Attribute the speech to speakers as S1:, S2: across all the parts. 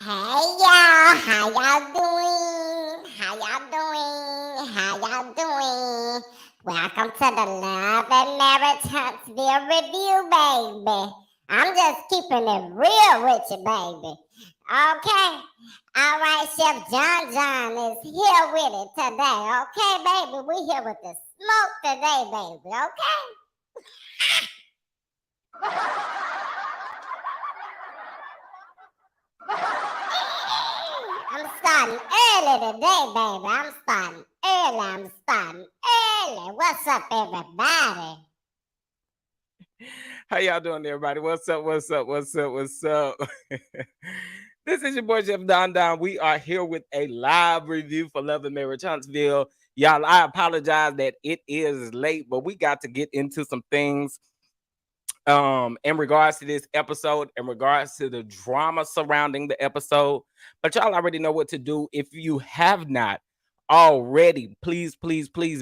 S1: Hey y'all, how y'all doing? How y'all doing? How y'all doing? Welcome to the Love and Marriage Huntsville review, baby. I'm just keeping it real with you, baby. Okay. All right, Chef John is here with it today. Okay, baby. We here with the smoke today, baby. Okay. I'm starting early today, baby. I'm starting early. What's up, everybody?
S2: How y'all doing, everybody? What's up? This is your boy, Chef Don. We are here with a live review for Love and Marriage Huntsville. Y'all, I apologize that it is late, but we got to get into some things in regards to this episode, in regards to the drama surrounding the episode. But y'all already know what to do. If you have not already, please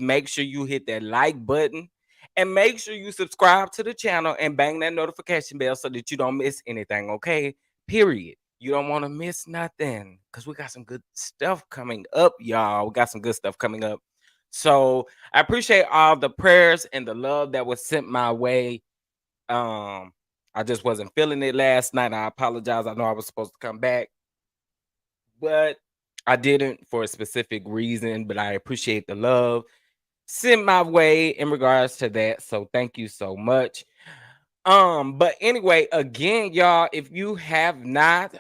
S2: make sure you hit that like button and make sure you subscribe to the channel and bang that notification bell so that you don't miss anything. Okay, period. You don't want to miss nothing because we got some good stuff coming up, y'all. We got some good stuff coming up. So I appreciate all the prayers and the love that was sent my way. I just wasn't feeling it last night. I apologize. I know I was supposed to come back, but I didn't for a specific reason. But I appreciate the love sent my way in regards to that. So thank you so much. But anyway, again, y'all, if you have not,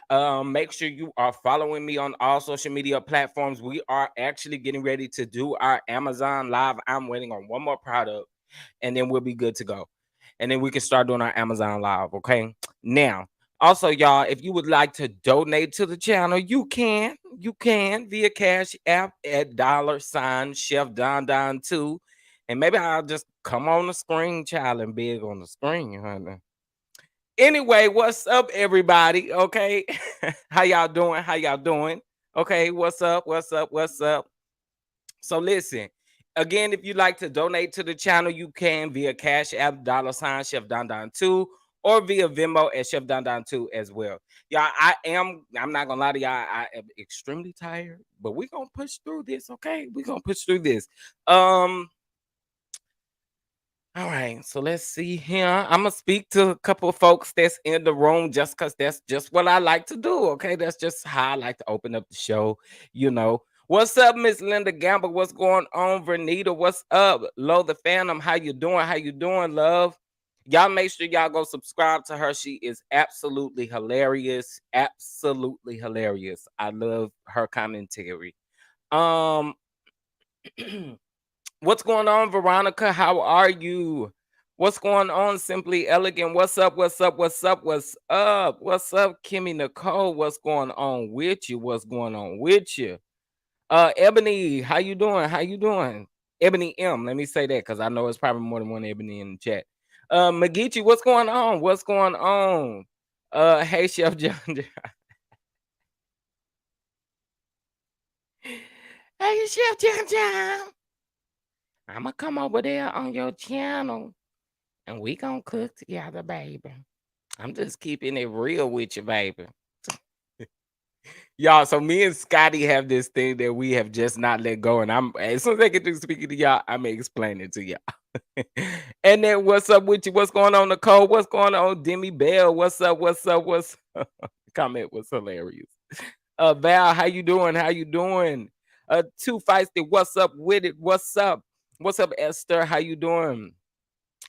S2: make sure you are following me on all social media platforms. We are actually getting ready to do our Amazon live. I'm waiting on one more product, and then we'll be good to go. And then we can start doing our Amazon live. Okay. Now, also, y'all, if you would like to donate to the channel, you can via Cash App at $ Chef Don 2. And maybe I'll just come on the screen, child, and big on the screen, honey. Anyway, what's up, everybody? Okay. How y'all doing? Okay, what's up? What's up? What's up? So listen, again, if you'd like to donate to the channel, you can via Cash App, $ Chef Don Don 2, or via Venmo at Chef Don Don 2 as well. Y'all, I'm not gonna lie to y'all, I am extremely tired, but we're gonna push through this, okay? We're gonna push through this. All right, so let's see here. I'm gonna speak to a couple of folks that's in the room just because that's just what I like to do. Okay, that's just how I like to open up the show. You know, what's up, Miss Linda Gamble? What's going on, Vernita? What's up, Lo the Phantom? How you doing? How you doing, love? Y'all make sure y'all go subscribe to her. She is absolutely hilarious. Absolutely hilarious. I love her commentary. Um. What's going on, Veronica? How are you? What's going on, Simply Elegant? What's up? What's up? What's up? What's up? What's up, Kimmy Nicole? What's going on with you? What's going on with you? Ebony, how you doing? How you doing? Ebony M. Let me say that because I know it's probably more than one Ebony in the chat. Magichi, what's going on? What's going on? Hey, Chef John. Hey, Chef John. I'ma come over there on your channel and we gonna cook together, baby. I'm just keeping it real with you, baby. Y'all, so me and Scotty have this thing that we have just not let go. And I'm as soon as I get to speaking to y'all, I'm gonna explain it to y'all. And then what's up with you? What's going on, Nicole? What's going on, Demi Bell? What's up? What's up? What's up? Comment was hilarious. Val, how you doing? How you doing? Too feisty. What's up with it? What's up? What's up, Esther? How you doing?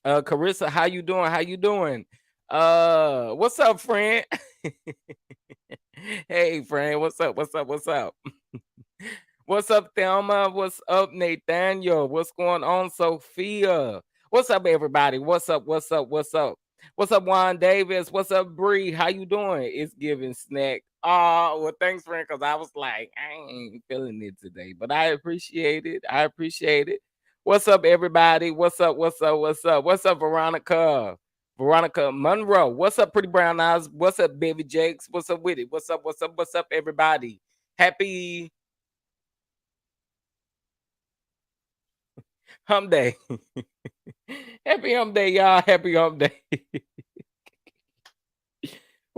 S2: Carissa, how you doing? How you doing? What's up, friend? Hey, friend, what's up? What's up? What's up? What's up, Thelma? What's up, Nathaniel? What's going on, Sophia? What's up, everybody? What's up? What's up? What's up? What's up, Juan Davis? What's up, Bree? How you doing? It's giving snack. Oh, well, thanks, friend, because I was like, I ain't feeling it today, but I appreciate it. I appreciate it. What's up, everybody? What's up? What's up? What's up? What's up, Veronica? Veronica Monroe. What's up, Pretty Brown Eyes? What's up, Baby Jakes? What's up with it? What's up? What's up? What's up, everybody? Happy Hump Day. Happy Hump Day, y'all. Happy Hump Day.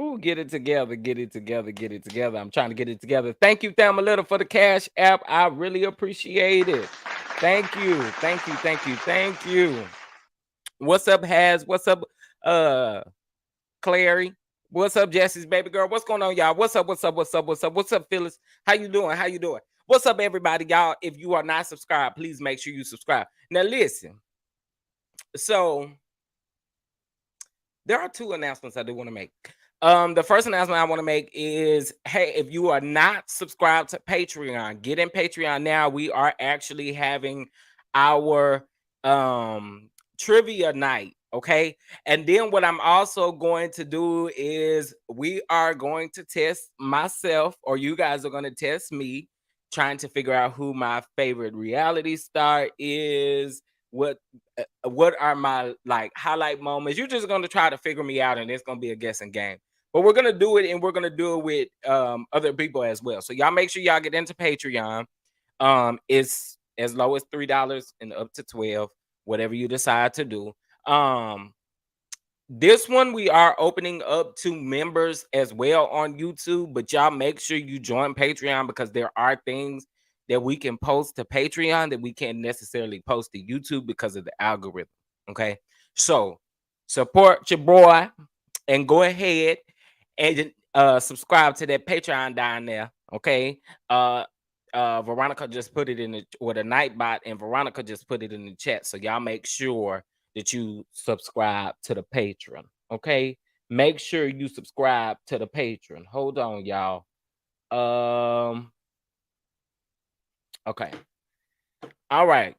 S2: Ooh, get it together, get it together, get it together. I'm trying to get it together. Thank you, Thamalita, for the Cash App. I really appreciate it. Thank you, thank you, thank you, thank you. What's up, Has? What's up, Clary? What's up, Jesse's baby girl? What's going on, y'all? What's up? What's up? What's up? What's up? What's up, Phyllis? How you doing? How you doing? What's up, everybody, y'all? If you are not subscribed, please make sure you subscribe. Now, listen. So there are two announcements I do want to make. The first announcement I want to make is, hey, if you are not subscribed to Patreon, get in Patreon now. We are actually having our trivia night. Okay. And then what I'm also going to do is we are going to test myself, or you guys are going to test me, trying to figure out who my favorite reality star is, what are my like highlight moments. You're just going to try to figure me out, and it's going to be a guessing game. But we're going to do it, and we're going to do it with other people as well. So y'all make sure y'all get into Patreon. It's as low as $3 and up to 12, whatever you decide to do. This one we are opening up to members as well on YouTube, but y'all make sure you join Patreon because there are things that we can post to Patreon that we can't necessarily post to YouTube because of the algorithm. Okay, so support your boy and go ahead and subscribe to that Patreon down there. Okay, Veronica just put it in the with a Nightbot, and Veronica just put it in the chat. So y'all make sure that you subscribe to the Patreon. Okay, make sure you subscribe to the Patreon. Hold on, y'all. Okay. All right.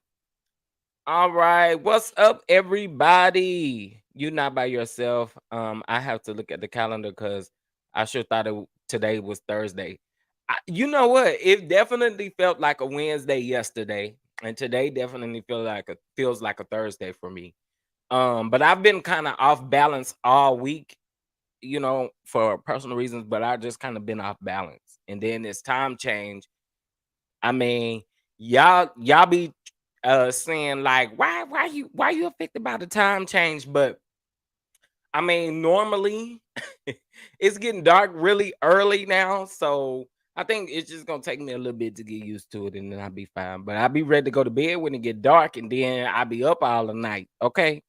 S2: All right. What's up, everybody? You're not by yourself. I have to look at the calendar because I sure thought today was Thursday. You know what? It definitely felt like a Wednesday yesterday, and today definitely feels like a Thursday for me. But I've been kind of off balance all week, for personal reasons, but I just kind of been off balance. And then this time change. I mean, y'all be saying like, why you affected by the time change? But I mean, normally it's getting dark really early now, so I think it's just gonna take me a little bit to get used to it, and then I'll be fine. But I'll be ready to go to bed when it get dark, and then I'll be up all the night. Okay,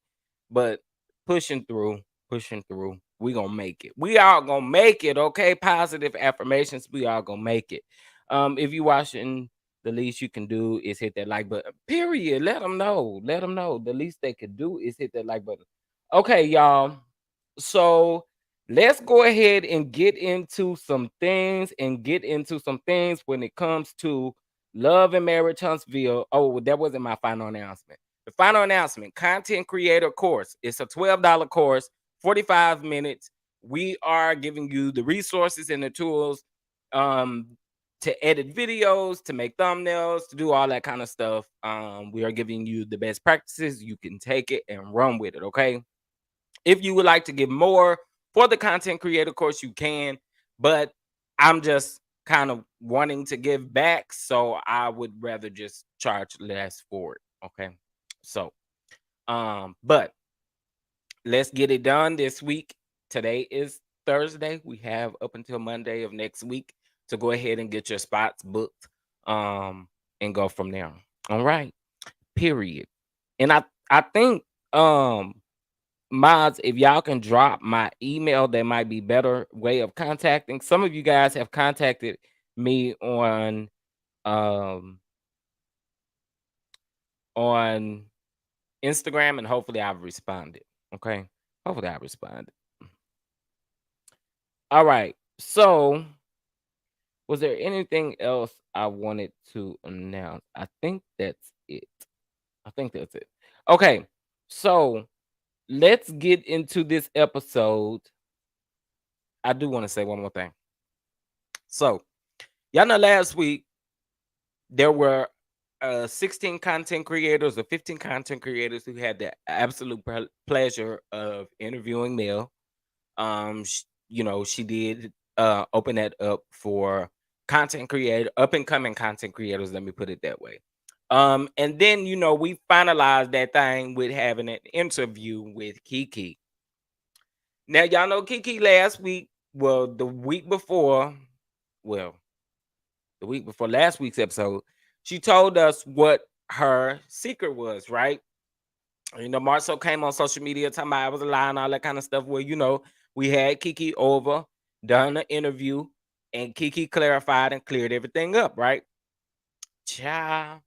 S2: but pushing through, pushing through. We gonna make it. We all gonna make it. Okay, positive affirmations. We all gonna make it. If you watching, the least you can do is hit that like button. Period. Let them know. Let them know. The least they could do is hit that like button. Okay, y'all. So let's go ahead and get into some things when it comes to Love and Marriage Huntsville. Oh, that wasn't my final announcement. The final announcement, content creator course. It's a $12 course, 45 minutes. We are giving you the resources and the tools to edit videos, to make thumbnails, to do all that kind of stuff. We are giving you the best practices. You can take it and run with it, okay? If you would like to give more for the content creator course, you can, but I'm just kind of wanting to give back, so I would rather just charge less for it. Okay. So, but let's get it done this week. Today is Thursday. We have up until Monday of next week to go ahead and get your spots booked, and go from there. All right. Period. And I think mods, if y'all can drop my email, that might be better way of contacting. Some of you guys have contacted me on Instagram, and hopefully I've responded. Okay. Hopefully I responded. All right. So was there anything else I wanted to announce? I think that's it. Okay. So let's get into this episode. I do want to say one more thing. So, y'all know last week there were 16 content creators or 15 content creators who had the absolute pleasure of interviewing Mel. She did open that up for up and coming content creators. Let me put it that way. And then we finalized that thing with having an interview with Kiki. Now y'all know Kiki last week. The week before last week's episode, she told us what her secret was, right? Marcel came on social media talking about I was a lie and all that kind of stuff. Well, we had Kiki over, done an interview, and Kiki clarified and cleared everything up, right? Child,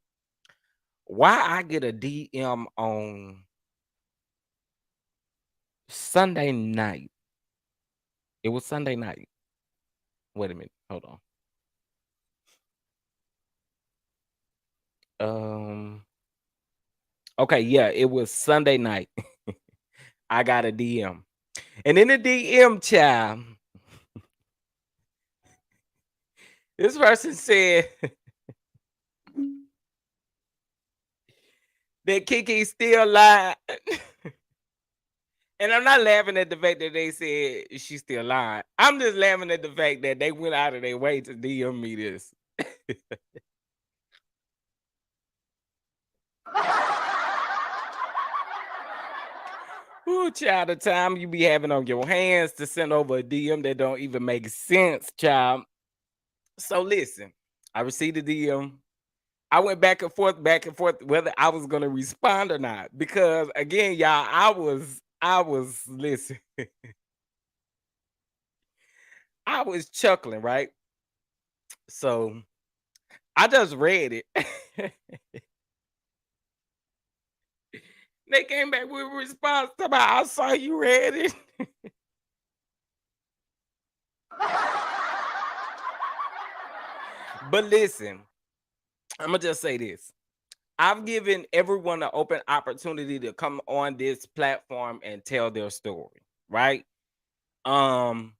S2: why I get a DM on Sunday night? It was Sunday night. Wait a minute, hold on. Okay, yeah, it was Sunday night. I got a DM. And in the DM, child, this person said that Kiki still lied. And I'm not laughing at the fact that they said she's still lying. I'm just laughing at the fact that they went out of their way to DM me this. Ooh, child, the time you be having on your hands to send over a DM that don't even make sense, child. So listen, I received a DM. I went back and forth whether I was gonna respond or not. Because again, y'all, I was listen. I was chuckling, right? So I just read it. They came back with a response about I saw you read it. But listen, I'm gonna just say this. I've given everyone an open opportunity to come on this platform and tell their story, right? I'm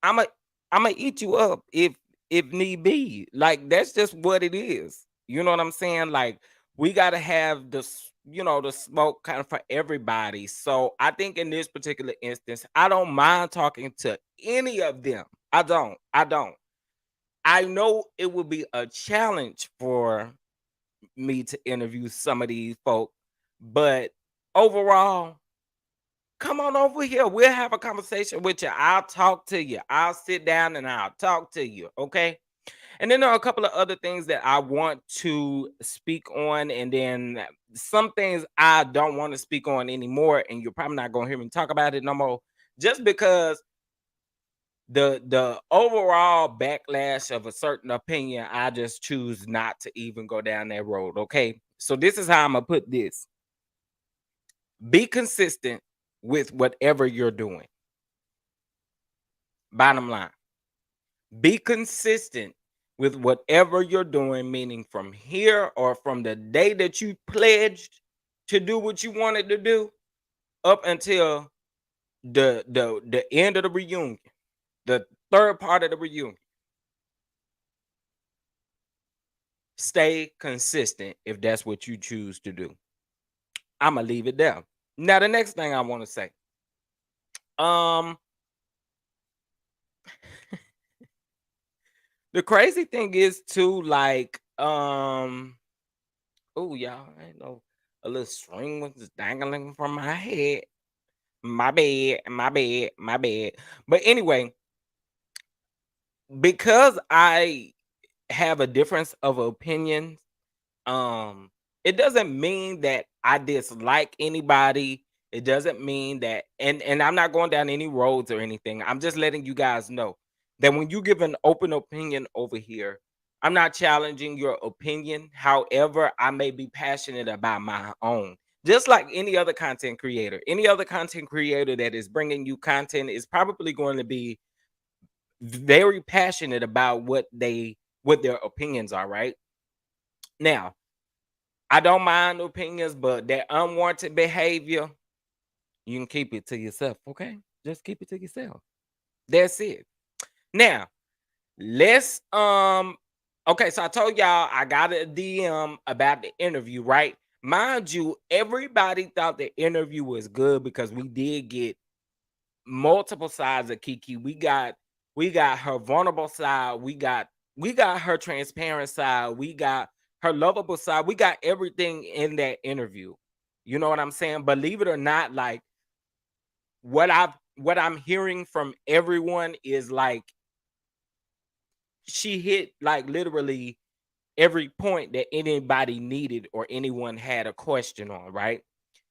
S2: gonna eat you up if need be. Like that's just what it is. You know what I'm saying? Like we gotta have the smoke kind of for everybody. So I think in this particular instance, I don't mind talking to any of them. I don't. I know it would be a challenge for me to interview some of these folk, but overall, come on over here. We'll have a conversation with you. I'll talk to you. I'll sit down and I'll talk to you. Okay. And then there are a couple of other things that I want to speak on, and then some things I don't want to speak on anymore. And you're probably not going to hear me talk about it no more, just because the overall backlash of a certain opinion, I just choose not to even go down that road. Okay, so this is how I'm gonna put this: be consistent with whatever you're doing. Bottom line, be consistent with whatever you're doing, meaning from here or from the day that you pledged to do what you wanted to do up until the end of the reunion, the third part of the reunion. Stay consistent if that's what you choose to do. I'm gonna leave it there. Now, the next thing I want to say, um, the crazy thing is too, like, oh y'all, I know a little string was just dangling from my head. My bad, my bad, my bad. But anyway, because I have a difference of opinion, um it doesn't mean that I dislike anybody. It doesn't mean that, and I'm not going down any roads or anything. I'm just letting you guys know that when you give an open opinion over here, I'm not challenging your opinion. However, I may be passionate about my own, just like any other content creator. Any other content creator that is bringing you content is probably going to be very passionate about what their opinions are, right? Now, I don't mind opinions, but that unwanted behavior, you can keep it to yourself, okay? Just keep it to yourself. That's it. Now, let's okay, so I told y'all I got a DM about the interview, right? Mind you, everybody thought the interview was good because we did get multiple sides of Kiki. We got her vulnerable side, we got her transparent side, we got her lovable side. We got everything in that interview. You know what I'm saying? Believe it or not, like what I'm hearing from everyone is like she hit like literally every point that anybody needed or anyone had a question on, right?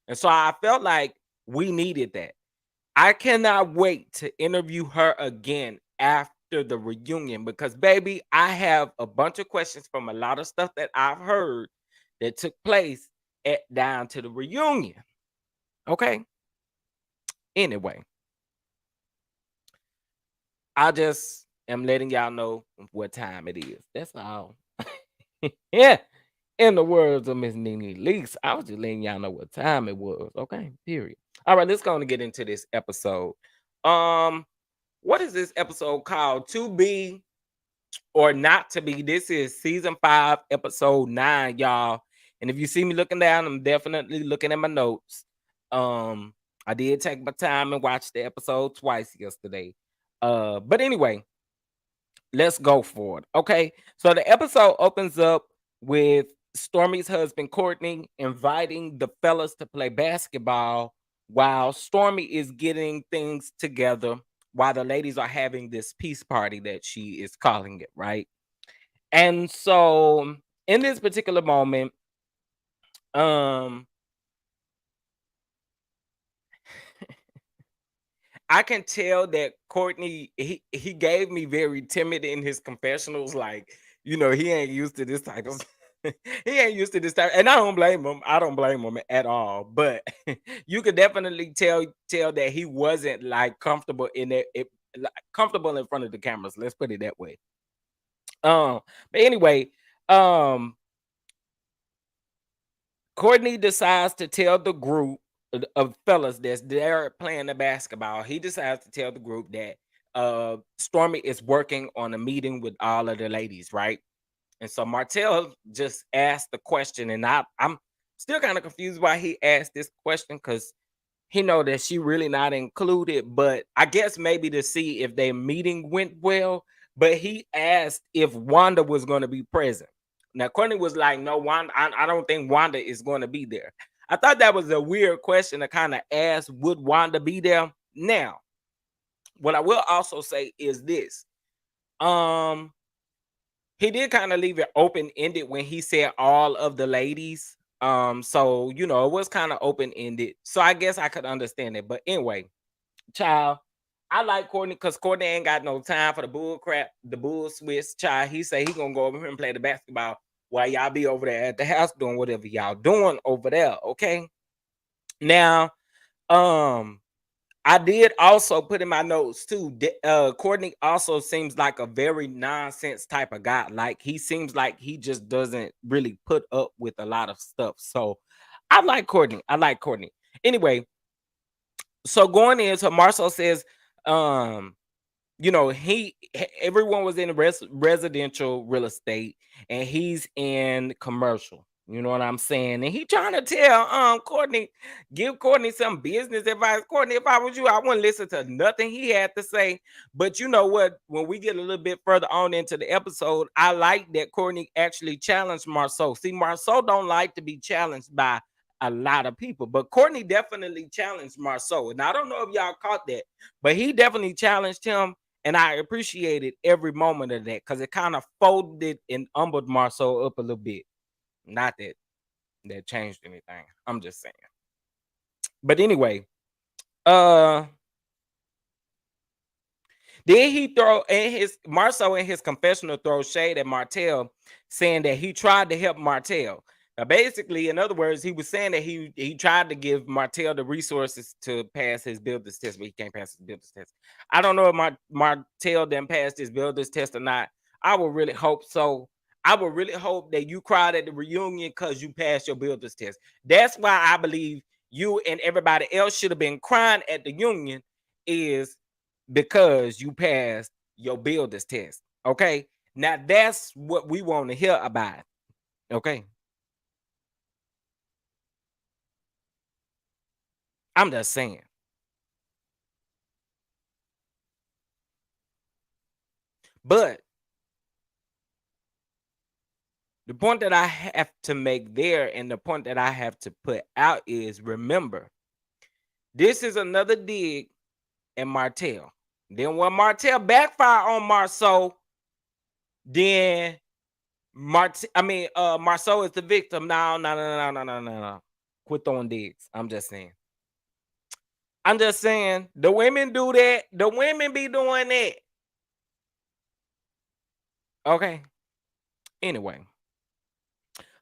S2: And so I felt like we needed that. I cannot wait to interview her again after the reunion because, baby, I have a bunch of questions from a lot of stuff that I've heard that took place at down to the reunion. Okay. Anyway, I just am letting y'all know what time it is. That's all. Yeah. In the words of Miss Nene Leaks, I was just letting y'all know what time it was. Okay. Period. All right, let's go and get into this episode. Um, what is this episode called? To Be or Not to Be. This is season 5, episode 9, y'all. And if you see me looking down, I'm definitely looking at my notes. I did take my time and watch the episode twice yesterday. But anyway, let's go for it. Okay. So the episode opens up with Stormy's husband Courtney inviting the fellas to play basketball while Stormy is getting things together while the ladies are having this peace party that she is calling it, right? And so in this particular moment, um I can tell that Courtney he gave me very timid in his confessionals. Like, he ain't used to this type of he ain't used to this type, and I don't blame him. I don't blame him at all. But you could definitely tell that he wasn't like comfortable in like, comfortable in front of the cameras. Let's put it that way. But anyway, um, Courtney decides to tell the group of fellas that's there playing the basketball. He decides to tell the group that Stormy is working on a meeting with all of the ladies, right? And so Martell just asked the question, and I'm Still kind of confused why he asked this question because he know that she really not included, but I guess maybe to see if their meeting went well. But he asked if Wanda was going to be present. Now Courtney was like, "No, Wanda. I don't think Wanda is going to be there." I thought that was a weird question to kind of ask. Would Wanda be there? Now, what I will also say is this: um, he did kind of leave it open ended when he said all of the ladies. So you know, it was kind of open ended. So I guess I could understand it. But anyway, child, I like Courtney because Courtney ain't got no time for the bull crap, the bull switch. Child, he say he gonna go over here and play the basketball while y'all be over there at the house doing whatever y'all doing over there. Okay. Now, um, I did also put in my notes too. Courtney also seems like a very nonsense type of guy. Like he seems like he just doesn't really put up with a lot of stuff. So I like Courtney. I like Courtney. Anyway, so going into Marcel says, um, you know, everyone was in residential real estate and he's in commercial. You know what I'm saying? And he trying to tell Courtney, give Courtney some business advice. Courtney, if I was you, I wouldn't listen to nothing he had to say. But you know what? When we get a little bit further on into the episode, I like that Courtney actually challenged Marceau. See, Marceau don't like to be challenged by a lot of people, but Courtney definitely challenged Marceau. And I don't know if y'all caught that, but he definitely challenged him. And I appreciated every moment of that because it kind of folded and humbled Marceau up a little bit. Not that that changed anything. I'm just saying. But anyway, uh then he throw in his Marceau in his confessional throw shade at Martell, saying that he tried to help Martell. Now, basically, in other words, he was saying that he tried to give Martell the resources to pass his builder's test, but he can't pass his builder's test. I don't know if Martell then passed his builder's test or not. I would really hope so. I would really hope that you cried at the reunion because you passed your builder's test. That's why I believe you and everybody else should have been crying at the union is because you passed your builder's test. Okay. Now that's what we want to hear about. Okay. I'm just saying. But the point that I have to make there and the point that I have to put out is remember, this is another dig at Martell. Then when Martell backfire on Marceau, then Marceau is the victim. No. Quit throwing digs. I'm just saying. I'm just saying the women do that. The women be doing that. Okay. Anyway,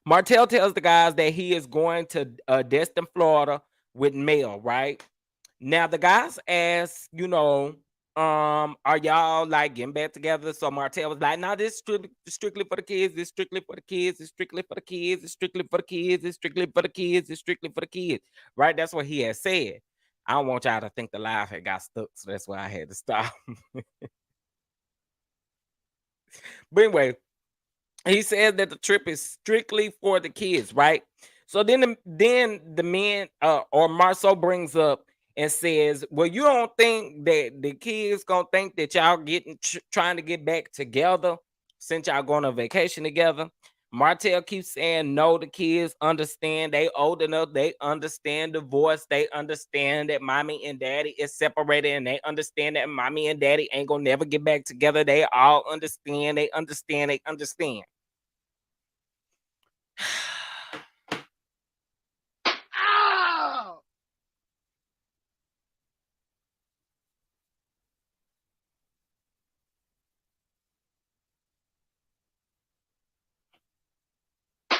S2: Martell tells the guys that he is going to Destin, Florida with Mel, right? Now the guys ask, you know, are y'all like getting back together? So Martell was like, nah, this is strictly for the kids. It's strictly for the kids. It's strictly for the kids. It's strictly for the kids. It's strictly for the kids. It's strictly for the kids. Right? That's what he had said. I don't want y'all to think the live had got stuck, so that's why I had to stop. But anyway, he says that the trip is strictly for the kids, right? So then the men or Marceau brings up and says, "Well, you don't think that the kids gonna think that y'all trying to get back together since y'all going on vacation together?" Martell keeps saying, "No, the kids understand. They old enough. They understand divorce. They understand that mommy and daddy is separated, and they understand that mommy and daddy ain't gonna never get back together. They all understand. They understand. They understand." Ow!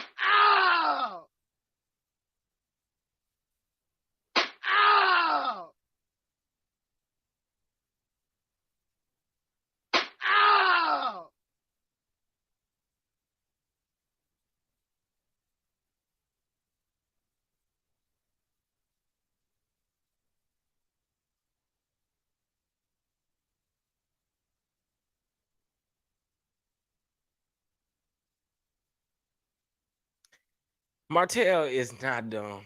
S2: Ow! Ow! Ow! Martell is not dumb.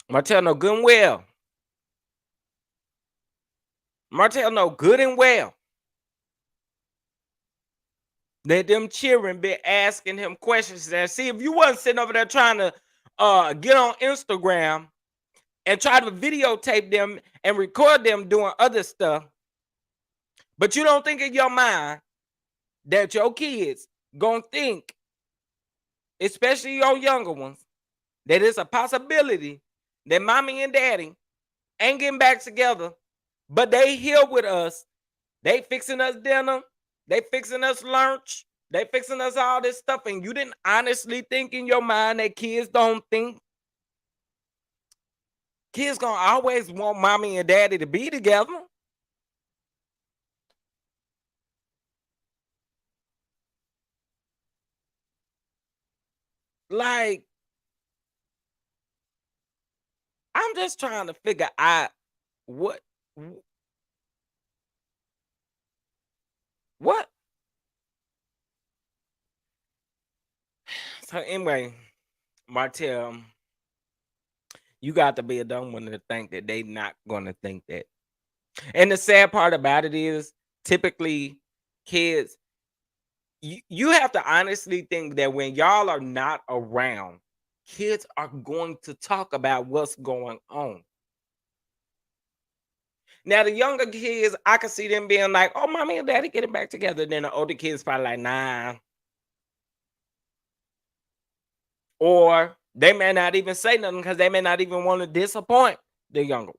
S2: Martell know good and well. Martell know good and well that them children be asking him questions. And see, if you wasn't sitting over there trying to get on Instagram and try to videotape them and record them doing other stuff, but you don't think in your mind that your kids gonna think, especially your younger ones, that it's a possibility that mommy and daddy ain't getting back together, but they here with us. They fixing us dinner. They fixing us lunch. They fixing us all this stuff. And you didn't honestly think in your mind that kids don't think. Kids gonna always want mommy and daddy to be together. Like, I'm just trying to figure out what what. So anyway, Martell, you got to be a dumb one to think that they not gonna think that. And the sad part about it is, typically, kids, you have to honestly think that when y'all are not around, kids are going to talk about what's going on. Now, the younger kids, I can see them being like, "Oh, mommy and daddy getting back together." Then the older kids probably like, "Nah," or they may not even say nothing because they may not even want to disappoint the younger.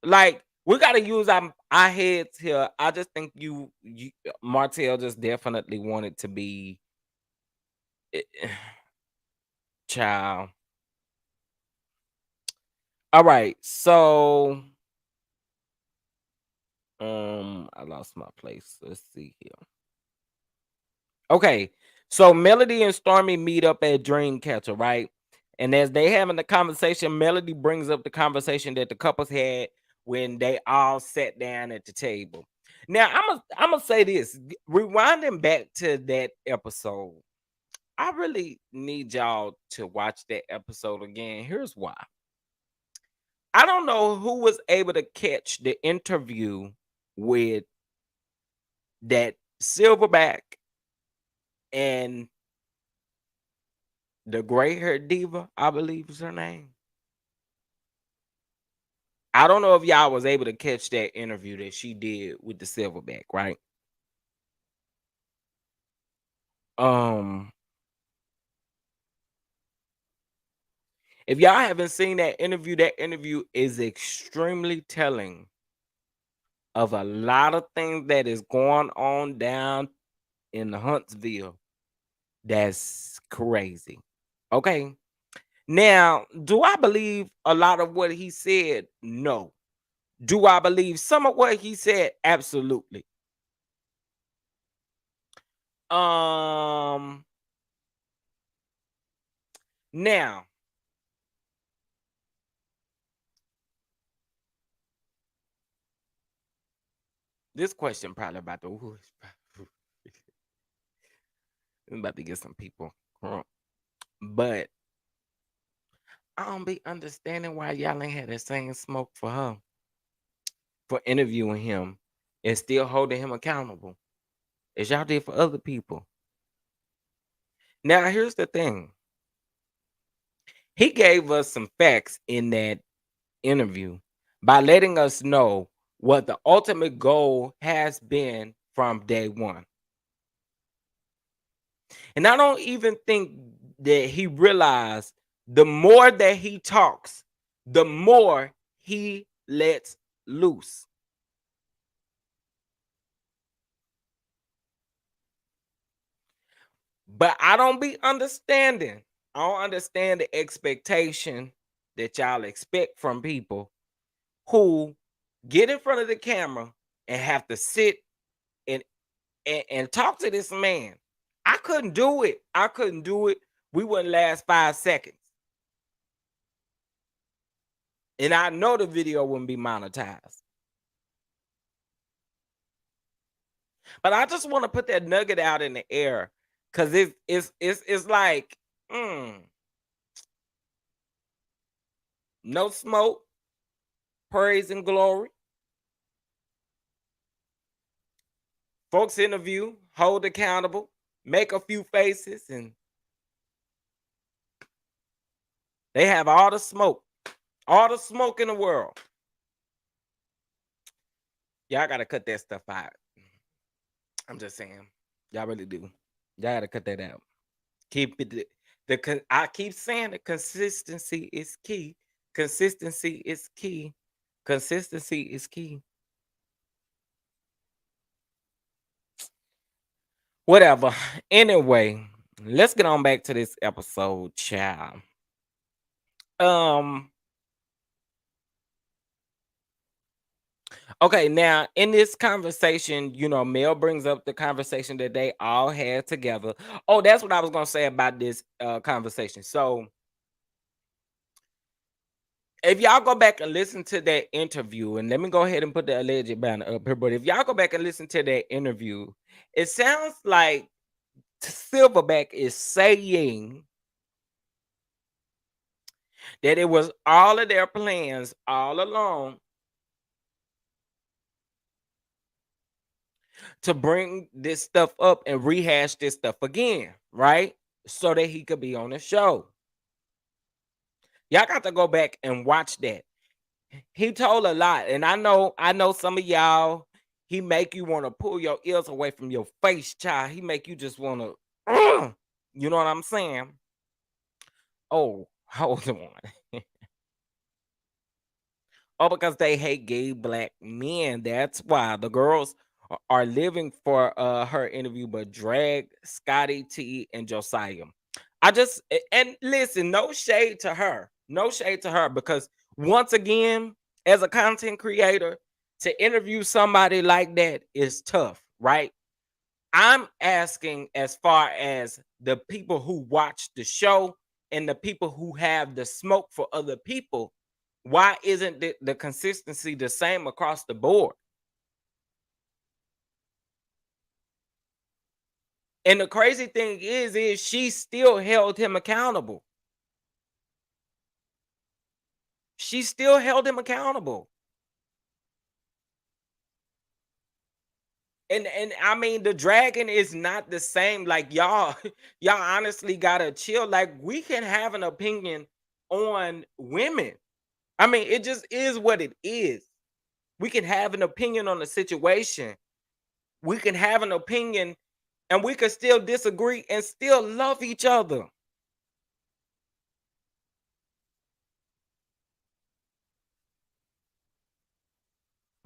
S2: Like, we got to use our heads here. I just think you Martell just definitely wanted to be child. All right, so I lost my place. Let's see here. Okay, so Melody and Stormy meet up at Dreamcatcher, right? And as they having the conversation, Melody brings up the conversation that the couples had when they all sat down at the table. Now, I'm gonna say this, rewinding back to that episode. I really need y'all to watch that episode again. Here's why. I don't know who was able to catch the interview with that Silverback and the gray haired diva, I believe is her name. I don't know if y'all was able to catch that interview that she did with the Silverback, right? Um, if y'all haven't seen that interview is extremely telling of a lot of things that is going on down in Huntsville. That's crazy. Okay. Now, do I believe a lot of what he said? No. Do I believe some of what he said? Absolutely. Um Now, this question probably about to I'm about to get some people crunk. But I don't be understanding why y'all ain't had that same smoke for her for interviewing him and still holding him accountable as y'all did for other people. Now, here's the thing. He gave us some facts in that interview by letting us know what the ultimate goal has been from day one. And I don't even think that he realized the more that he talks, the more he lets loose. But I don't be understanding. I don't understand the expectation that y'all expect from people who get in front of the camera and have to sit and and talk to this man. I couldn't do it. I couldn't do it. We wouldn't last 5 seconds. And I know the video wouldn't be monetized. But I just want to put that nugget out in the air because it's like, No smoke, praise and glory. Folks interview, hold accountable, make a few faces, and they have all the smoke in the world. Y'all gotta cut that stuff out. I'm just saying, y'all really do. Y'all gotta cut that out. Keep it. I keep saying the consistency is key. Consistency is key. Consistency is key. Whatever. Anyway, let's get on back to this episode, child. Okay, now in this conversation, Mel brings up the conversation that they all had together. Oh, that's what I was gonna say about this conversation. So if y'all go back and listen to that interview, and let me go ahead and put the alleged banner up here, but if y'all go back and listen to that interview, it sounds like Silverback is saying that it was all of their plans all along to bring this stuff up and rehash this stuff again, right? So that he could be on the show. Y'all got to go back and watch that. He told a lot, and I know some of y'all, he make you want to pull your ears away from your face, child. He make you just want to, you know what I'm saying? Oh, hold on. Oh, because they hate gay black men. That's why the girls are living for her interview, but drag Scotty T and Josiah. And listen, no shade to her. No shade to her, because once again, as a content creator, to interview somebody like that is tough, right? I'm asking as far as the people who watch the show and the people who have the smoke for other people. Why isn't the consistency the same across the board? And the crazy thing is she still held him accountable. She still held him accountable. And I mean, the dragon is not the same. Like y'all honestly gotta chill. Like, we can have an opinion on women. I mean, it just is what it is. We can have an opinion on the situation. We can have an opinion, and we can still disagree and still love each other.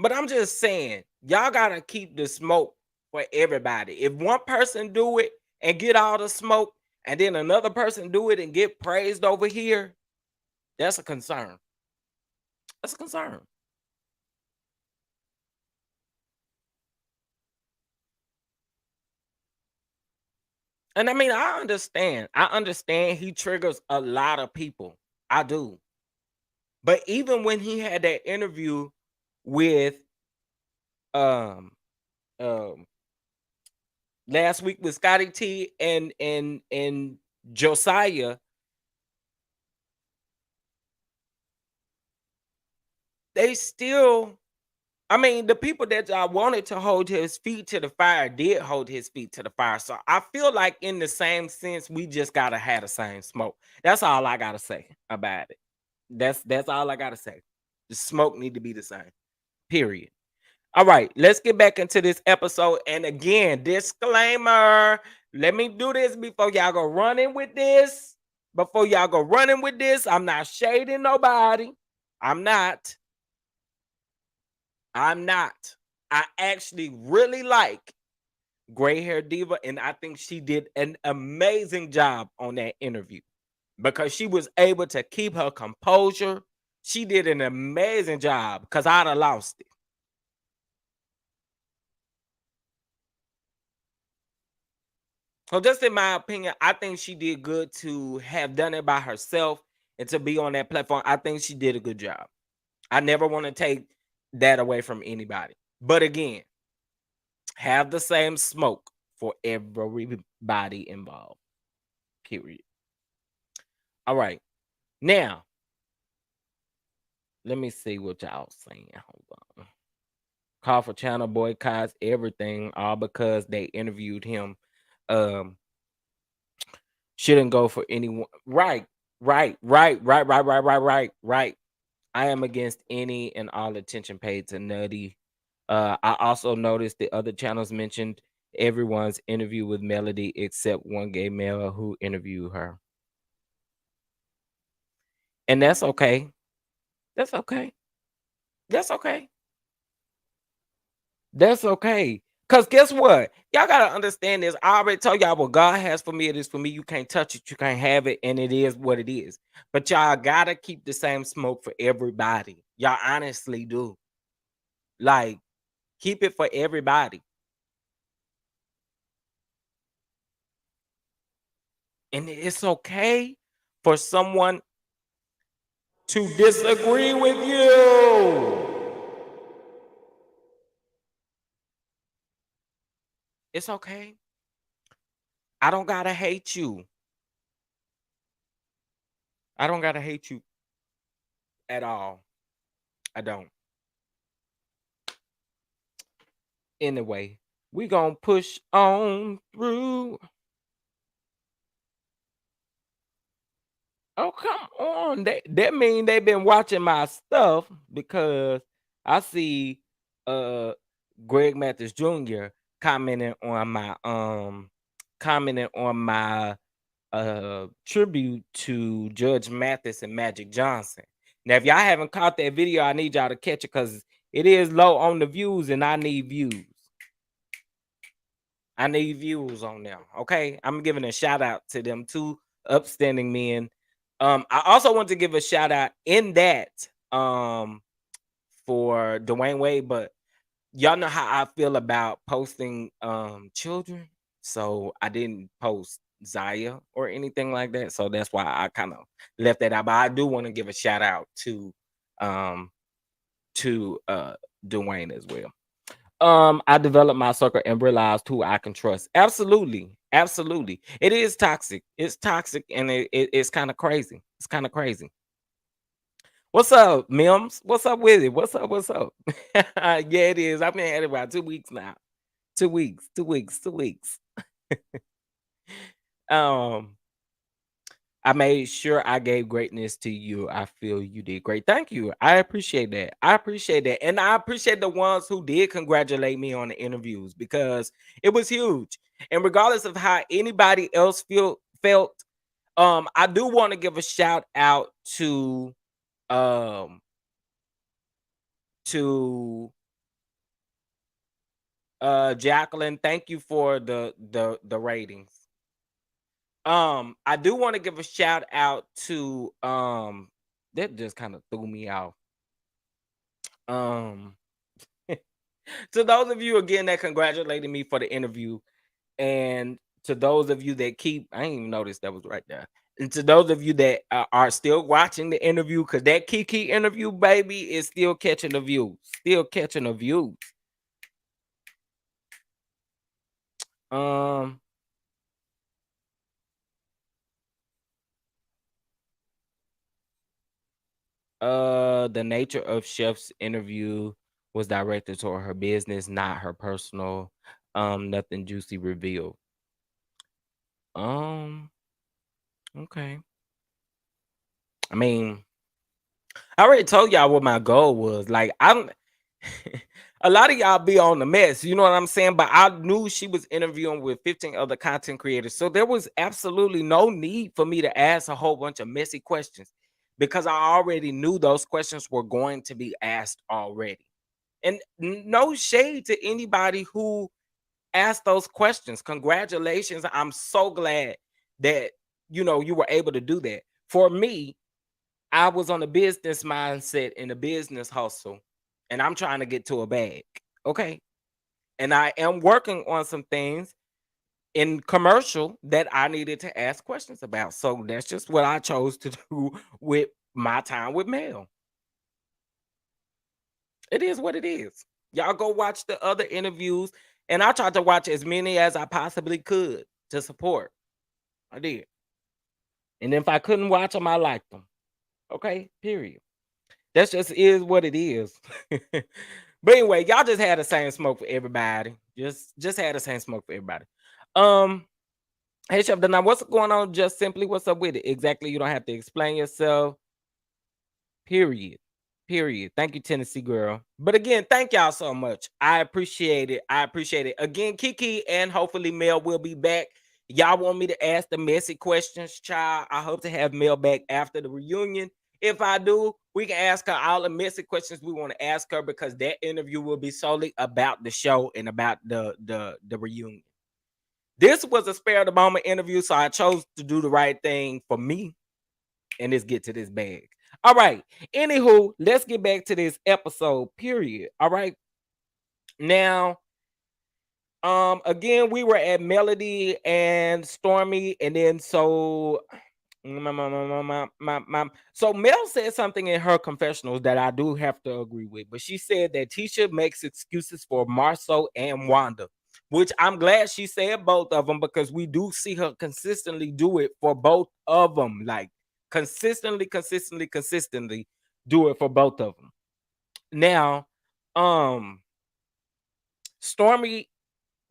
S2: But I'm just saying, y'all gotta keep the smoke for everybody. If one person do it and get all the smoke, and then another person do it and get praised over here, that's a concern. That's a concern. And I mean, I understand. I understand he triggers a lot of people. I do. But even when he had that interview with um um last week with Scotty T and Josiah, they still, I mean, the people that I wanted to hold his feet to the fire did hold his feet to the fire. So I feel like in the same sense, we just gotta have the same smoke. That's all I gotta say about it. That's all I gotta say. The smoke need to be the same. Period. All right, let's get back into this episode. And again, disclaimer. Let me do this before y'all go running with this. Before y'all go running with this, I'm not shading nobody. I'm not. I actually really like Gray Hair Diva, and I think she did an amazing job on that interview because she was able to keep her composure. She did an amazing job because I'd have lost it. So just in my opinion, I think she did good to have done it by herself and to be on that platform. I think she did a good job. I never want to take that away from anybody. But again, have the same smoke for everybody involved. Period. All right. Now, Let me see what y'all saying. Hold on. Call for channel boycotts, everything, all because they interviewed him. Um, shouldn't go for anyone. Right. I am against any and all attention paid to Nutty. I also noticed the other channels mentioned everyone's interview with Melody except one gay male who interviewed her. And that's okay. That's okay. That's okay. That's okay. Cause guess what? Y'all gotta understand this. I already told y'all what God has for me, it is for me. You can't touch it, you can't have it, and it is what it is. But y'all gotta keep the same smoke for everybody. Y'all honestly do. Like, keep it for everybody. And it's okay for someone to disagree with you. It's okay. I don't gotta hate you. I don't gotta hate you at all. I don't. Anyway, we gonna push on through. Oh, come on. That mean they been watching my stuff because I see uh Greg Mathis Jr. commenting on my tribute to Judge Mathis and Magic Johnson. Now, if y'all haven't caught that video, I need y'all to catch it because it is low on the views and I need views. I need views on them. Okay. I'm giving a shout out to them two upstanding men. I also want to give a shout out in that for Dwayne Wade, but y'all know how I feel about posting children. So I didn't post Zaya or anything like that. So that's why I kind of left that out. But I do want to give a shout out um to Dwayne as well. I developed my circle and realized who I can trust. Absolutely. Absolutely. It is toxic. It's toxic and it's kind of crazy. It's kind of crazy. What's up, Mims? What's up with it? What's up? What's up? Yeah, it is. I've been at it about 2 weeks now. 2 weeks, 2 weeks, 2 weeks. um, I made sure I gave greatness to you. I feel you did great. Thank you. I appreciate that. I appreciate that. And I appreciate the ones who did congratulate me on the interviews because it was huge. And regardless of how anybody else felt, I do want to give a shout out um to Jacqueline. Thank you for the ratings. I do want to give a shout out to that just kind of threw me off. Um to those of you again that congratulated me for the interview, and to those of you that keep, I didn't even notice that was right there. And to those of you that are still watching the interview, because that Kiki interview, baby, is still catching the views. Still catching the views. The nature of Chef's interview was directed toward her business, not her personal. Nothing juicy revealed. Okay. I mean, I already told y'all what my goal was. Like, I don't a lot of y'all be on the mess, you know what I'm saying? But I knew she was interviewing with 15 other content creators. So there was absolutely no need for me to ask a whole bunch of messy questions because I already knew those questions were going to be asked already. And no shade to anybody who asked those questions. Congratulations. I'm so glad that you were able to do that. For me, I was on a business mindset and a business hustle, and I'm trying to get to a bag. Okay. And I am working on some things in commercial that I needed to ask questions about. So that's just what I chose to do with my time with Mel. It is what it is. Y'all go watch the other interviews. And I tried to watch as many as I possibly could to support. I did. And if I couldn't watch them, I liked them. Okay, period. That's just is what it is. But anyway, y'all just had the same smoke for everybody. Just had the same smoke for everybody. Um, hey Chef Dana, what's going on? Just simply, what's up with it? Exactly. You don't have to explain yourself. Period. Period. Thank you, Tennessee girl. But again, thank y'all so much. I appreciate it. I appreciate it. Again, Kiki and hopefully Mel will be back. Y'all want me to ask the messy questions, child? I hope to have Mel back after the reunion. If I do, we can ask her all the messy questions we want to ask her because that interview will be solely about the show and about the reunion. This was a spare the moment interview, so I chose to do the right thing for me and let's get to this bag. All right. Anywho, let's get back to this episode. Period. All right. Now, again, we were at Melody and Stormy, and then so so Mel said something in her confessionals that I do have to agree with, but she said that Tisha makes excuses for Marceau and Wanda, which I'm glad she said both of them because we do see her consistently do it for both of them, like consistently do it for both of them. Now, Stormy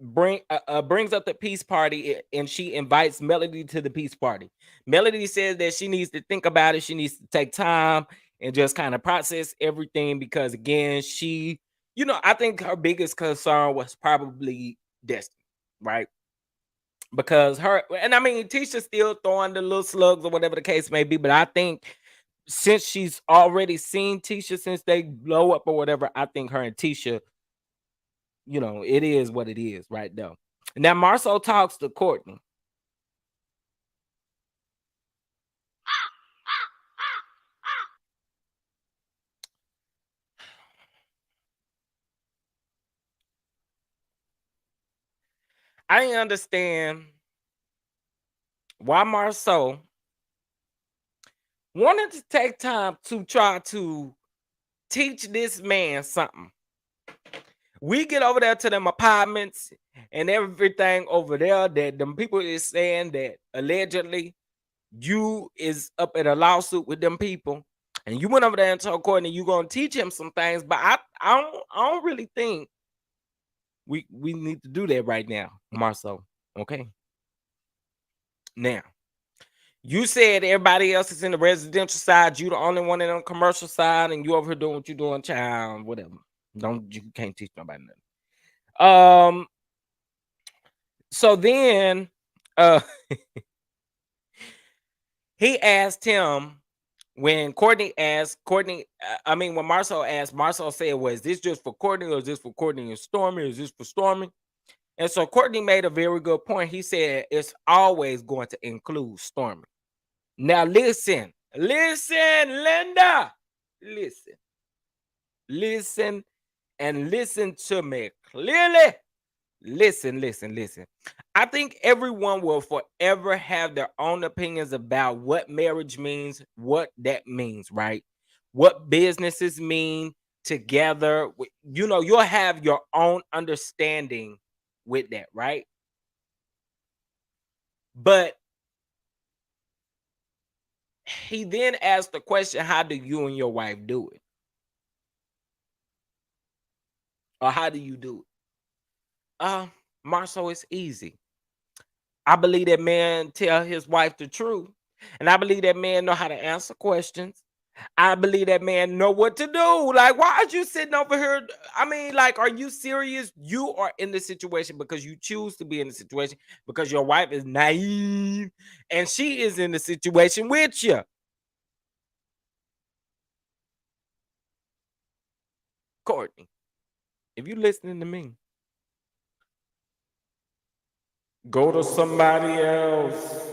S2: brings up the peace party and she invites Melody to the peace party. Melody says that she needs to think about it. She needs to take time and just kind of process everything because again, I think her biggest concern was probably Destiny, right? Because Tisha's still throwing the little slugs or whatever the case may be, but I think since she's already seen Tisha since they blow up or whatever, I think her and Tisha, it is what it is right now. Now Marceau talks to Courtney. I didn't understand why Marceau wanted to take time to try to teach this man something. We get over there to them apartments and everything over there that them people is saying that allegedly you is up at a lawsuit with them people, and you went over there and told Courtney you gonna teach him some things, but I don't really think we need to do that right now, Marceau. Okay. Now, you said everybody else is in the residential side, you the only one in the commercial side, and you over here doing what you doing, child, whatever. You can't teach nobody nothing. So then he asked him when Courtney asked when Marceau asked, Marceau said, "Was is this just for Courtney, or is this for Courtney and Stormy, or is this for Stormy?" And so Courtney made a very good point. He said it's always going to include Stormy. Now listen, Linda, listen, and listen to me clearly. Listen. I think everyone will forever have their own opinions about what marriage means, what that means, right? What businesses mean together. You'll have your own understanding with that, right? But he then asked the question, how do you and your wife do it? Or how do you do it? Marceau, it's easy. I believe that man tell his wife the truth. And I believe that man know how to answer questions. I believe that man know what to do. Like, why are you sitting over here? Are you serious? You are in the situation because you choose to be in the situation because your wife is naive and she is in the situation with you. Courtney, if you listening to me, go to somebody else.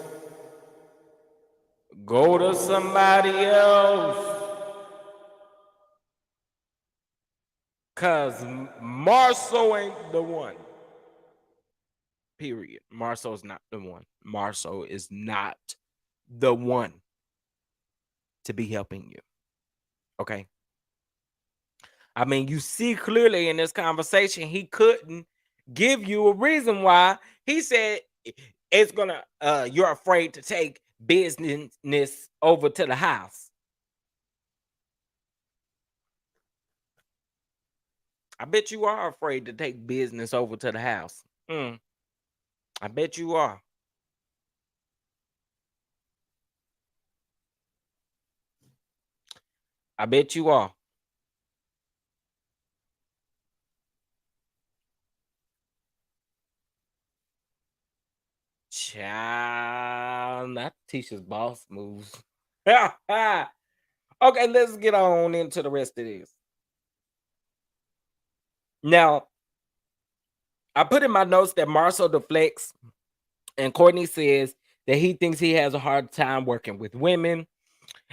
S2: Go to somebody else. Cause Marceau ain't the one. Period. Marceau's not the one. Marceau is not the one to be helping you. Okay. You see clearly in this conversation, he couldn't give you a reason why. He said it's gonna you're afraid to take business over to the house. I bet you are afraid to take business over to the house. Mm, I bet you are. I bet you are. Child, not Tisha's boss moves. Okay, let's get on into the rest of this. Now, I put in my notes that Marcel deflects, and Courtney says that he thinks he has a hard time working with women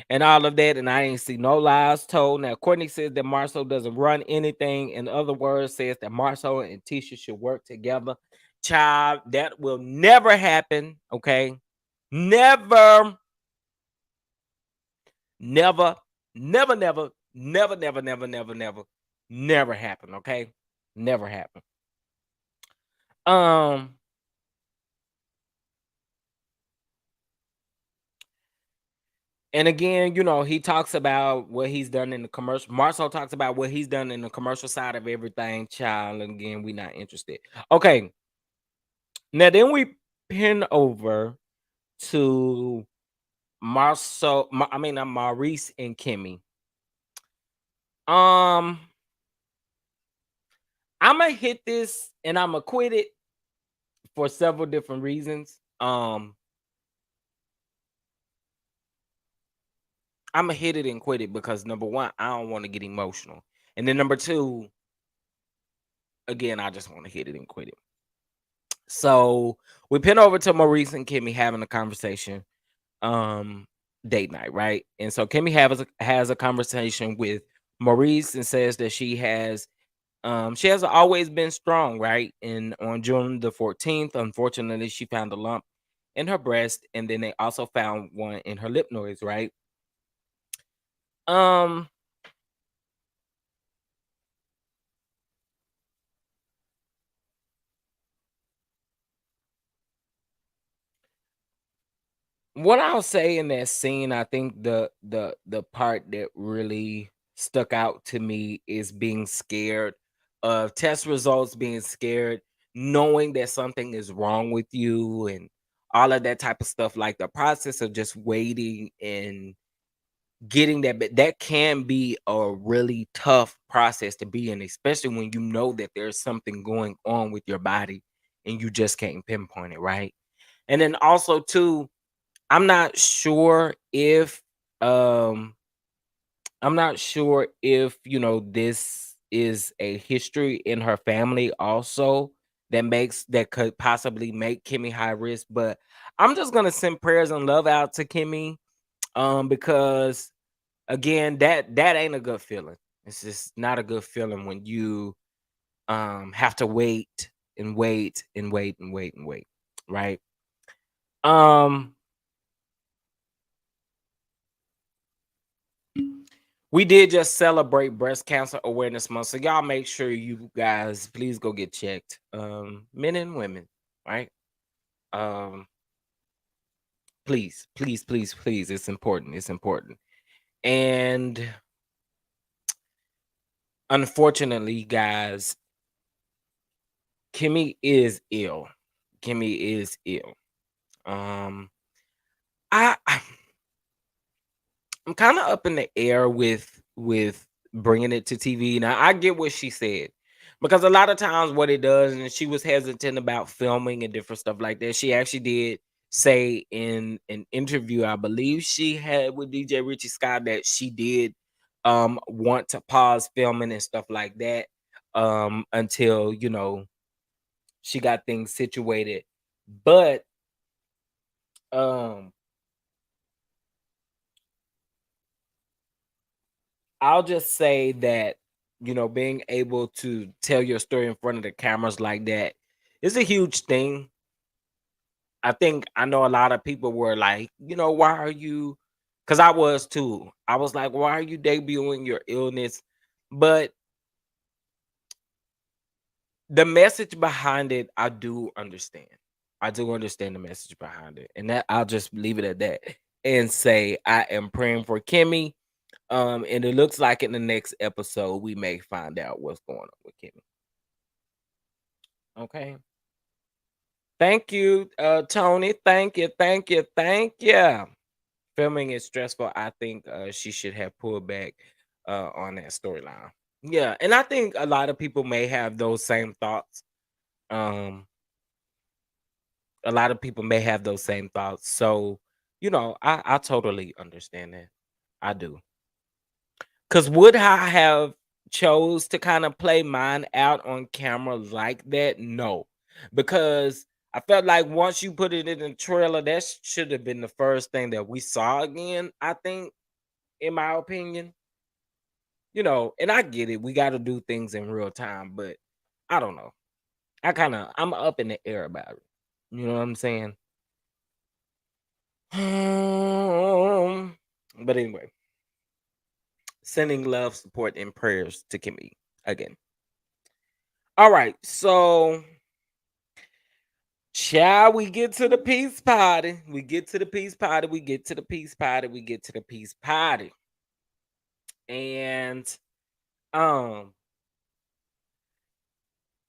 S2: and all of that, and I ain't see no lies told. Now, Courtney says that Marcel doesn't run anything. In other words, says that Marcel and Tisha should work together. Child, that will never happen. Okay, never, never, never, never, never, never, never, never, never, never happen. Okay, never happen. Um, And again, he talks about what he's done in the commercial. Marcel talks about what he's done in the commercial side of everything, child. And again, we not interested. Okay. Now then we pin over to Maurice and Kimmy. I'm gonna hit this and I'm gonna quit it for several different reasons. I'm gonna hit it and quit it because number one, I don't want to get emotional. And then number two, again, I just want to hit it and quit it. So we pin over to Maurice and Kimmy having a conversation, date night, right? And so Kimmy has a conversation with Maurice and says that she has always been strong, right? And on June the 14th, unfortunately, she found a lump in her breast, and then they also found one in her lymph nodes, right? Um, what I'll say in that scene, I think the part that really stuck out to me is being scared of test results, being scared, knowing that something is wrong with you, and all of that type of stuff. Like the process of just waiting and getting that, but that can be a really tough process to be in, especially when you know that there's something going on with your body and you just can't pinpoint it, right? And then also too, I'm not sure if um I'm not sure if this is a history in her family also that could possibly make Kimmy high risk, but I'm just gonna send prayers and love out to Kimmy, because again, that ain't a good feeling. It's just not a good feeling when you have to wait and wait and wait and wait and wait, right? Um We did just celebrate Breast Cancer Awareness Month, so y'all make sure you guys please go get checked, men and women, right? Um, please, please, please, please. It's important. It's important. And unfortunately, guys, Kimmy is ill. Kimmy is ill. Um, I I'm kind of up in the air with bringing it to TV. Now I get what she said, because a lot of times what it does, and she was hesitant about filming and different stuff like that. She actually did say in an interview, I believe she had with DJ Richie Scott, that she did want to pause filming and stuff like that until she got things situated. But um I'll just say that, being able to tell your story in front of the cameras like that is a huge thing. I know a lot of people were like, why are you? Because I was too. I was like, why are you debuting your illness? But the message behind it, I do understand. I do understand the message behind it. And that I'll just leave it at that and say, I am praying for Kimmy. And it looks like in the next episode we may find out what's going on with Kimmy. Okay. Thank you, Tony. Thank you, thank you, thank you. Filming is stressful. I think she should have pulled back on that storyline. Yeah, and I think a lot of people may have those same thoughts. Um, a lot of people may have those same thoughts. So, I totally understand that. I do. Cause would I have chose to kind of play mine out on camera like that? No, because I felt like once you put it in the trailer, that should have been the first thing that we saw again. I think, in my opinion, and I get it. We got to do things in real time, but I don't know. I'm up in the air about it. You know what I'm saying? But anyway, sending love, support, and prayers to Kimmy again. All right, so shall we get to the peace party? We get to the peace party. We get to the peace party. We get to the peace party. And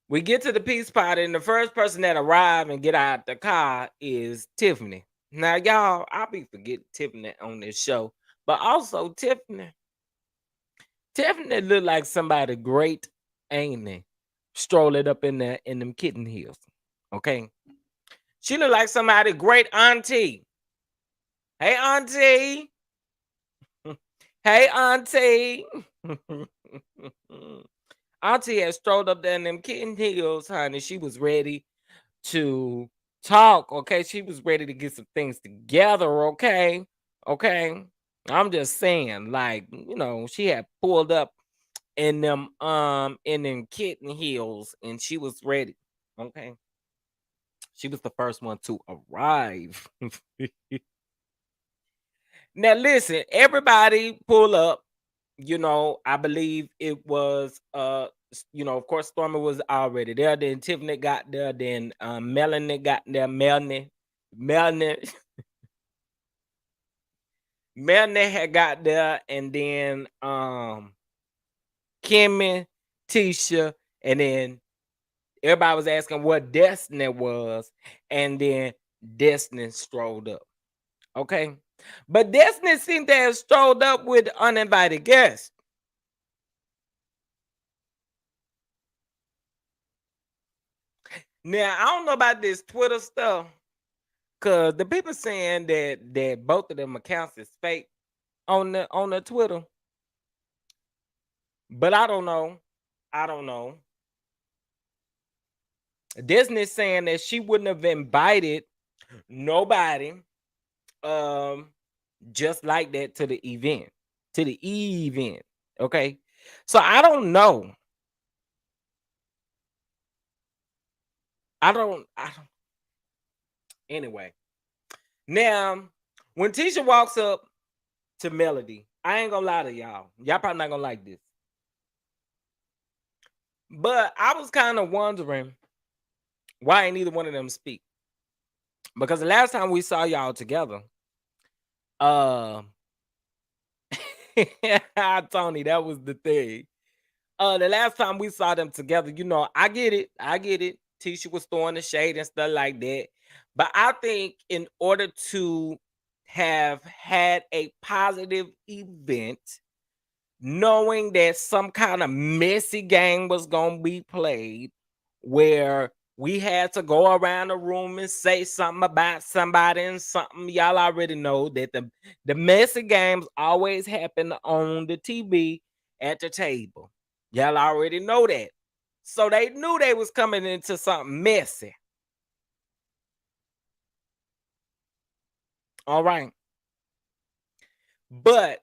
S2: we get to the peace party, and the first person that arrive and get out the car is Tiffany. Now, y'all, I'll be forgetting Tiffany on this show, but also Tiffany looked like somebody great, ain't it? Strolling up in there in them kitten heels. Okay. She looked like somebody great auntie. Hey, auntie. Hey, auntie. Auntie had strolled up there in them kitten heels, honey. She was ready to talk. Okay. She was ready to get some things together. Okay. Okay. I'm just saying, like, she had pulled up in them kitten heels and she was ready. Okay. She was the first one to arrive. Now listen, everybody pull up. I believe it was of course Stormy was already there. Then Tiffany got there. Then Melanie got there. Melanie Melanie had got there, and then Kimmy, Tisha, and then everybody was asking what Destiny was, and then Destiny strolled up. Okay. But Destiny seemed to have strolled up with uninvited guests. Now, I don't know about this Twitter stuff, because the people saying that both of them accounts is fake on the Twitter. But I don't know. I don't know. Disney saying that she wouldn't have invited nobody just like that to the event. To the event. Okay. So I don't know. I don't anyway. Now, when Tisha walks up to Melody, I ain't gonna lie to y'all. Y'all probably not gonna like this. But I was kind of wondering why ain't neither one of them speak. Because the last time we saw y'all together, Tony, that was the thing. The last time we saw them together, I get it. I get it. Tisha was throwing the shade and stuff like that. But I think in order to have had a positive event, knowing that some kind of messy game was going to be played where we had to go around the room and say something about somebody and something, y'all already know that the messy games always happen on the TV at the table. Y'all already know that. So they knew they was coming into something messy. All right. But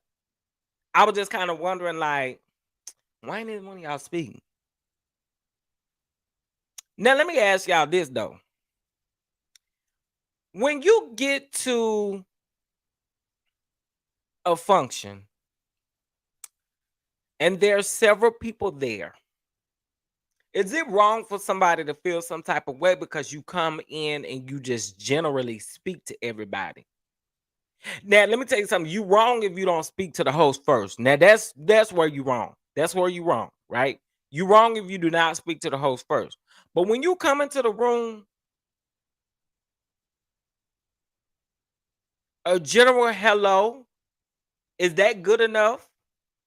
S2: I was just kind of wondering, like, why ain't one of y'all speaking? Now, let me ask y'all this, though. When you get to a function and there's several people there, is it wrong for somebody to feel some type of way because you come in and you just generally speak to everybody? Now, let me tell you something. You wrong if you don't speak to the host first. Now, that's where you wrong. That's where you wrong, right? You wrong if you do not speak to the host first. But when you come into the room, a general hello, is that good enough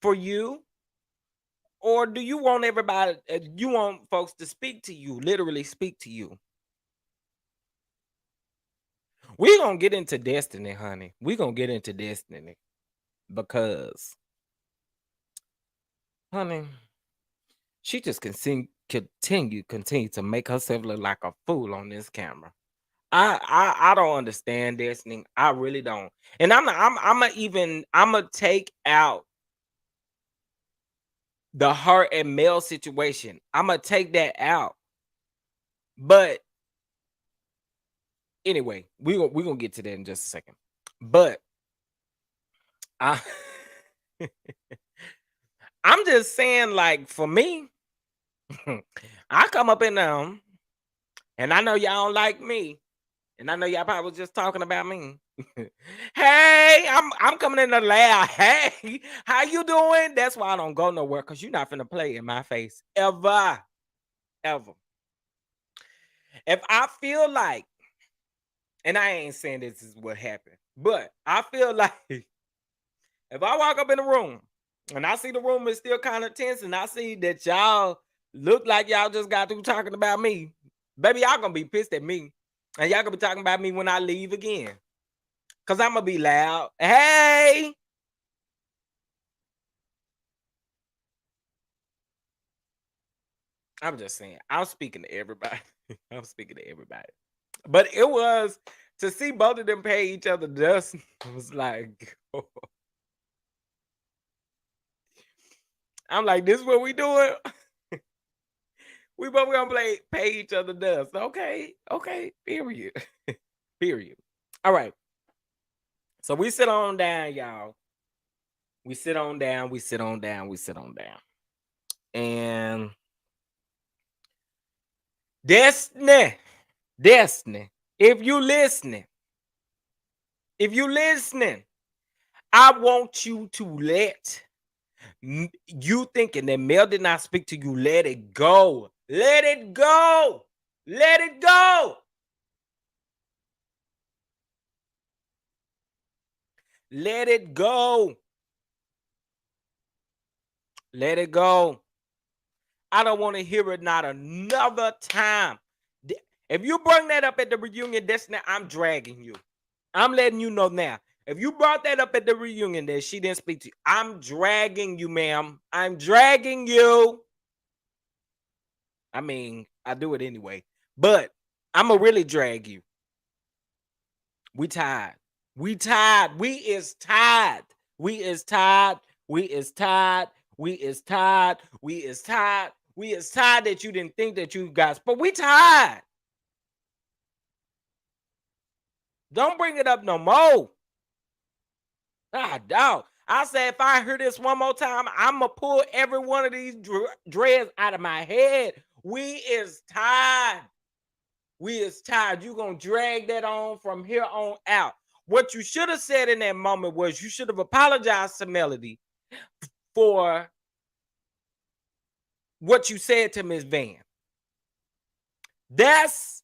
S2: for you? Or do you want everybody, you want folks to speak to you, literally speak to you? We're going to get into destiny, honey. We're going to get into destiny because, honey, she just continue to make herself look like a fool on this camera. I don't understand destiny. I really don't. And I'm gonna take out the her and Mel situation. I'm gonna take that out. But anyway, we gonna get to that in just a second. But I I'm just saying, like, for me, I come up in them, and I know y'all don't like me, and I know y'all probably was just talking about me. Hey, I'm coming in the lab. Hey, how you doing? That's why I don't go nowhere, because you're not finna play in my face ever. Ever. If I feel like, and I ain't saying this is what happened, but I feel like if I walk up in the room and I see the room is still kind of tense, and I see that y'all look like y'all just got through talking about me, baby, y'all gonna be pissed at me. And y'all gonna be talking about me when I leave again. Cause I'm gonna be loud. Hey. I'm just saying, I'm speaking to everybody. I'm speaking to everybody. But it was to see both of them pay each other dust. It was like, I'm like, this is what we doing. We both gonna pay each other dust. Okay, period. Period. All right. So we sit on down, y'all. We sit on down, we sit on down, we sit on down. And Destiny, if you listening, I want you to let you thinking that Mel did not speak to you, let it go. Let it go. Let it go. Let it go. Let it go. I don't want to hear it not another time. If you bring that up at the reunion, Destiny, I'm dragging you. I'm letting you know now. If you brought that up at the reunion that she didn't speak to you, I'm dragging you, ma'am. I'm dragging you. I mean, I do it anyway, but I'm going to really drag you. We tired. We tired. We is tired. We is tired. We is tired. We is tired. We is tired. We is tired that you didn't think that you guys, but we tired. Don't bring it up no more. Ah, dog. I said if I hear this one more time, I'm going to pull every one of these dreads out of my head. We is tired. We is tired. You going to drag that on from here on out. What you should have said in that moment was you should have apologized to Melody for what you said to Miss Van. That's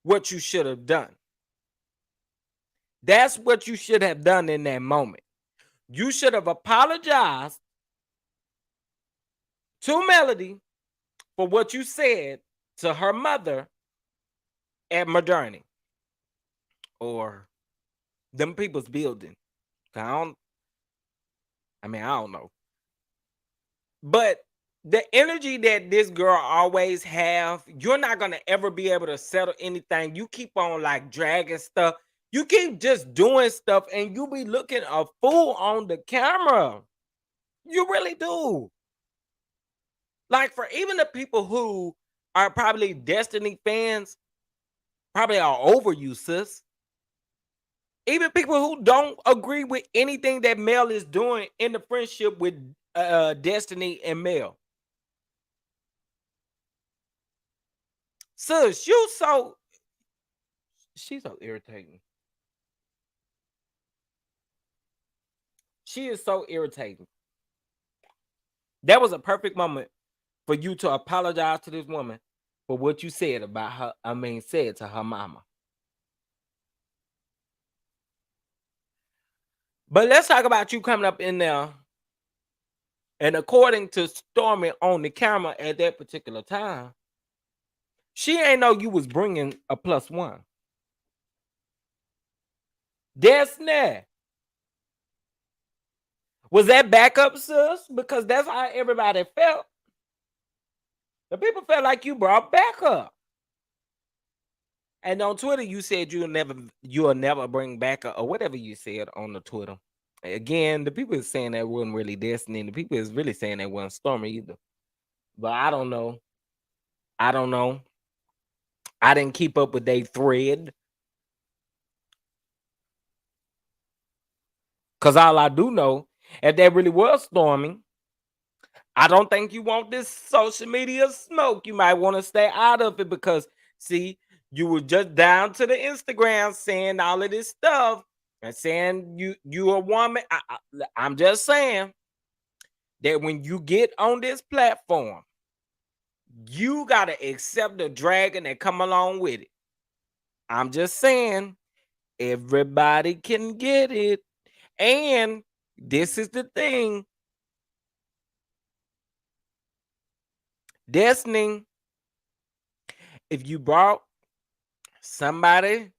S2: what you should have done. That's what you should have done in that moment. You should have apologized to Melody for what you said to her mother at Moderni or them people's building. I don't know. But the energy that this girl always have, you're not going to ever be able to settle anything. You keep on like dragging stuff. You keep just doing stuff and you be looking a fool on the camera. You really do. Like for even the people who are probably Destiny fans, probably are over you, sis. Even people who don't agree with anything that Mel is doing in the friendship with Destiny and Mel. Sis, she's so irritating. She is so irritating. That was a perfect moment for you to apologize to this woman for what you said about her. Said to her mama. But let's talk about you coming up in there. And according to Stormy on the camera at that particular time, she ain't know you was bringing a +1. Destiny. Was that backup, sis? Because that's how everybody felt. The people felt like you brought backup. And on Twitter, you said you'll never bring backup or whatever you said on the Twitter. Again, the people is saying that wasn't really Destiny. The people is really saying that wasn't Stormy either. But I don't know. I didn't keep up with their thread. Because all I do know, if that really was Stormy, I don't think you want this social media smoke. You might want to stay out of it because, see, you were just down to the Instagram saying all of this stuff and saying you a woman. I'm just saying that when you get on this platform, you got to accept the dragon that come along with it. I'm just saying, everybody can get it. And this is the thing. Destiny, if you brought somebody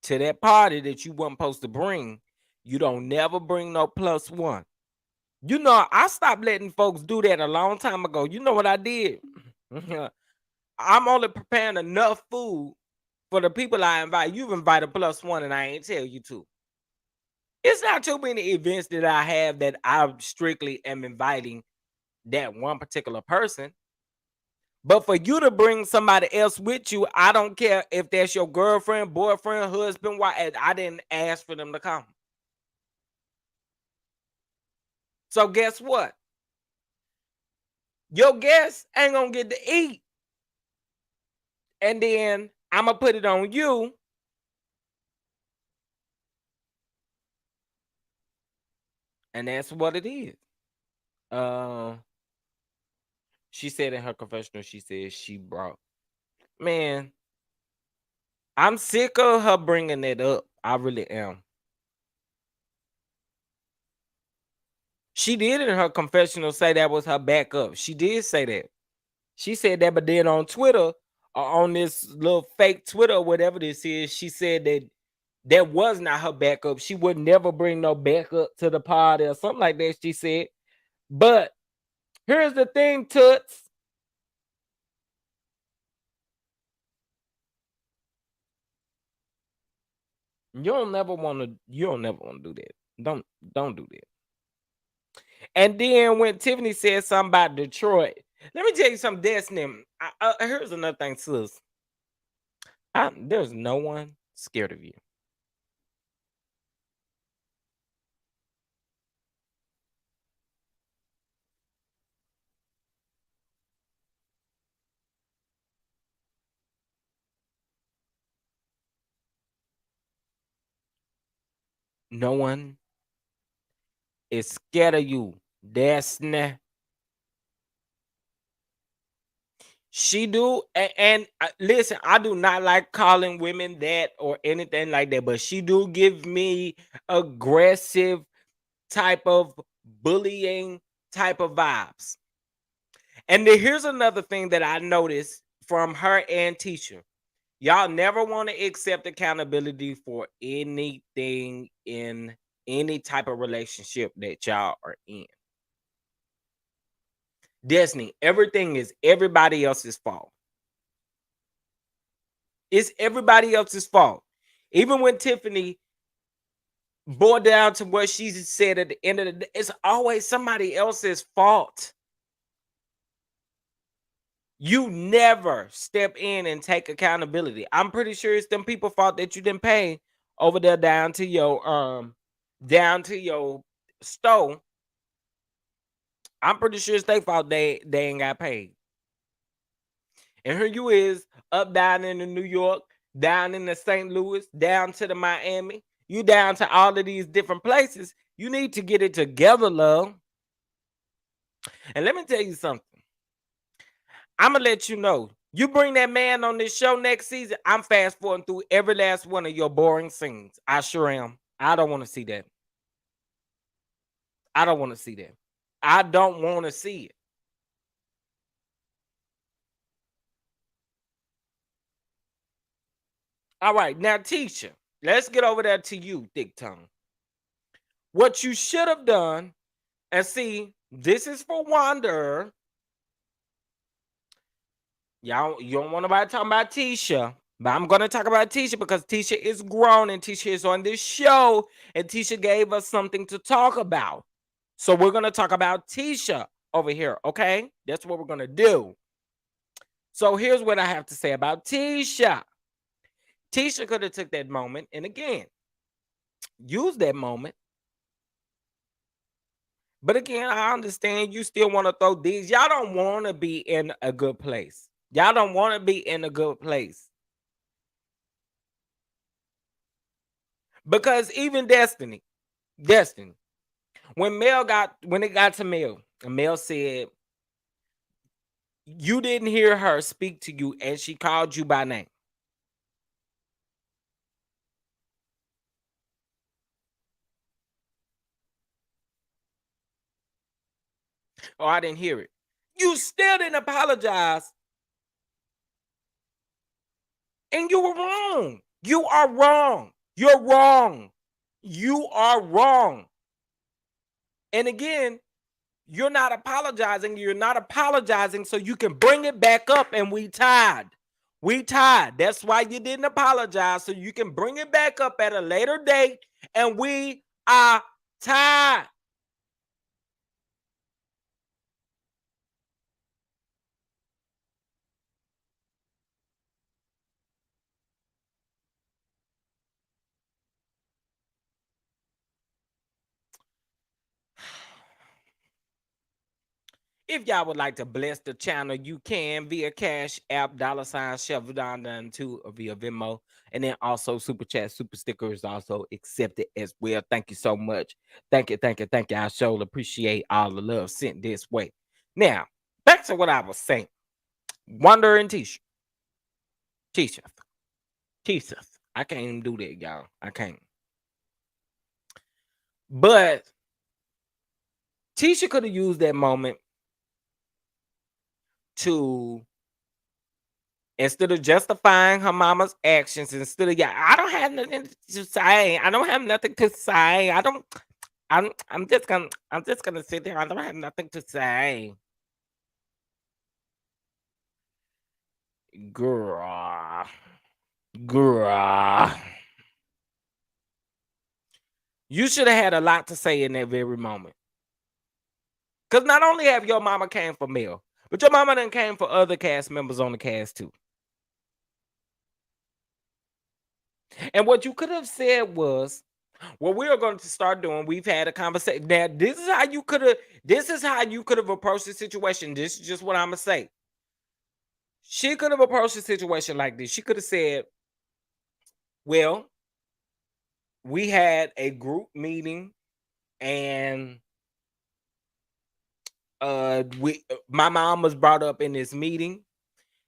S2: to that party that you weren't supposed to bring, you don't never bring no +1. You know, I stopped letting folks do that a long time ago. You know what I did? I'm only preparing enough food for the people I invite. You've invited +1 and I ain't tell you to. It's not too many events that I have that I strictly am inviting that one particular person. But for you to bring somebody else with you, I don't care if that's your girlfriend, boyfriend, husband, wife. I didn't ask for them to come. So guess what? Your guests ain't gonna get to eat. And then I'm gonna put it on you. And that's what it is. She said in her confessional, she said she brought. Man, I'm sick of her bringing it up. I really am. She did in her confessional say that was her backup. She did say that. She said that, but then on Twitter, on this little fake Twitter, or whatever this is, she said that that was not her backup. She would never bring no backup to the party or something like that, she said. But here's the thing, Toots. You don't never want to do that. Don't do that. And then when Tiffany said something about Detroit, let me tell you something, Destiny. Here's another thing, sis. There's no one scared of you. No one is scared of you, Destiny. She do, and listen, I do not like calling women that or anything like that, but she do give me aggressive type of bullying type of vibes. And then here's another thing that I noticed from her and Tisha. Y'all never want to accept accountability for anything in any type of relationship that y'all are in. Destiny, everything is everybody else's fault. It's everybody else's fault. Even when Tiffany boiled down to what she said at the end of the day, it's always somebody else's fault. You never step in and take accountability. I'm pretty sure it's them people fault that you didn't pay over there down to your store. I'm pretty sure it's their fault they ain't got paid. And here you is up down in the New York, down in the St. Louis, down to the Miami. You down to all of these different places. You need to get it together, love. And let me tell you something. I'm gonna let you know. You bring that man on this show next season, I'm fast forwarding through every last one of your boring scenes. I sure am. I don't want to see that. I don't want to see that. I don't want to see it. All right, now Tisha, let's get over there to you, Thick Tongue. What you should have done, and see, this is for Wanderer. Y'all, you don't want nobody talking about Tisha, but I'm gonna talk about Tisha because Tisha is grown and Tisha is on this show, and Tisha gave us something to talk about. So we're gonna talk about Tisha over here, okay? That's what we're gonna do. So here's what I have to say about Tisha. Tisha could have took that moment and again use that moment. But again, I understand you still want to throw these. Y'all don't want to be in a good place. Y'all don't want to be in a good place. Because even Destiny, when it got to Mel, and Mel said, you didn't hear her speak to you and she called you by name. Oh, I didn't hear it. You still didn't apologize. And you were wrong. You are wrong. You're wrong. You are wrong. And again, you're not apologizing. You're not apologizing so you can bring it back up and we tied. We tied. That's why you didn't apologize so you can bring it back up at a later date and we are tied. If y'all would like to bless the channel, you can via Cash App, $ Chef Don Don 2, or via Venmo. And then also Super Chat, Super Sticker is also accepted as well. Thank you so much. Thank you, thank you, thank you. I sure appreciate all the love sent this way. Now, back to what I was saying. Wonder and Tisha. Tisha. I can't even do that, y'all. I can't. But Tisha could have used that moment to, instead of justifying her mama's actions, instead of, yeah, I don't have nothing to say. I don't have nothing to say. I'm just gonna sit there. I don't have nothing to say. Girl. You should have had a lot to say in that very moment. Because not only have your mama came for Mel, but your mama done came for other cast members on the cast too. And what you could have said was, what we are going to start doing, we've had a conversation. Now, this is how you could have approached the situation. This is just what I'm gonna say. She could have approached the situation like this. She could have said, well, we had a group meeting and my mom was brought up in this meeting,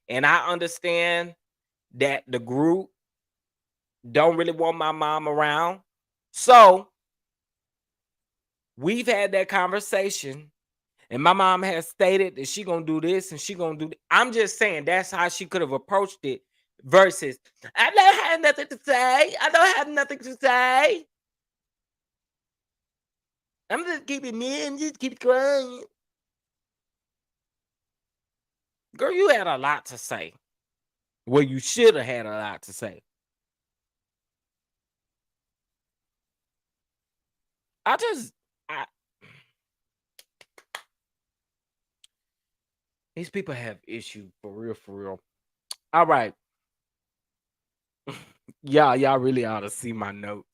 S2: and I understand that the group don't really want my mom around. So we've had that conversation, and my mom has stated that she gonna do this and she gonna do that. I'm just saying that's how she could have approached it versus, I don't have nothing to say. I don't have nothing to say. I'm just keeping me and just keep crying. Girl, you had a lot to say. Well, you should have had a lot to say. These people have issues for real, for real. All right. Y'all really ought to see my notes.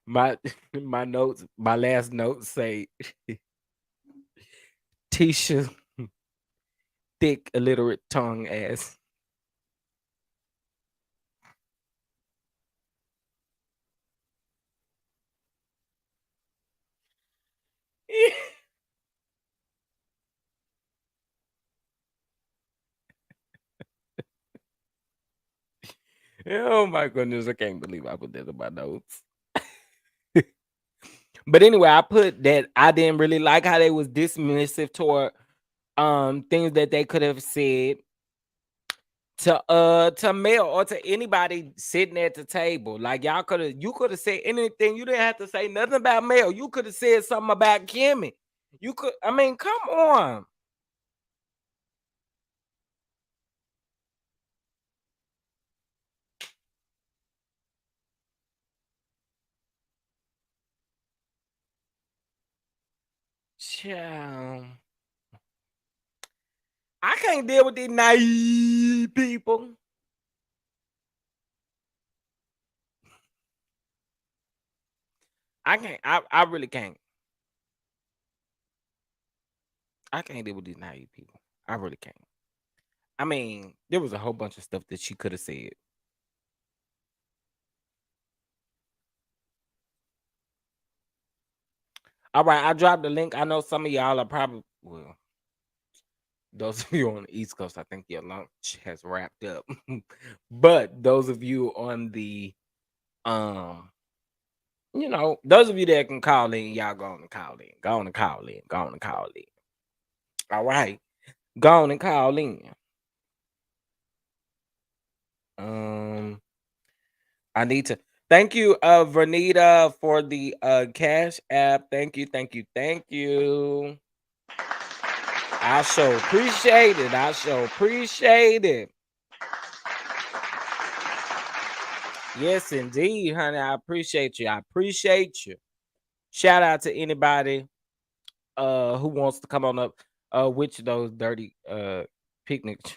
S2: My my last notes say Tisha thick illiterate tongue ass. Oh my goodness, I can't believe I put that in my notes. But anyway, I put that I didn't really like how they was dismissive toward things that they could have said to Mel or to anybody sitting at the table. Like you could have said anything. You didn't have to say nothing about Mel. You could have said something about Kimmy. You could, I mean, come on. Child. I can't deal with these naive people. I can't. I really can't. I can't deal with these naive people. I really can't. I mean, there was a whole bunch of stuff that she could have said. All right, I dropped the link. I know some of y'all are probably well. Those of you on the East Coast, I think your lunch has wrapped up. But those of you on the those of you that can call in, y'all go on and call in. Go on and call in. Go on and call in. All right. Go on and call in. I need to thank you, Vernita, for the Cash App. Thank you, thank you, thank you. I so appreciate it. I so appreciate it. Yes, indeed, honey. I appreciate you. I appreciate you. Shout out to anybody who wants to come on up with those dirty picnics.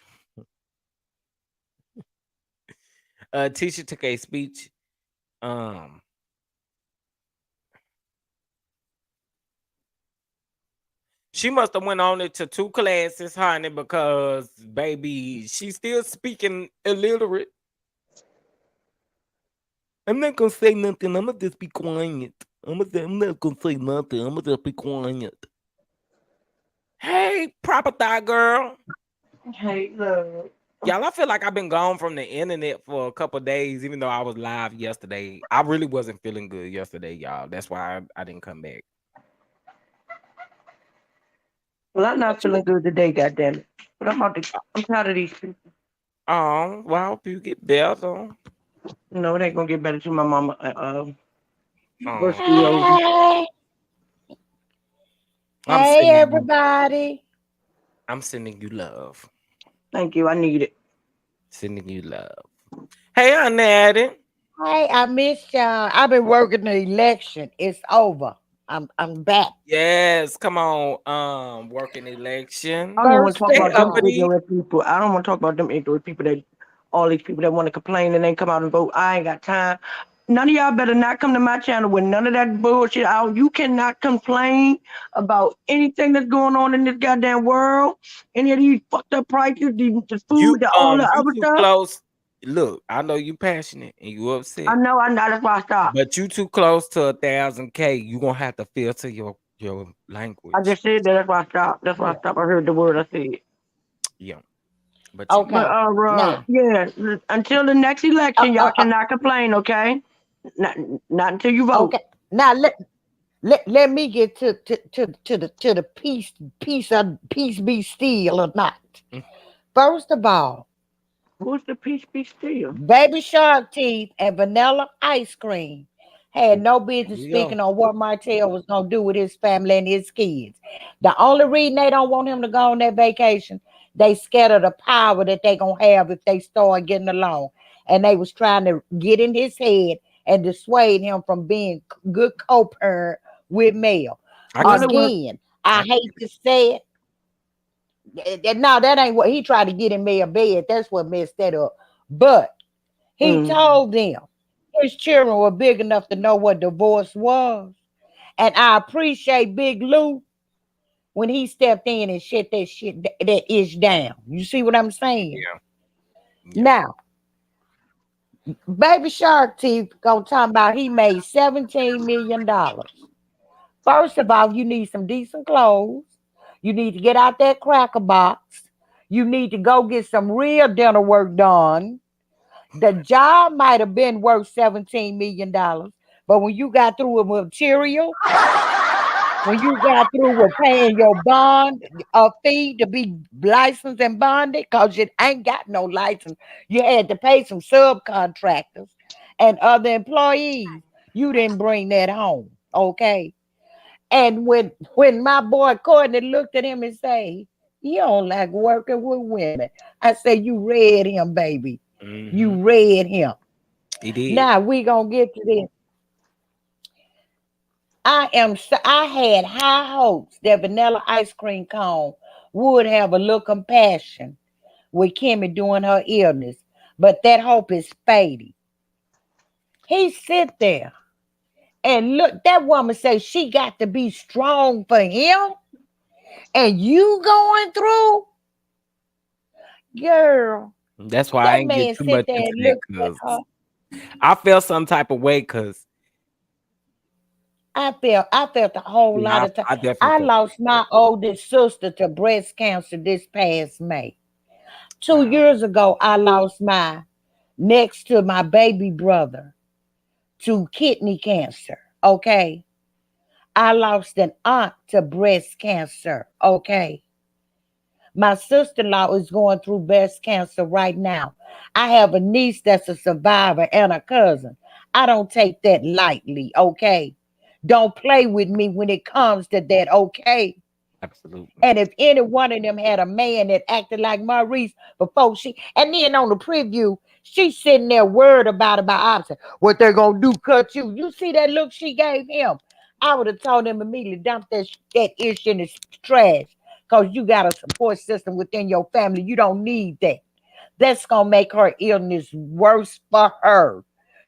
S2: Tisha took a speech. She must have went on it to 2 classes, honey, because baby, she's still speaking illiterate. I'm not gonna say nothing. I'm gonna just be quiet. I'm not gonna say nothing. I'm gonna just be quiet. Hey, proper thigh girl.
S3: Hey, love.
S2: Y'all, I feel like I've been gone from the internet for a couple days, even though I was live yesterday. I really wasn't feeling good yesterday, y'all. That's why I didn't come back.
S3: Well, I'm not feeling good today, goddammit. But I'm tired of these people.
S2: Oh, well, I hope you get better.
S3: No, it ain't gonna get better till my mama
S2: Oh,
S3: birthday over.
S2: I'm
S4: Hey,
S2: sending you.
S4: everybody.
S2: I'm sending you love.
S3: Thank you. I need it.
S2: Sending you love. Hey, Aunt Addie.
S4: Hey, I missed y'all. I've been working the election. It's over. I'm back.
S2: Yes, come on. Working election.
S3: I don't even want to
S4: First
S3: talk
S4: of
S2: Hey,
S3: about them
S4: all,
S2: Uppity.
S3: ignorant people. I don't want to talk about them ignorant people that all these people that want to complain and then come out and vote. I ain't got time. None of y'all better not come to my channel with none of that bullshit out. You cannot complain about anything that's going on in this goddamn world. Any of these fucked up prices, the food, all the
S2: You
S3: other
S2: too
S3: stuff.
S2: close. Look, I know you passionate and you upset,
S3: I know. That's why I stopped.
S2: but you too close to 1,000K. You gonna have to filter your
S3: I
S2: language.
S3: just said that. That's why I stopped. That's why I stopped. I heard the word. I said.
S2: Yeah, but you
S3: But
S4: okay. Now,
S3: yeah. Until the next election,
S4: uh,
S3: y'all
S4: uh,
S3: cannot complain. Okay. Not until you vote.
S4: okay. Now let me get to the peace be still or not.
S2: mm,
S4: First of all,
S3: Who's the peace be still?
S4: Baby Shark teeth and vanilla ice cream had no business
S2: yeah.
S4: speaking on what Martell was gonna do with his family and his kids. The only reason they don't want him to go on that vacation, they scared of the power that they gonna have if they start getting along. And they was trying to get in his head and dissuade him from being good co-parent with Mel.
S2: I
S3: Well,
S2: can
S3: it
S2: see
S3: was.
S4: Again,
S2: I
S4: I
S2: can
S4: hate
S2: see
S4: to say it. No, that ain't what he tried to get in Mel bed. That's what messed that up. But he
S3: Mm.
S4: told them his children were big enough to know what divorce was. And I appreciate Big Lou when he stepped in and shut that ish down. You see what I'm saying?
S2: yeah, yeah.
S4: Now, Baby Shark Teeth gonna talk about he made $17 million. First of all, you need some decent clothes. You need to get out that cracker box. You need to go get some real dental work done. The job might have been worth $17 million, but when you got through with material, when you got through with paying your bond fee to be licensed and bonded, because you ain't got no license, you had to pay some subcontractors and other employees. You didn't bring that home, okay? And when my boy Courtney looked at him and say, "You don't like working with women," I said, "You read him, baby. You
S2: Mhm.
S4: read him."
S2: He did.
S4: Now we gonna get to this. I had high hopes that Vanilla Ice Cream Cone would have a little compassion with Kimmy during her illness, but that hope is fading. He sit there and look. That woman say she got to be strong for him, and you going through, girl.
S2: That's why I
S4: That
S2: ain't get
S4: man
S2: too
S4: sit
S2: much
S4: there
S2: into
S4: and
S2: that
S4: look at
S2: because
S4: her.
S2: I felt some type of way because
S4: I felt a whole lot of time.
S2: I definitely
S4: I
S2: felt
S4: lost my oldest sister to breast cancer this past May. 2
S2: wow.
S4: years ago, I lost my next to my baby brother to kidney cancer. Okay. I lost an aunt to breast cancer. Okay. My sister-in-law is going through breast cancer right now. I have a niece that's a survivor and a cousin. I don't take that lightly. Okay. Don't play with me when it comes to that. Okay.
S2: Absolutely.
S4: And if any one of them had a man that acted like Maurice before and then on the preview, she's sitting there worried about opposite. What they're gonna do, cut you. You see that look she gave him? I would have told him immediately, dump that ish in the trash. Because you got a support system within your family. You don't need that. That's gonna make her illness worse for her.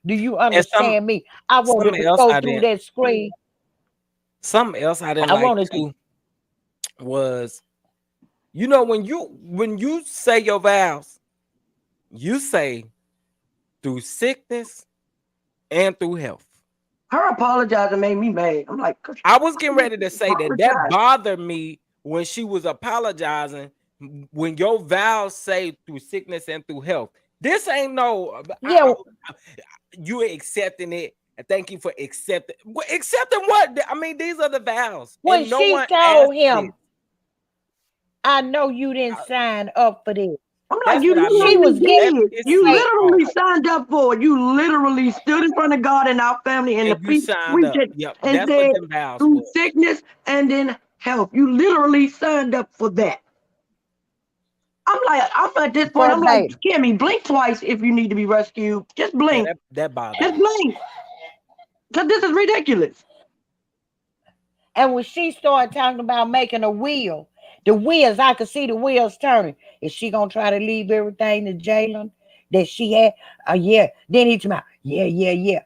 S4: Do you
S2: And
S4: understand me? I wanted
S2: something
S4: to
S2: else
S4: go
S2: I
S4: through
S2: didn't
S4: that screen. I
S2: like
S4: wanted to,
S2: too was when you say your vows, you say through sickness and through health.
S3: Her apologizing made me mad. I'm like,
S2: I was getting ready to say that
S3: apologize.
S2: bothered me when she was apologizing. When your vows say through sickness and through health, this ain't no.
S4: yeah.
S2: You accepting it, and thank you for accepting. Accepting what? I mean, these are the vows,
S4: When
S2: and no
S4: she
S2: one asked
S4: told
S2: this.
S4: him, "I know you didn't sign up for this."
S3: I'm like,
S2: That's
S3: you
S2: what I
S4: She
S2: mean.
S3: literally
S4: was giving
S2: That
S3: did.
S2: pisses
S3: You
S2: me
S4: away.
S2: off.
S3: literally signed up for it. You literally stood in front of God and our family and the
S2: And you
S3: people
S2: signed
S3: we
S2: up.
S3: did
S2: Yep,
S3: and
S2: that's what
S3: said
S2: them vows
S3: through
S2: was.
S3: sickness and then health. You literally signed up for that. I'm at this point, I'm like,
S4: Verbatim.
S3: Kimmy, blink twice if you need to be rescued. Just
S2: Yeah,
S3: blink.
S2: that bothered
S3: Just
S2: me.
S3: blink. Because this is ridiculous.
S4: And when she started talking about making a wheel, the wheels, I could see the wheels turning. Is she gonna try to leave everything to Jalen that she had? Yeah. Then he told me, yeah, yeah, yeah.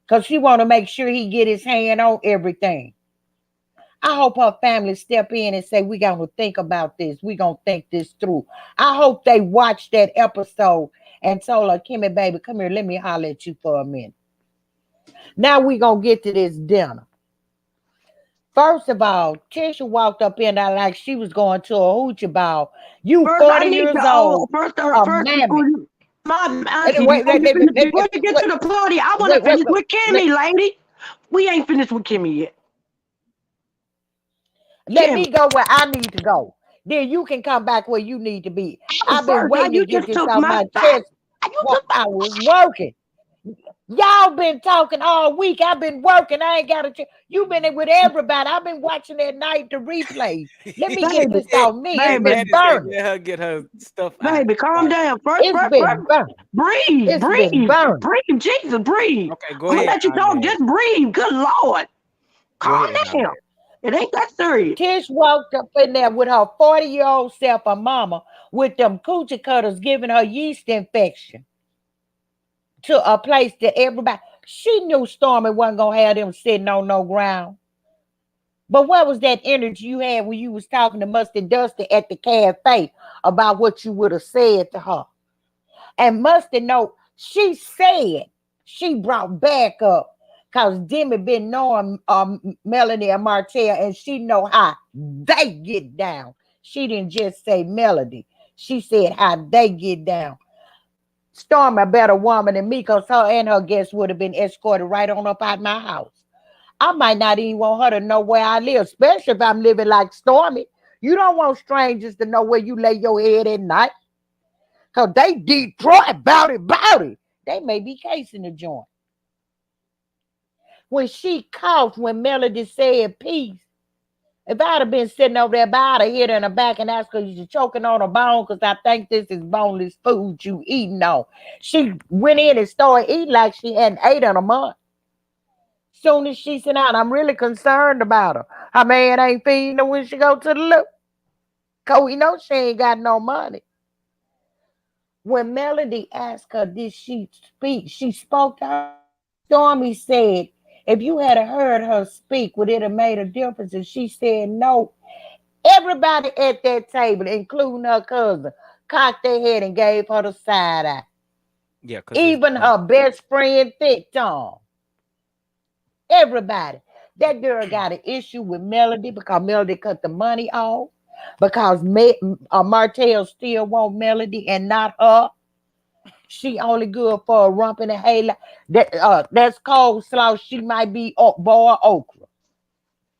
S4: Because she want to make sure he get his hand on everything. I hope her family step in and say, we got to think about this. We going to think this through. I hope they watched that episode and told her, Kimmy, baby, come here. Let me holler at you for a minute. Now we going to get to this dinner. First of all, Tisha walked up in there like she was going to a hoochie ball. You
S3: First, I
S4: 40
S3: need
S4: years
S3: to
S4: old,
S3: first
S4: a
S3: before
S4: mammy.
S3: you, my
S4: Wait,
S3: auntie,
S4: wait,
S3: before
S4: wait,
S3: you
S4: wait,
S3: finish,
S4: wait,
S3: before you get to the party, I want to
S4: wait, wait,
S3: finish
S4: wait,
S3: with
S4: wait.
S3: Kimmy, lady. We ain't finished with Kimmy yet.
S4: Let
S3: Kimmy,
S4: me go where I need to go. Then you can come back where you need to be.
S3: I was
S4: I've been
S3: first. How
S4: waiting to
S3: you
S4: get
S3: just
S4: this
S3: took
S4: off
S3: my
S4: my
S3: spot?
S4: chest
S3: How you
S4: while
S3: took my
S4: I was working. Y'all been talking all week. I've been working. I ain't got a chance. You've been with everybody. I've been watching at night the replays. Let me get
S3: baby,
S4: this off me. It's
S2: And
S3: baby,
S4: been
S2: Maddie said,
S4: burning.
S2: let her get her stuff out.
S3: baby, calm
S2: Right.
S3: down.
S4: It's been burning.
S3: Breathe,
S4: It's been
S3: breathe,
S4: burning.
S3: breathe, Jesus, breathe.
S2: Okay, go
S3: I'm gonna
S2: ahead,
S3: let you talk.
S2: Maddie.
S3: Just breathe. Good Lord,
S2: Go
S3: calm
S2: ahead,
S3: down.
S2: Maddie.
S3: It ain't that serious.
S4: Tish walked up in there with her 40-year-old self, her mama, with them coochie cutters giving her yeast infection to a place that everybody, she knew Stormy wasn't going to have them sitting on no ground. But what was that energy you had when you was talking to Musty Dusty at the cafe about what you would have said to her? And Musty know she said she brought back up because Demi been knowing Melanie and Martell, and she know how they get down. She didn't just say Melody. She said how they get down. Storm a better woman than me because her and her guests would have been escorted right on up out my house. I might not even want her to know where I live, especially if I'm living like Stormy. You don't want strangers to know where you lay your head at night because they Detroit bout it. They may be casing the joint. When she coughed, when Melody said peace, if I'd have been sitting over there by her hit her in the back and asked her, you choking on a bone because I think this is boneless food you eating on. She went in and started eating like she hadn't ate in a month. Soon as she sent out, I'm really concerned about her. Her man ain't feeding her when she go to the look. Because we know she ain't got no money. When Melody asked her, did she speak? She spoke to her. Stormy said, if you had heard her speak, would it have made a difference? And she said, no. Everybody at that table, including her cousin, cocked their head and gave her the side eye.
S2: Yeah,
S4: even her best friend, Thick Tom. Everybody. That girl got an issue with Melody because Melody cut the money off. Because Martell still want Melody and not her. She only good for a rump in a hay. That's coleslaw. She might be boiled okra.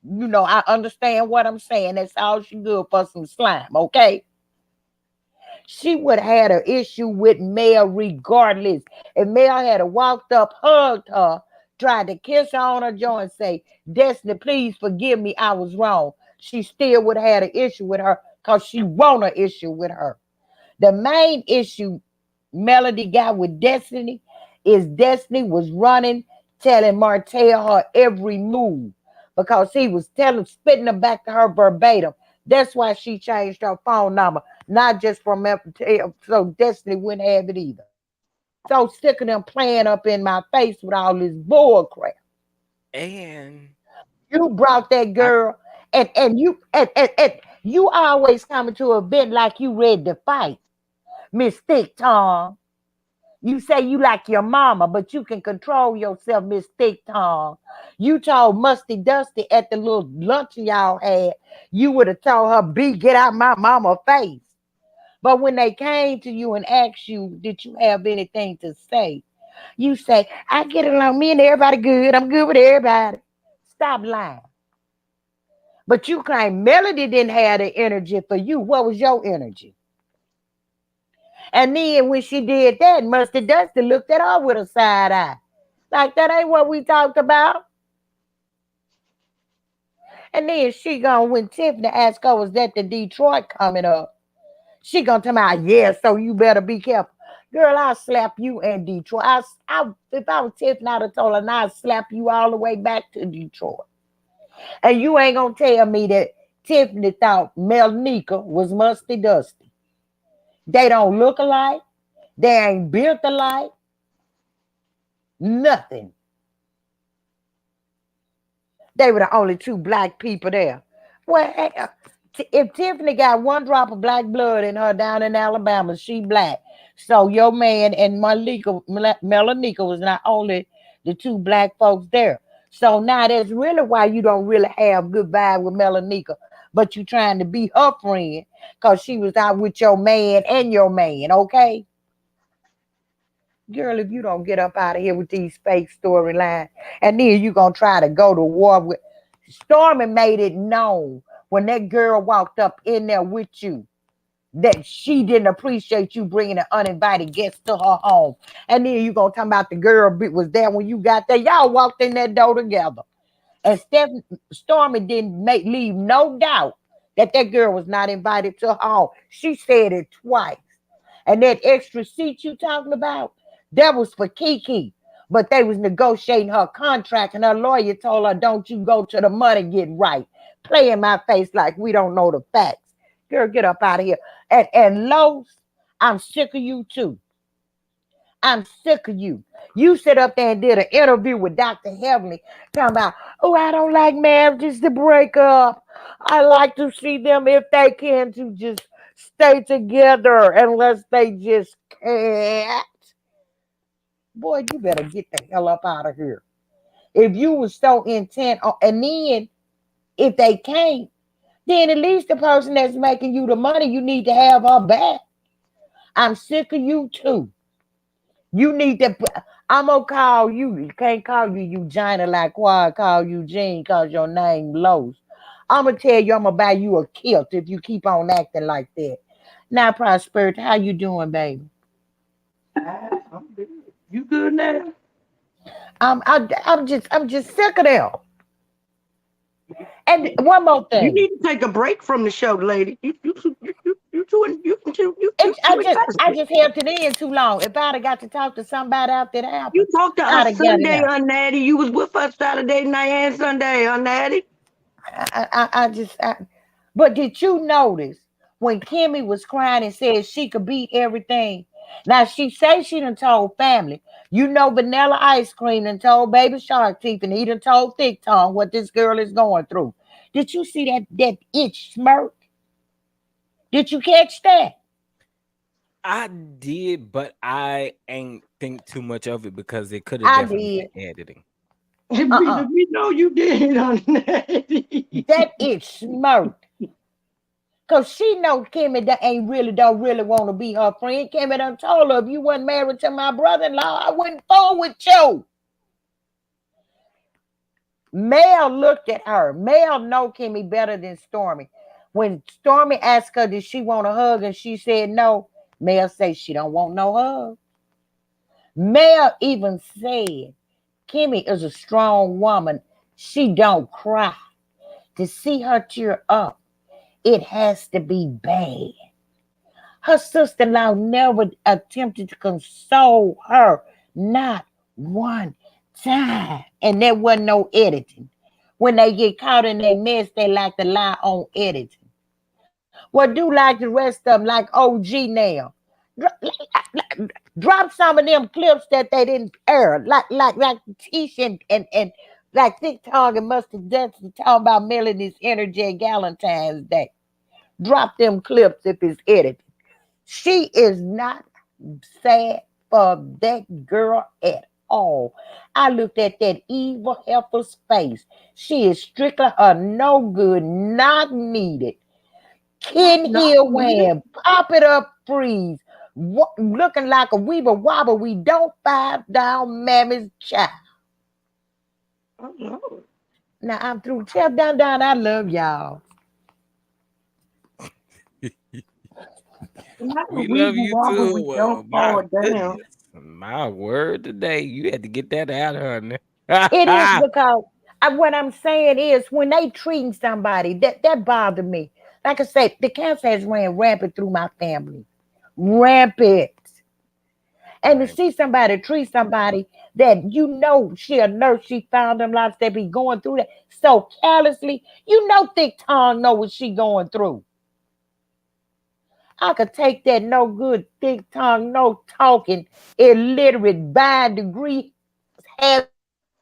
S4: You know, I understand what I'm saying. That's all she good for, some slime, okay? She would have had an issue with Mel regardless. If Mel had walked up, hugged her, tried to kiss her on her jaw and say, Destiny, please forgive me, I was wrong, she still would have had an issue with her because she want an issue with her. The main issue Melody got with Destiny is Destiny was running, telling Martell her every move because he was spitting them back to her verbatim. That's why she changed her phone number, not just from Martell, so Destiny wouldn't have it either. So sick of them playing up in my face with all this bull crap.
S2: And
S4: you brought that girl, and you always coming to an event like you ready to fight, Miss Thick Tongue. You say you like your mama, but you can control yourself, Miss Thick Tongue. You told Musty Dusty at the little lunch y'all had, you would have told her, B, get out my mama face. But when they came to you and asked you, did you have anything to say? You say, I get along, me and everybody good. I'm good with everybody. Stop lying. But you claim Melody didn't have the energy for you. What was your energy? And then when she did that, Musty Dusty looked at her with a side eye. Like, that ain't what we talked about. And then she gonna, when Tiffany asked her, was that the Detroit coming up? She gonna tell me, yeah, so you better be careful. Girl, I'll slap you in Detroit. If I was Tiffany, I'd have told her, I'll slap you all the way back to Detroit. And you ain't gonna tell me that Tiffany thought Melnica was Musty Dusty. They don't look alike. They ain't built alike. Nothing. They were the only two black people there. Well, if Tiffany got one drop of black blood in her down in Alabama, she black. So your man and Melanica was not only the two black folks there. So now that's really why you don't really have good vibe with Melanica, but you trying to be her friend because she was out with your man and your man, okay? Girl, if you don't get up out of here with these fake storylines, and then you going to try to go to war with... Stormy made it known when that girl walked up in there with you that she didn't appreciate you bringing an uninvited guest to her home. And then you going to talk about the girl was there when you got there. Y'all walked in that door together. And Stormy didn't leave no doubt that girl was not invited to her home. She said it twice. And that extra seat you talking about, that was for Kiki. But they was negotiating her contract, and her lawyer told her, don't you go to the money, get right. Play in my face like we don't know the facts. Girl, get up out of here. And Los, I'm sick of you too. I'm sick of you. You sit up there and did an interview with Dr. Heavenly talking about, oh, I don't like marriages to break up. I like to see them, if they can, to just stay together unless they just can't. Boy, you better get the hell up out of here. If you was so intent on, and then if they can't, then at least the person that's making you the money, you need to have her back. I'm sick of you too. You need to. I'm gonna call you. You can't call you Eugenia like Quad call Eugene cause your name Los. I'm gonna tell you. I'm gonna buy you a kilt if you keep on acting like that. Now, Prosperity, how you doing, baby?
S3: I'm good. You good now?
S4: I'm just sick of them. And one more
S3: You
S4: thing.
S3: need to take a break from the show, lady. You too
S4: I
S3: invested.
S4: just held it in too long. If I'd have got to talk to somebody after it
S3: You
S4: happened,
S3: talked to
S4: I'd
S3: us
S4: have got it
S3: Sunday
S4: out.
S3: on Natty. You was with us Saturday night and Sunday on Natty.
S4: But did you notice when Kimmy was crying and said she could beat everything? Now she say she done told family. You know Vanilla Ice Cream done told Baby Shark Teeth and he done told Thick Tongue what this girl is going through. Did you see that itch smirk? Did you catch that?
S2: I did, but I ain't think too much of it because it could have
S4: I
S2: definitely
S4: did.
S2: been editing.
S3: We, we know you did on Natty.
S4: That itch smirk. Cause she know Kimmy that don't really want to be her friend. Kimmy done told her if you wasn't married to my brother-in-law, I wouldn't fool with you. Mel looked at her. Mel know Kimmy better than Stormy. When Stormy asked her, did she want a hug? And she said no. Mel said she don't want no hug. Mel even said, Kimmy is a strong woman. She don't cry. To see her tear up, it has to be bad. Her sister-in-law never attempted to console her, not one time. And there wasn't no editing. When they get caught in their mess, they like to lie on editing. Well, do like the rest of them, like OG now. Drop some of them clips that they didn't air, like Tisha and like Thick Tongue and Mustard Dusty talking about Melanie's energy at Valentine's Day. Drop them clips if it's edited. She is not sad for that girl at all. I looked at that evil heifer's face. She is strictly a no good, not needed. Ken
S3: Not
S4: Hill
S3: needed.
S4: wearing, pop it up, freeze. Looking like a weeble wobble. We don't five down mammy's child.
S3: Oh, Lord.
S4: Now I'm through. Tell down. I love y'all.
S3: Not a
S2: We love
S3: weeble
S2: you
S3: wobble.
S2: too.
S3: We
S2: Well,
S3: don't
S2: my
S3: fall down.
S2: goodness. My word today. You had to get that out, honey.
S4: It is because what I'm saying is when they treating somebody that bothered me. Like I said, the cancer has ran rampant through my family, rampant. And to
S2: Right.
S4: see somebody treat somebody that you know she a nurse, she found them lives they be going through that so carelessly. You know, Thick Tongue know what she going through. I could take that no good, Thick Tongue, no talking, illiterate, by degree, have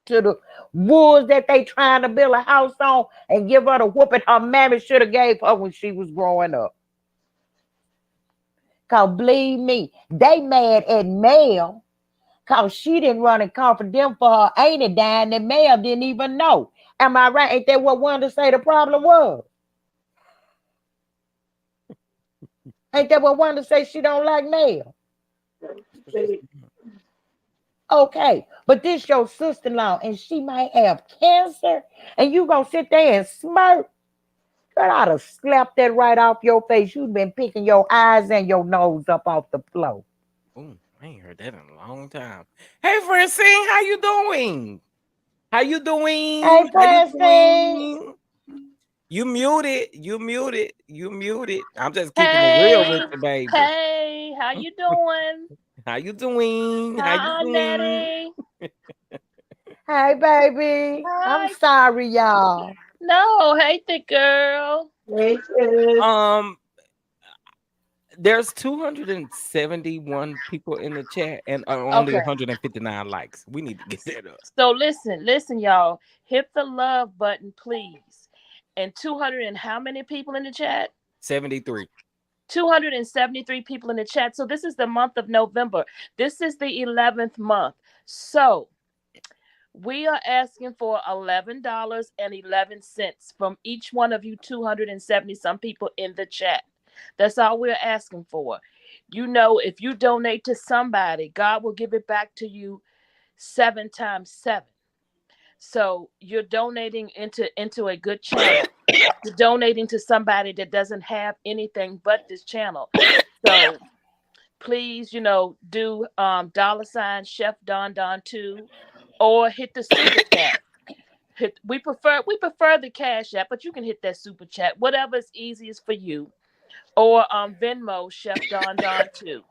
S4: to the woods that they trying to build a house on and give her the whooping her mammy should have gave her when she was growing up. Cause believe me, they mad at Mel cause she didn't run and comfort them for her auntie dying that Mel didn't even know. Am I right? Ain't that what Wanda say the problem was? Ain't that what Wanda say she don't like Mel? Okay, but this your sister-in-law and she might have cancer and you gonna sit there and smirk. Girl, I'd have slapped that right off your face. You've been picking your eyes and your nose up off the floor.
S2: Oh, I ain't heard that in a long time. Hey, Francine, how you doing? How you doing?
S4: Hey,
S2: How you
S4: Francine.
S2: doing? You muted. You muted. You muted. I'm just keeping it real with
S5: Hey,
S2: you, baby.
S5: hey, how you doing?
S2: How you doing? How you
S5: Hi,
S2: doing?
S5: Nettie.
S4: Hey, baby. I'm
S5: Hi.
S4: sorry, y'all.
S5: No, hey, thick girl.
S3: Hey, sis.
S2: Um, there's 271 people in the chat and only
S5: Okay,
S2: 159 likes. We need to get that up.
S5: so listen, y'all. Hit the love button, please. And 200 and how many people in the chat?
S2: 73.
S5: 273 people in the chat. So this is the month of November. This is the 11th month. So we are asking for $11.11 from each one of you 270 some people in the chat. That's all we're asking for. you know, if you donate to somebody, God will give it back to you 7 times 7. So you're donating into a good channel. You're donating to somebody that doesn't have anything but this channel. So please, you know, do $ Chef Don Don 2, or hit the super chat. We prefer the Cash App, but you can hit that super chat, whatever is easiest for you, or Venmo Chef Don Don 2.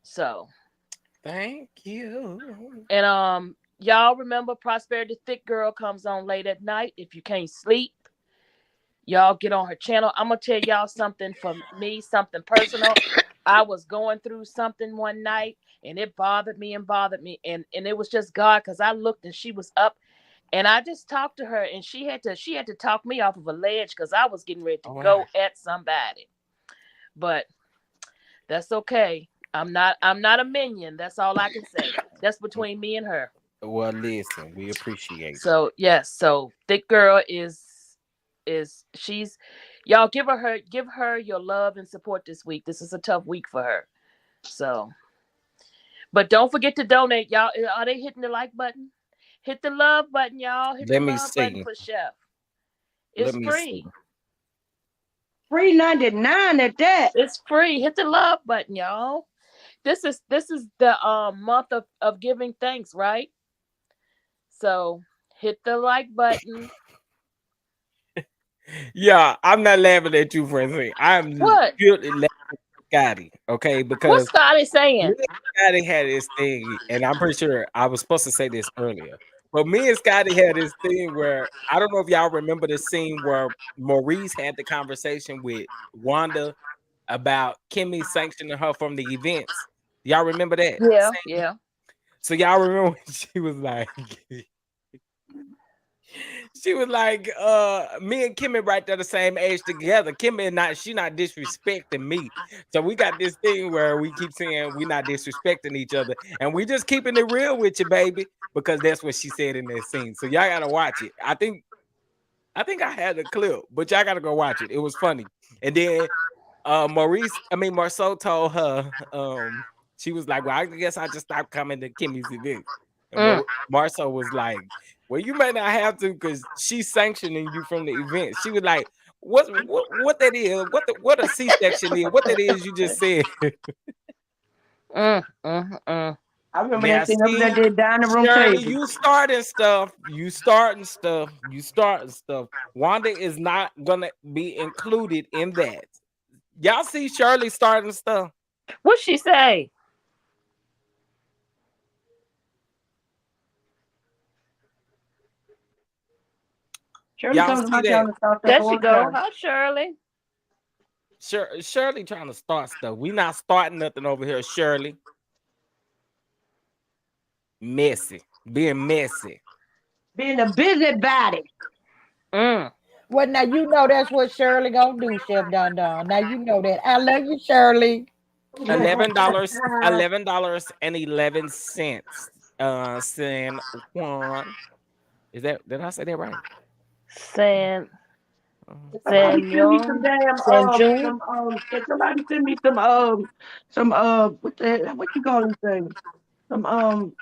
S5: So
S2: Thank you.
S5: and y'all remember Prosperity Thick Girl comes on late at night. If you can't sleep, y'all get on her channel. I'm gonna tell y'all something from me, something personal. I was going through something one night and it bothered me, and it was just God, because I looked and she was up, and I just talked to her, and she had to talk me off of a ledge because I was getting ready to go at somebody. But that's okay. I'm not a minion. That's all I can say. That's between me and her.
S2: Well, listen, we appreciate it.
S5: So yes, so Thick Girl is she's, y'all give her your love and support this week. This is a tough week for her. So, but don't forget to donate, y'all. Are they hitting the like button? Hit the love button, y'all. Hit the love button for Chef. It's free.
S3: $3.99 at that.
S5: It's free. Hit the love button, y'all. This is the month of giving thanks, right? So hit the like button.
S2: Yeah, I'm not laughing at you, Francine. I'm
S5: What?
S2: purely laughing at Scotty, okay? Because
S5: What's Scotty saying?
S2: Scotty had this thing, and I'm pretty sure I was supposed to say this earlier, but me and Scotty had this thing where, I don't know if y'all remember the scene where Maurice had the conversation with Wanda about Kimmy sanctioning her from the events. Y'all remember that?
S5: Yeah,
S2: scene?
S5: yeah.
S2: So y'all remember when she was like, me and Kimmy right there the same age together. Kimmy she not disrespecting me. So we got this thing where we keep saying we not disrespecting each other, and we just keeping it real with you, baby, because that's what she said in that scene. So y'all gotta watch it. I think I had the clip, but y'all gotta go watch it. It was funny. And then Marceau told her, she was like, well, I guess I just stopped coming to Kimmy's event. And Marceau was like, well, you may not have to because she's sanctioning you from the event. She was like, what that is, what a C-section is, what that is you just said.
S3: I remember that thing that did down the room
S2: Shirley,
S3: table.
S2: You starting stuff. Wanda is not gonna be included in that. Y'all see Shirley starting stuff.
S5: What'd she say?
S3: Shirley comes to my channel and starts
S5: there she go. Hi, Shirley.
S2: Shirley trying to start stuff. We not starting nothing over here, Shirley. Messy. Being messy.
S3: Being a busybody.
S4: Well, now you know that's what Shirley gonna do, Chef Don Don. Now you know that. I love you, Shirley.
S2: $11.11. San Juan. Did I say that right?
S5: San
S3: Somebody send me some damn somebody send me some what you call these things? Some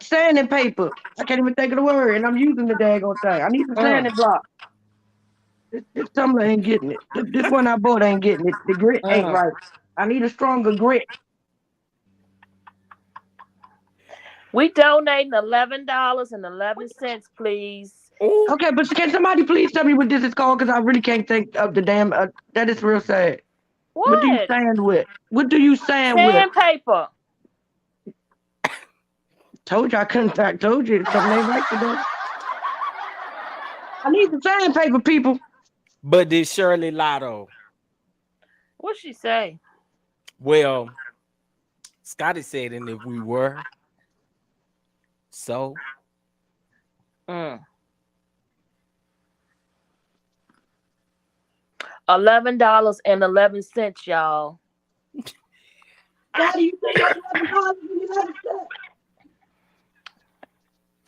S3: sanding paper. I can't even think of the word, and I'm using the daggone thing. I need some sanding block. This tumbler ain't getting it. This one I bought ain't getting it. The grit ain't right. I need a stronger grit.
S5: We donating $11.11, please.
S3: Okay, but can somebody please tell me what this is called? Because I really can't think of the damn. That is real sad. What do you sand with? What do you sand with?
S5: Sandpaper.
S3: Told you I couldn't. I told you something ain't right today. I need some sandpaper, people.
S2: But did Shirley Lotto?
S5: What'd she say?
S2: Well, Scotty said, and if we were, so.
S5: $11.11, y'all.
S3: Scotty, you think that's $11?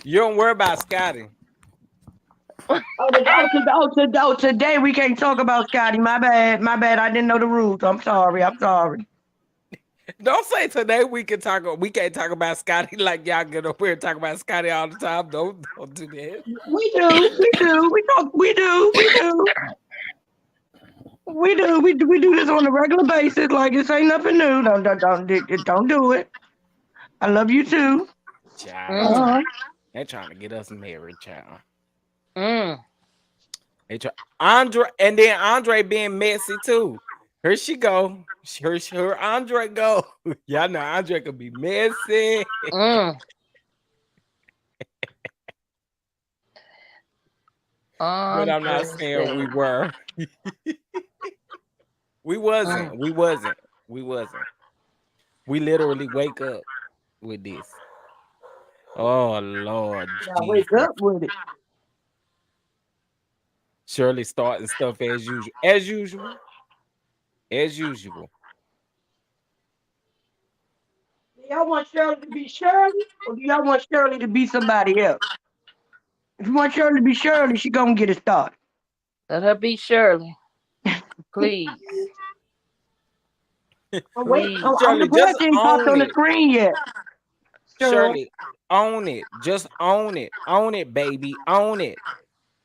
S2: You don't worry about Scotty.
S3: Today we can't talk about Scotty. My bad. I didn't know the rules. I'm sorry.
S2: Don't say today we can't talk about Scotty like y'all get up here and talk about Scotty all the time. Don't do that.
S3: We do. We do this on a regular basis, like it ain't nothing new. Don't do it. I love you too.
S2: Child, they're trying to get us married, child. They try Andre, and then Andre being messy too. Here she go. Her Andre go. Y'all know Andre could be messy. But I'm not saying we were. We wasn't. We literally wake up with this. Oh Lord.
S3: I wake
S2: Jesus.
S3: up with it.
S2: Shirley starting stuff as usual. As usual.
S3: Do y'all want Shirley to be Shirley, or do y'all want Shirley to be somebody else? If you want Shirley to be Shirley, she gonna get it started.
S5: Let her be Shirley. Please.
S3: Oh, wait,
S5: Please.
S2: Shirley,
S3: the boy
S2: just
S3: ain't popped
S2: own
S3: on the
S2: it.
S3: screen yet.
S2: Shirley, own it. Just own it. Own it, baby. Own it.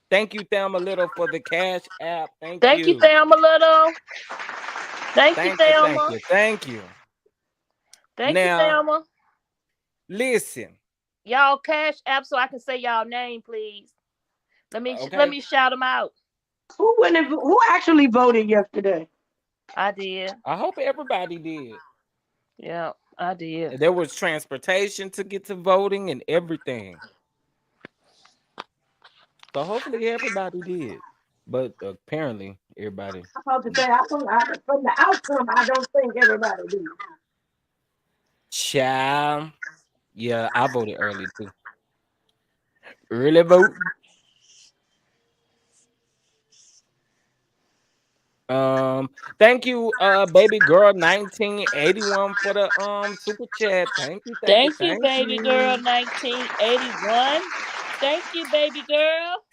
S2: Thank you, Thelma Little, for the Cash App.
S5: Thank you, Thelma Little. Thank you, Thelma.
S2: Thank you.
S5: Thank
S2: Now,
S5: you, Thelma.
S2: Listen.
S5: Y'all Cash App so I can say y'all name, please. Let me shout them out.
S3: Who actually voted yesterday?
S5: I did.
S2: I hope everybody did.
S5: Yeah, I did.
S2: There was transportation to get to voting and everything. So hopefully everybody did. But apparently everybody.
S3: I'm about to say, from the outcome, I don't think everybody did.
S2: Child. Yeah, I voted early too. Early vote. Thank you, baby girl 1981 for the super chat. Thank you,
S5: baby girl 1981. Thank you, baby girl.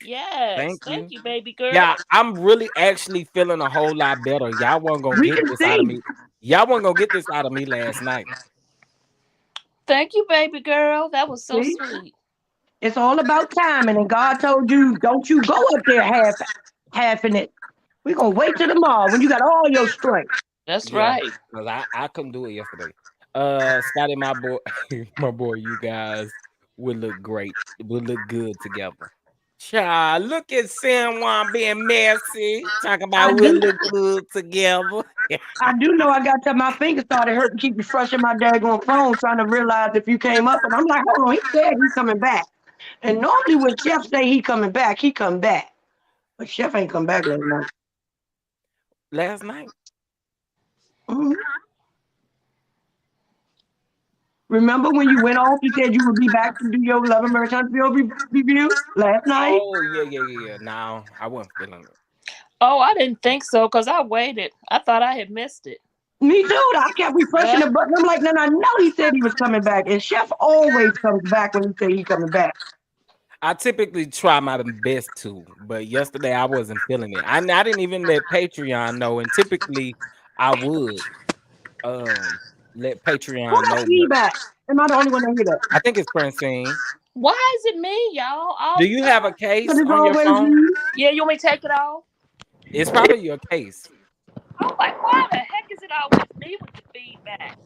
S5: Yes, thank you, baby girl.
S2: Yeah, I'm really actually feeling a whole lot better. Y'all weren't gonna get this out of me. Y'all weren't gonna get this out of me last night.
S5: Thank you, baby girl. That was so sweet.
S3: It's all about timing, and God told you, don't you go up there half in it. We're gonna wait till tomorrow when you got all your strength.
S5: That's right.
S2: Because I couldn't do it yesterday. Scotty, my boy, you guys would look great. Would look good together. Child, look at San Juan being messy. Talking about we'll look good together.
S3: I do know I got to my fingers started hurting, keep refreshing my daggone phone, trying to realize if you came up. And I'm like, hold on, he said he's coming back. And normally when Chef say he coming back, he come back. But Chef ain't come back last night.
S2: Last night?
S3: Mm-hmm. Remember when you went off, you said you would be back to do your Love and Marriage Huntsville review last night?
S2: Oh, yeah. No, I wasn't feeling it.
S5: Oh, I didn't think so because I waited. I thought I had missed it.
S3: Me too. I kept refreshing the button. I'm like, no, I know he said he was coming back. And Chef always comes back when he say he's coming back.
S2: I typically try my best to, but yesterday I wasn't feeling it. I didn't even let Patreon know, and typically I would let Patreon know.
S3: Feedback. Am I the only one that hear that?
S2: I think it's Francine.
S5: Why is it me, y'all?
S2: Do you have a case on your phone?
S5: Yeah, you want me to take it off?
S2: It's probably your case.
S5: I'm like, why the heck is it always me with the feedback?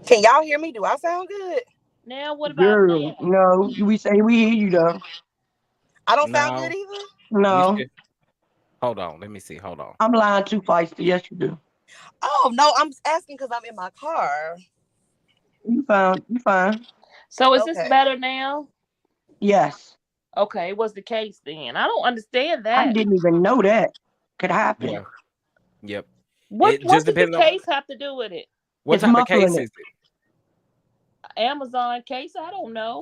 S6: Can y'all hear me? Do I sound good?
S5: Now, what about now?
S3: No, we say we hear you though.
S6: I don't sound good either?
S3: No.
S2: Hold on, let me see. Hold on.
S3: I'm lying too feisty. Yes, you do.
S6: Oh, no, I'm asking because I'm in my car.
S3: You fine.
S5: So is this better now?
S3: Yes.
S5: Okay, it was the case then. I don't understand that.
S3: I didn't even know that could happen.
S2: Yeah. Yep.
S5: What does the case have to do with it?
S2: What type of case is it?
S5: Amazon case? I don't know.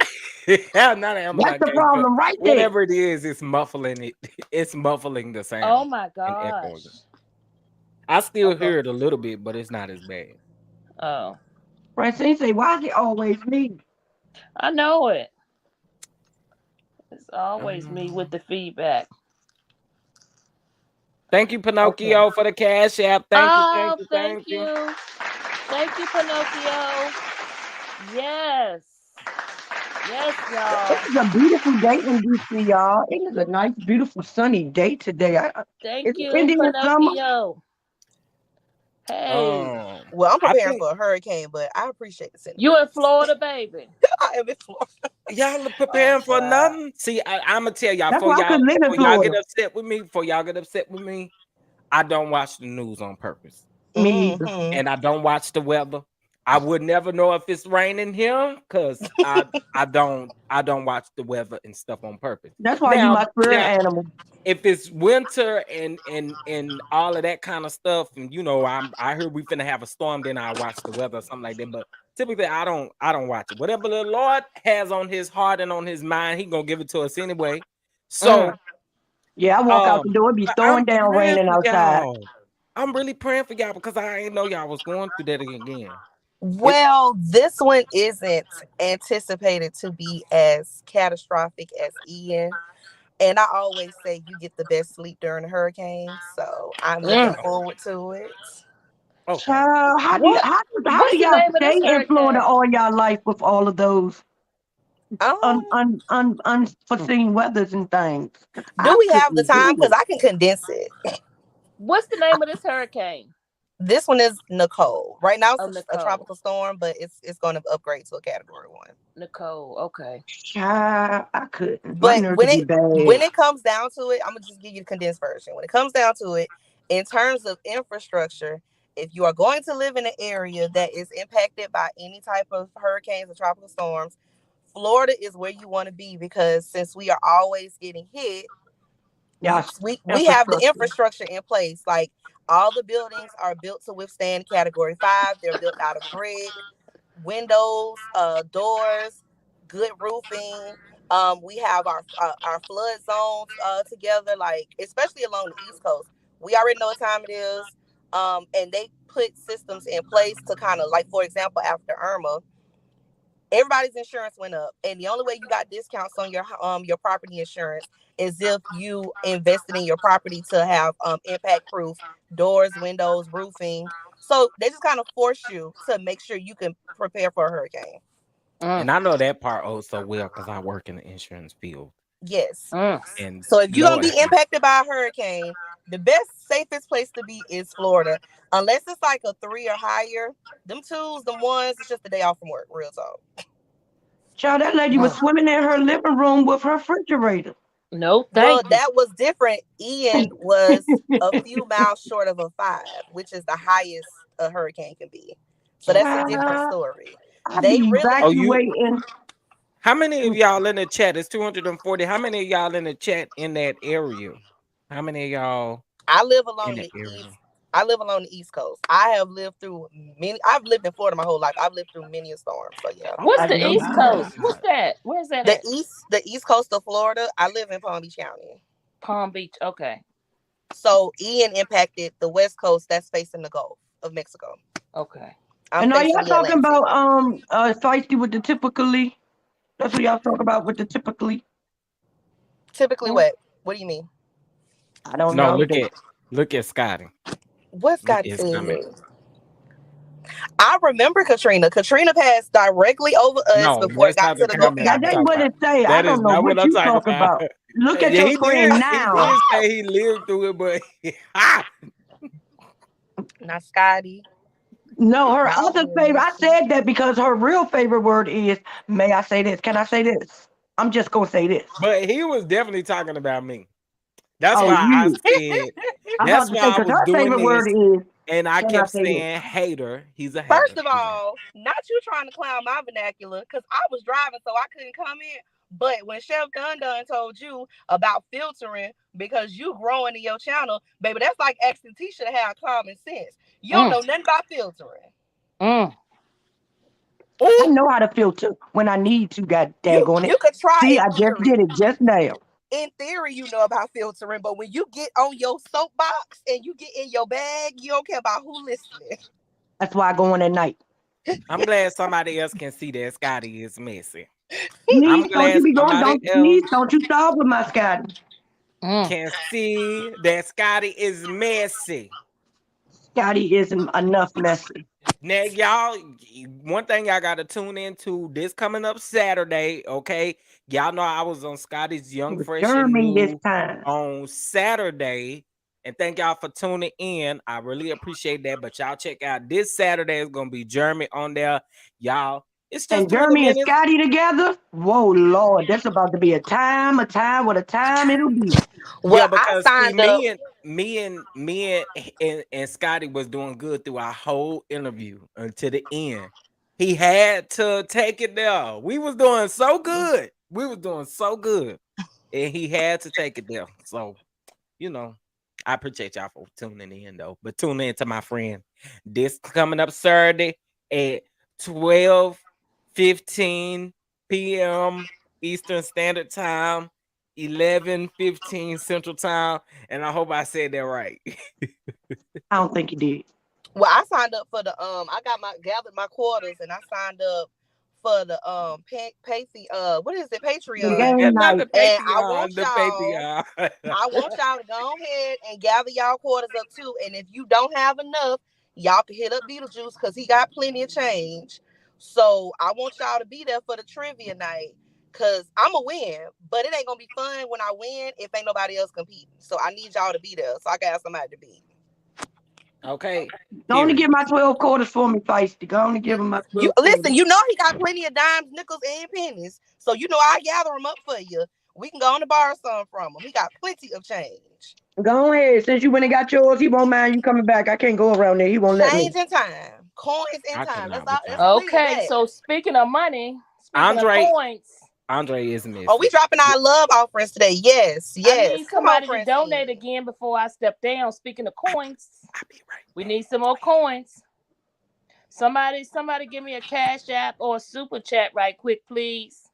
S2: Yeah, not an Amazon
S3: That's the
S2: case,
S3: problem right there.
S2: Whatever it is, it's muffling it. It's muffling the sound.
S5: Oh my gosh.
S2: I still hear it a little bit, but it's not as bad.
S5: Oh.
S3: Francine say, why is it always me?
S5: I know it. It's always me with the feedback.
S2: Thank you, Pinocchio, for the cash app. Thank you.
S5: Thank you. Thank you, Pinocchio. Yes. Yes, y'all.
S3: It's a beautiful day in DC, y'all. It is a nice, beautiful, sunny day today.
S5: Thank
S3: It's
S5: you,
S3: Indian summer.
S5: Pinocchio. Hey.
S6: Well, I'm preparing
S2: think-
S6: for a hurricane, but I appreciate the sentiment.
S5: You in Florida, baby.
S6: I am in Florida.
S2: Y'all are preparing for
S6: wow.
S2: nothing. See, I'm gonna tell y'all
S3: That's
S2: before
S3: why I
S2: y'all,
S3: could live in
S2: before y'all get
S3: Florida.
S2: upset with me. Before y'all get upset with me, I don't watch the news on purpose,
S3: Me either.
S6: Mhm.
S2: and I don't watch the weather. I would never know if it's raining here because I don't watch the weather and stuff on purpose.
S3: That's why you
S2: Now-
S3: my spirit
S2: now,
S3: animal.
S2: If it's winter and all of that kind of stuff, and you know, I heard we finna have a storm, then I watch the weather or something like that. But typically, I don't watch it. Whatever the Lord has on His heart and on His mind, He gonna give it to us anyway. So
S3: Yeah, I walk out the door, it be
S2: but
S3: throwing
S2: I'm
S3: down,
S2: praying
S3: raining
S2: for
S3: outside.
S2: y'all. I'm really praying for y'all because I didn't know y'all was going through that again.
S6: Well, this one isn't anticipated to be as catastrophic as Ian. And I always say you get the best sleep during a hurricane. So I'm looking forward to it.
S2: Okay.
S3: Child, how
S5: What's
S3: do
S5: the
S3: y'all
S5: name of
S3: stay
S5: this
S3: in Florida
S5: hurricane?
S3: all y'all life with all of those unforeseen weathers and things?
S6: Do we have the
S3: couldn't do
S6: time? Because
S3: it.
S6: I can condense it.
S5: What's the name of this hurricane?
S6: This one is Nicole. Right now it's a
S5: Nicole.
S6: tropical storm, but it's going to upgrade to a category 1.
S5: Nicole. Okay.
S3: Child, I couldn't. My
S6: But
S3: nerves
S6: when
S3: would be
S6: when
S3: bad.
S6: it comes down to it, I'm gonna just give you the condensed version. When it comes down to it, in terms of infrastructure, if you are going to live in an area that is impacted by any type of hurricanes or tropical storms, Florida is where you want to be, because since we are always getting hit,
S3: Yeah,
S6: we have the infrastructure in place. Like, all the buildings are built to withstand category 5. They're built out of brick, windows, doors, good roofing. We have our flood zones together, like especially along the East Coast. We already know what time it is. And they put systems in place to kind of, like, for example, after Irma, everybody's insurance went up, and the only way you got discounts on your property insurance is if you invested in your property to have impact proof doors, windows, roofing. So they just kind of force you to make sure you can prepare for a hurricane.
S2: And I know that part so well because I work in the insurance field.
S6: Yes.
S2: And
S6: so if you're gonna be impacted by a hurricane, the best, safest place to be is Florida. Unless it's like a 3 or higher. Them 2s, them 1s, it's just a day off from work. Real talk.
S3: Child, that lady was swimming in her living room with her refrigerator.
S5: No,
S6: well, that was different. Ian was a few miles short of a 5, which is the highest a hurricane can be. So that's a different story. They really
S2: How many of y'all in the chat? It's 240. How many of y'all in the chat in that area? How many of y'all?
S6: I live along the East. I live along the East Coast. I have lived through many. I've lived in Florida my whole life. I've lived through many storms. So yeah.
S5: What's the East Coast? What's that? Where's that?
S6: The East Coast of Florida. I live in Palm Beach County.
S5: Palm Beach. Okay.
S6: So Ian impacted the West Coast that's facing the Gulf of Mexico.
S5: Okay.
S3: And are y'all talking about feisty with the typically? That's what y'all talk about with the typically.
S6: Typically what? What do you mean?
S3: I don't know.
S2: Look at Scotty.
S6: What's Scotty saying? I remember Katrina. Katrina passed directly over us before it got to the Gulf.
S3: That ain't what it say. I don't know what you talk about. Look at your screen now.
S2: He did say he lived through it, but
S6: not Scotty.
S3: No, her other favorite. I said that because her real favorite word is, may I say this? Can I say this? I'm just gonna say this.
S2: But he was definitely talking about me. That's why I said. That's why I was doing this.
S3: Word is,
S2: and I kept saying hater. He's a hater.
S6: First of all, not you trying to clown my vernacular, because I was driving, so I couldn't comment. But when Chef Dun told you about filtering because you growing in your channel, baby, that's like asking Tisha to have common sense. You don't know nothing about filtering.
S3: I know how to filter when I need to. God daggone it.
S6: You could try.
S3: See, I just did it just now.
S6: In theory, you know about filtering, but when you get on your soapbox and you get in your bag, you don't care about who listening.
S3: That's why I go on at night.
S2: I'm glad somebody else can see that Scotty is messy.
S3: Please, don't you start with my Scotty.
S2: can see that Scotty is messy.
S3: Scotty isn't enough messy.
S2: Now, y'all, one thing y'all got to tune into this coming up Saturday, okay? Y'all know I was on Scotty's
S3: It
S2: Young
S3: was
S2: Fresh and
S3: Jeremy this
S2: New
S3: time.
S2: on Saturday. And thank y'all for tuning in. I really appreciate that. But y'all check out this Saturday is gonna be Jeremy on there. Y'all, it's just
S3: And
S2: 20
S3: Jeremy and
S2: minutes.
S3: Scotty together? Whoa, Lord, that's about to be a time, what a time it'll be.
S6: Well,
S2: Yeah,
S6: I
S2: because see,
S6: signed up.
S2: me and Scotty was doing good through our whole interview until the end. He had to take it there. We was doing so good. We was doing so good. And he had to take it there. So, you know, I appreciate y'all for tuning in though. But tune in to my friend. This coming up Saturday at 12:15 p.m. Eastern Standard Time, 11:15 Central Time. And I hope I said that right.
S3: I don't think you did.
S6: Well, I signed up for the I gathered my quarters and I signed up for the what is it,
S3: The
S6: Patreon.
S3: game
S2: Not
S3: night.
S2: the
S6: And
S2: Patreon, the Patreon.
S6: I want y'all to go ahead and gather y'all quarters up too. And if you don't have enough, y'all can hit up Beetlejuice because he got plenty of change. So I want y'all to be there for the trivia night. Cause I'ma win, but it ain't gonna be fun when I win if ain't nobody else competing. So I need y'all to be there. So I got somebody to beat.
S2: Okay.
S3: Go on and
S2: period.
S3: get my 12 quarters for me, Feisty. Go on and give him my 12
S6: You
S3: quarters.
S6: listen, you know he got plenty of dimes, nickels, and pennies. So you know I gather them up for you. We can go on to borrow some from him. He got plenty of change.
S3: Go ahead. Since you went and got yours, he won't mind you coming back. I can't go around there. He won't let me.
S6: Change in time. Coins in
S2: I
S6: time.
S2: cannot
S6: That's all.
S2: with
S6: That's
S2: y'all.
S6: clear.
S5: Okay,
S6: That.
S5: so speaking of money, speaking
S2: Andre-
S5: of coins,
S2: Andre is missing.
S6: Oh, we dropping our love offerings today. Yes,
S5: I
S6: yes.
S5: need
S6: Come on,
S5: somebody to
S6: Francine.
S5: donate again before I step down. Speaking of coins,
S2: I'll be right
S5: we
S2: back.
S5: need some more coins. Somebody give me a cash app or a super chat right quick, please.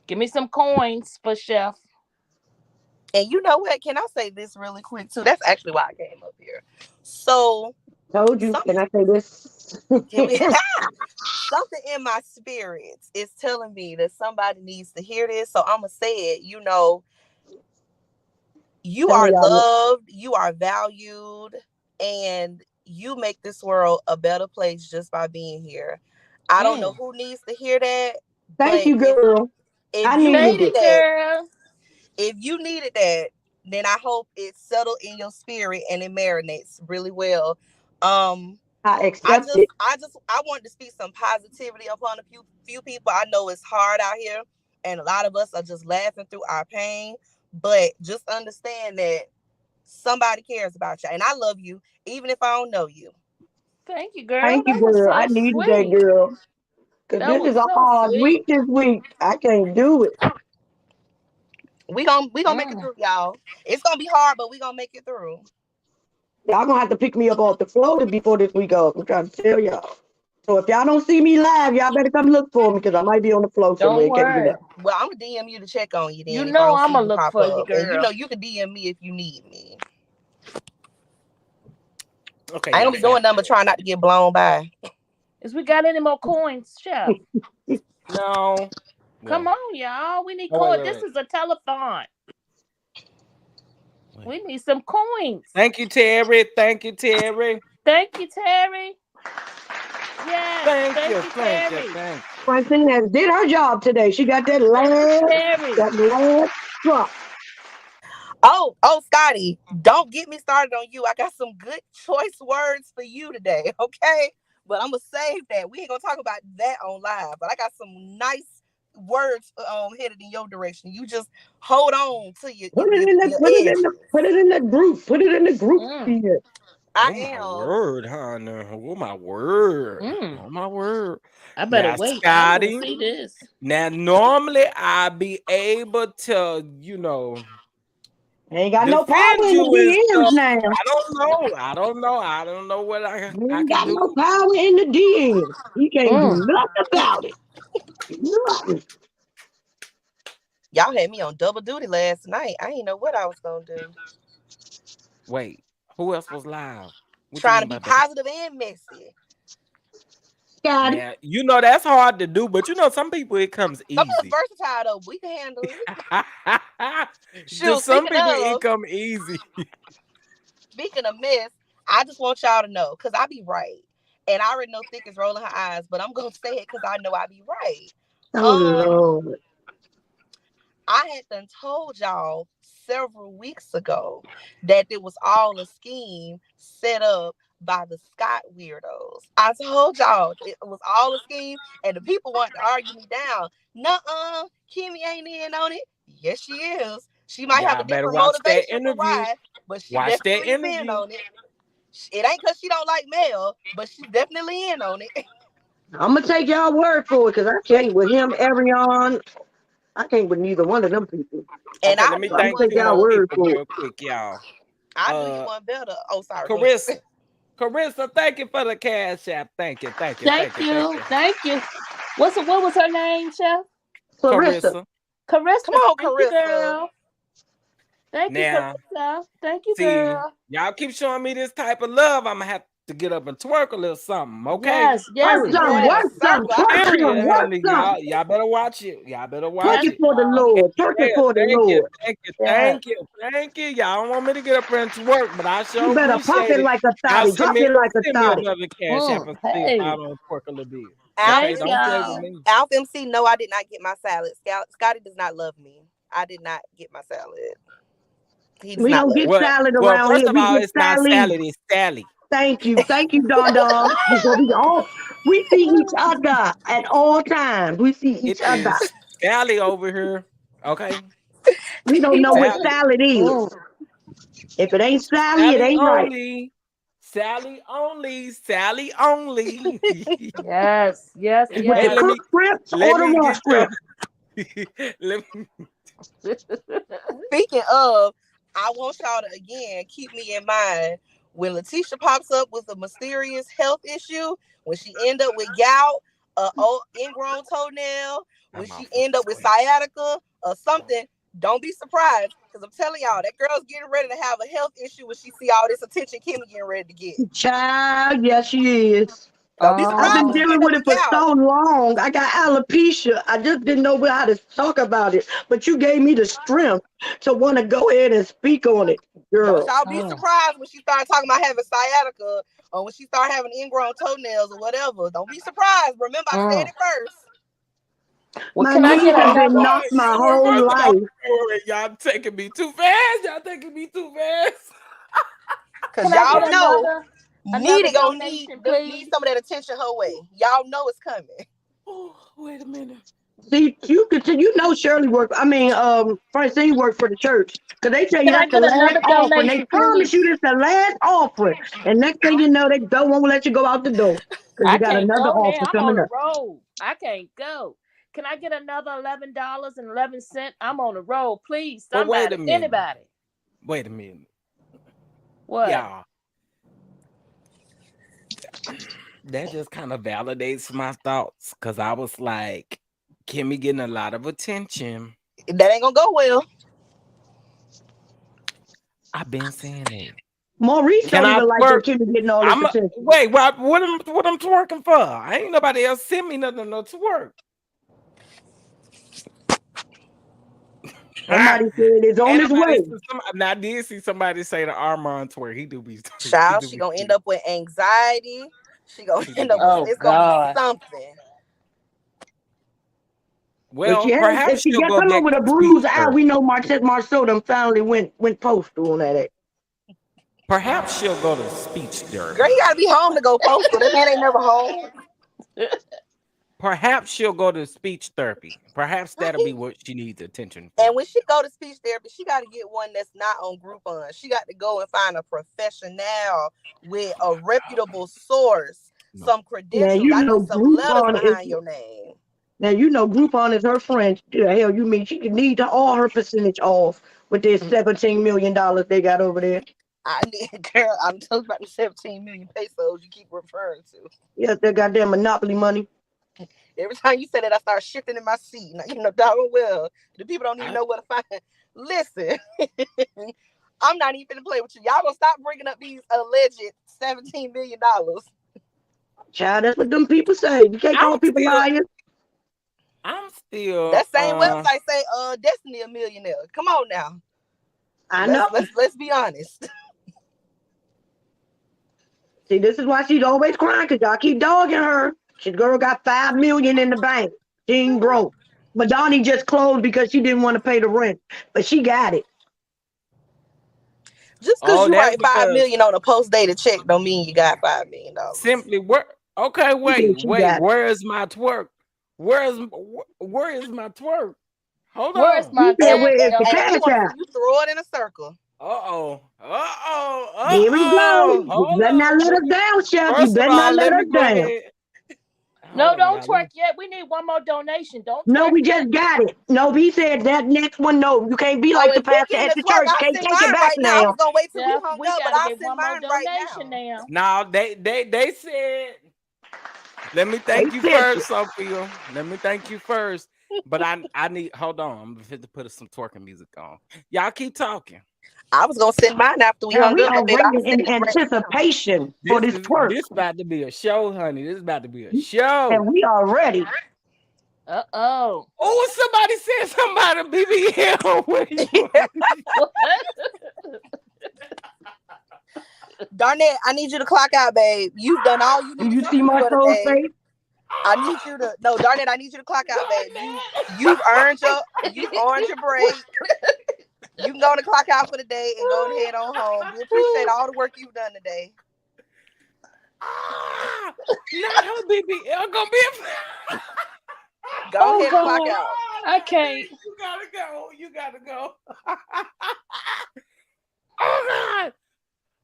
S5: Give me some coins for Chef.
S6: And you know what? Can I say this really quick too? That's actually why I came up here. So
S3: Told you. Can I say this?
S6: something in my spirits is telling me that somebody needs to hear this. So I'm gonna say it. You know, you
S3: Some of
S6: are
S3: y'all know.
S6: loved, you are valued, and you make this world a better place just by being here. I don't know who needs to hear that.
S3: Thank
S6: But
S3: you, girl.
S6: if
S3: I
S6: you
S3: needed
S5: Thank
S6: needed
S5: you,
S3: it.
S6: that,
S5: girl.
S6: if you needed that, then I hope it's settled in your spirit and it marinates really well.
S3: I accept it.
S6: I wanted to speak some positivity upon a few people. I know it's hard out here, and a lot of us are just laughing through our pain. But just understand that somebody cares about you, and I love you, even if I don't know you.
S5: Thank you, girl.
S3: Thank you,
S5: That was
S3: girl.
S5: so
S3: I needed that,
S5: sweet.
S3: girl. Because
S5: That
S3: this
S5: was
S3: is a
S5: so
S3: hard
S5: sweet.
S3: week this week. I can't do it.
S6: We gonna make it through, y'all. It's gonna be hard, but we gonna make it through.
S3: Y'all gonna have to pick me up off the floor before this week goes. I'm trying to tell y'all. So if y'all don't see me live, y'all better come look for me because I might be on the floor somewhere.
S5: Don't
S3: Can't get
S5: worry.
S3: up.
S6: Well, I'm gonna DM you to check on you then.
S5: You
S6: If I
S5: know
S6: don't see
S5: I'ma
S6: you
S5: look
S6: pop
S5: for you,
S6: up, and you know
S5: girl.
S6: you can DM me if you need me.
S2: Okay,
S6: I ain't
S2: y'all.
S6: gonna be doing nothing but trying not to get blown by.
S5: Is we got any more coins, Chef?
S2: No.
S5: Come
S2: Well,
S5: on, y'all. We need
S2: oh,
S5: coins.
S2: wait.
S5: This is a telethon.
S2: Wait.
S5: We need some coins.
S2: Thank you, Terry. Thank you, Terry.
S5: Thank you, Terry. Yes.
S2: Thank
S5: Thank
S2: you.
S5: you,
S2: Thank you.
S5: Terry.
S2: Thank you.
S3: Francine has did her job today. She got that
S5: Thank you,
S3: last
S5: Terry.
S3: drop.
S6: Oh, Scotty, don't get me started on you. I got some good choice words for you today, okay? But I'm gonna save that. We ain't gonna talk about that on live. But I got some nice words headed in your direction. You just hold on to your
S3: Put it
S6: edge.
S3: in the group. Put it in the group here.
S6: I
S2: Oh my
S6: am.
S2: word, honey. Oh my word.
S5: Mm.
S2: Oh my word.
S5: I better
S2: Now,
S5: wait. I want to
S2: Scotty.
S5: see this.
S2: Now, normally I be able to,
S3: Ain't got no power
S2: defend
S3: in
S2: you
S3: the
S2: and
S3: DMs
S2: stuff.
S3: now.
S2: I don't know what I
S3: Ain't
S2: can
S3: got
S2: do.
S3: no power in the DMs. He can't do nothing about it. Nothing.
S6: Y'all had me on double duty last night. I didn't know what I was gonna do.
S2: Wait, who else was live? What you
S6: Trying to
S2: mean
S6: be
S2: by that?
S6: positive and messy.
S3: Scotty.
S2: Yeah, you know that's hard to do, but you know some people it comes
S6: Some of us
S2: easy.
S6: versatile though. We can handle it.
S2: To
S6: Shoot,
S2: some
S6: speaking
S2: people it
S6: of,
S2: come easy.
S6: speaking of mess, I just want y'all to know, because I be right. And I already know Thick is rolling her eyes, but I'm going to say it because I know I be right.
S3: Oh, Lord.
S6: I had done told y'all several weeks ago that it was all a scheme set up by the Scott weirdos. I told y'all it was all a scheme, and the people want to argue me down. Nuh-uh, Kimmy ain't in on it. Yes, she is. She might have
S2: Y'all
S6: a
S2: better
S6: different
S2: watch that
S6: motivation for
S2: interview.
S6: why, but she
S2: Watch that
S6: definitely is in
S2: interview.
S6: on it. It ain't because she don't like Mel, but she's definitely in on it.
S3: I'm going to take y'all word for it because I can't with him, Arion. I can't with neither one of them people.
S6: And
S2: Okay,
S6: I
S2: let me
S6: knew
S2: thank
S6: you
S3: take
S2: two
S3: y'all
S2: more
S6: one better.
S3: word
S2: people
S3: for it.
S2: real quick, y'all.
S6: I knew you one better. Oh, sorry. Go ahead.
S2: Carissa, thank you for the cash app. Thank you.
S5: Thank you. What was her name, Chef?
S3: Clarissa.
S5: Carissa.
S6: Come on,
S5: Thank
S6: Carissa.
S5: you, girl. Thank you,
S2: Now,
S5: Carissa. Thank you,
S2: see,
S5: girl.
S2: y'all keep showing me this type of love. I'm gonna have to get up and twerk a little something, okay?
S5: Yes,
S3: Work some,
S6: Yes.
S3: work some, twerk
S2: Period,
S3: some, work
S2: honey.
S3: some.
S2: Y'all better watch it. Y'all better watch
S3: Twerk
S5: Yes,
S3: it
S2: it.
S3: for the
S5: y'all.
S3: Lord. Twerk it for the
S2: Thank you,
S3: Lord.
S5: Yes.
S2: thank you. Y'all don't want me to get up there and twerk, but I
S3: You
S2: sure
S3: better pop
S2: appreciate
S3: it
S2: it.
S3: like a
S2: Y'all
S3: thotty. Drop it like a
S2: send me
S3: thotty.
S2: another cash app and see if
S5: Hey.
S2: I don't twerk a little bit.
S6: Alf
S2: Okay,
S5: Thanks,
S2: don't play with
S5: y'all.
S2: me.
S6: Alf MC, no, I did not get my salad. Scotty does not love me. I did not get my salad. He does
S3: We
S6: not
S3: don't
S6: love
S3: get
S6: me.
S3: salad
S2: Well,
S3: around
S2: first
S3: here.
S2: of
S3: We
S2: all,
S3: get
S2: it's not
S3: Sally.
S2: salad, it's Sally.
S3: Thank you, Don Don. We see each other at all times. We see
S2: It
S3: each other.
S2: is Sally over here. Okay.
S3: We don't know what
S2: Sally.
S3: salad is. If it ain't Sally, it
S2: Sally
S3: ain't right.
S2: only. Sally only. Sally only.
S5: Yes, yes,
S3: With
S2: Hey,
S3: the
S5: yes.
S3: cook shrimps
S2: let
S3: or the
S2: me
S3: raw
S2: get your
S3: shrimp.
S2: let me,
S6: Speaking of, I want y'all to again keep me in mind when Letitia pops up with a mysterious health issue, when she end up with gout, ingrown toenail, when she end up with sciatica or something. Don't be surprised, because I'm telling y'all, that girl's getting ready to have a health issue when she see all this attention Kimmy getting ready to get.
S3: Child, yes, she is.
S6: Don't be
S3: I've
S6: surprised
S3: been
S6: when she
S3: dealing
S6: end up
S3: with it
S6: with
S3: for
S6: gout.
S3: so long. I got alopecia. I just didn't know how to talk about it. But you gave me the strength to want to go ahead and speak on it,
S6: Don't
S3: girl.
S6: y'all be surprised when she started talking about having sciatica or when she started having ingrown toenails or whatever. Don't be surprised. Remember, I said it first.
S5: Well,
S3: My
S5: can I
S3: knees
S5: get
S3: have been
S5: another?
S3: knocked my
S2: you were
S3: whole
S2: first of all,
S3: life.
S2: y'all taking me too fast. Y'all taking me too fast.
S6: Because
S5: Can I
S6: y'all
S5: get
S6: know
S5: another
S6: Nita gonna need
S5: donation, please?
S6: some of that attention her way. Y'all know it's coming.
S2: Oh, wait a minute.
S3: See, you know Shirley work. I mean, Francine worked for the church. Cause they tell you
S5: Can I
S3: that's the
S5: get
S3: last
S5: another
S3: offering. They
S5: donation,
S3: promise you
S5: please?
S3: this the last offering, and next thing you know, they won't let you go out the door because
S5: I
S3: you got
S5: can't
S3: another
S5: go
S3: offer
S5: now. I'm on
S3: coming
S5: the
S3: up.
S5: road. I can't go. Can I get another $11.11? I'm on the road. Please,
S2: But wait
S5: somebody,
S2: a minute.
S5: anybody.
S2: Wait a minute.
S5: What?
S2: Y'all. That just kind of validates my thoughts. Cause I was like, Kimmy getting a lot of attention.
S6: That ain't gonna go well.
S2: I've been saying that.
S3: Maurice
S2: Can
S3: don't
S2: I
S3: even like
S2: twerk?
S3: that Kimmy getting all this
S2: I'm
S3: attention.
S2: wait. What I'm twerking for? Ain't nobody else send me nothing to twerk.
S3: Somebody said it's on its way.
S2: I did see somebody say the Armand twerk. He do be. He
S6: Child,
S2: do
S6: she
S2: be.
S6: gonna end up with anxiety. She gonna
S2: He do
S6: end
S2: be
S6: up with,
S5: Oh,
S2: twerking.
S6: it's gonna be
S5: God.
S6: something.
S3: But
S2: Well, perhaps
S3: if she
S2: she'll
S3: get
S2: go
S3: come up
S2: back
S3: with
S2: to
S3: a
S2: speech
S3: bruise out, we
S2: therapy.
S3: know Marquette Marceau done finally went postal on that.
S2: Perhaps she'll go to speech
S6: Girl,
S2: therapy.
S6: you gotta be home to go postal. That man ain't never home.
S2: Perhaps she'll go to speech therapy. Perhaps that'll be what she needs attention for.
S6: And when she go to speech therapy, she got to get one that's not on Groupon. She got to go and find a professional with a reputable source,
S2: No.
S6: some
S3: Now
S6: credentials.
S3: you
S6: I
S3: know
S6: need some letters
S3: Groupon is
S6: behind your name.
S3: Groupon is her friend. The hell you mean she can need all her percentage off with their $17 million they got over there.
S6: I need, girl, I'm talking about the 17 million pesos you keep referring to.
S3: Yes, that goddamn monopoly money.
S6: Every time you say that, I start shifting in my seat. Now, you know, darn well, the people don't even know where to find. Listen, I'm not even gonna play with you. Y'all gonna stop bringing up these alleged $17 million.
S3: Child, that's what them people say. You can't call
S2: I'm
S3: people
S2: still,
S3: liars.
S2: I'm still,
S6: That same website say Destiny a millionaire. Come on now.
S3: I know.
S6: Let's be honest.
S3: See, this is why she's always crying, because y'all keep dogging her. She girl got $5 million in the bank. She ain't broke. Madani just closed because she didn't want to pay the rent, but she got it.
S6: Just because you
S2: that's
S6: write $5
S2: because
S6: million on a post-dated check don't mean you got $5 million.
S2: simply work. Okay,
S3: She said she got it.
S2: where is my twerk? Where is my twerk? Hold
S5: Where's
S2: on.
S5: my
S3: She said,
S6: And,
S3: where is
S6: and,
S3: the
S6: and
S3: cash
S6: you want
S3: out?
S6: you throw it in a circle.
S3: Here we go. You
S2: Hold
S3: better not
S2: on.
S3: let us down, Chef. You
S2: First of
S3: better not
S2: all,
S3: let
S2: let me
S3: us
S2: go
S3: down.
S2: ahead.
S5: No,
S2: Hold on,
S5: don't
S2: y'all.
S5: twerk yet. We need one more donation. Don't
S3: No,
S5: twerk
S3: we
S5: yet.
S3: just got it. No, he said that next one, no. You can't be like the
S6: If we
S3: pastor
S6: getting
S3: at
S6: this
S3: the
S6: work,
S3: church.
S6: I'll
S3: Can't
S6: send
S3: take it
S6: mine
S3: back
S6: right now. I
S3: now.
S6: was gonna wait till we
S5: Jeff,
S6: hung
S5: we
S6: up, but
S5: gotta
S6: I'll
S5: get
S6: send
S5: one more
S6: mine right
S5: donation
S6: now.
S5: now.
S2: Now they said, let me thank you
S3: They said
S2: first, Sophia. Let me thank you first. But I need, hold on. I'm going to put some twerking music on. Y'all keep talking.
S6: I was gonna send mine after we
S3: Now
S6: hung
S3: we
S6: up,
S3: are
S6: but baby, I'll
S3: waiting
S6: send
S3: in
S6: it right now.
S3: anticipation for this twerk,
S2: This about to be a show, honey. This about to be a show.
S3: and we are ready.
S5: Uh-oh.
S2: Oh, somebody said somebody BBL. Where you
S5: What?
S6: Darnett, I need you to clock out, babe. You've done all you
S3: Do
S6: need
S3: you
S6: to
S3: see
S6: do
S3: my
S6: for the
S3: soul
S6: day.
S3: face?
S6: I need you to Darnett, I need you to clock out, babe. You've earned your break. You can go to clock out for the day and go ahead on home. We appreciate all the work you've done today.
S2: not her BBL gonna be
S6: Go ahead and clock
S5: God.
S6: out.
S5: I can't.
S2: You gotta go. You gotta go. Oh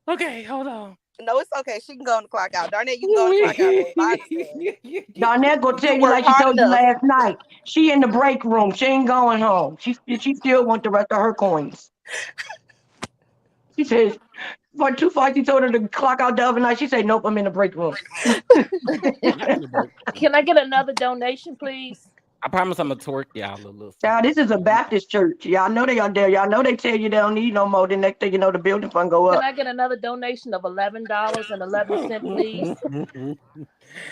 S2: God. Okay, hold on.
S6: No, it's okay. She can go on the clock out. Darnett, you can go on the clock out, babe. I understand.
S3: Darnell gonna tell you
S6: worked
S3: like she
S6: hard
S3: told you
S6: enough.
S3: last night. She in the break room. She ain't going home. She still want the rest of her coins. She says, she told her to clock out the other night. She said, nope, I'm in the break room.
S5: Can I get another donation, please?
S2: I promise I'm gonna twerk y'all a little.
S3: Now, this is a Baptist church. Y'all know they are there. Y'all know they tell you they don't need no more. The next thing you know, the building fund go
S5: Can
S3: up.
S5: I get another donation of $11.11, please?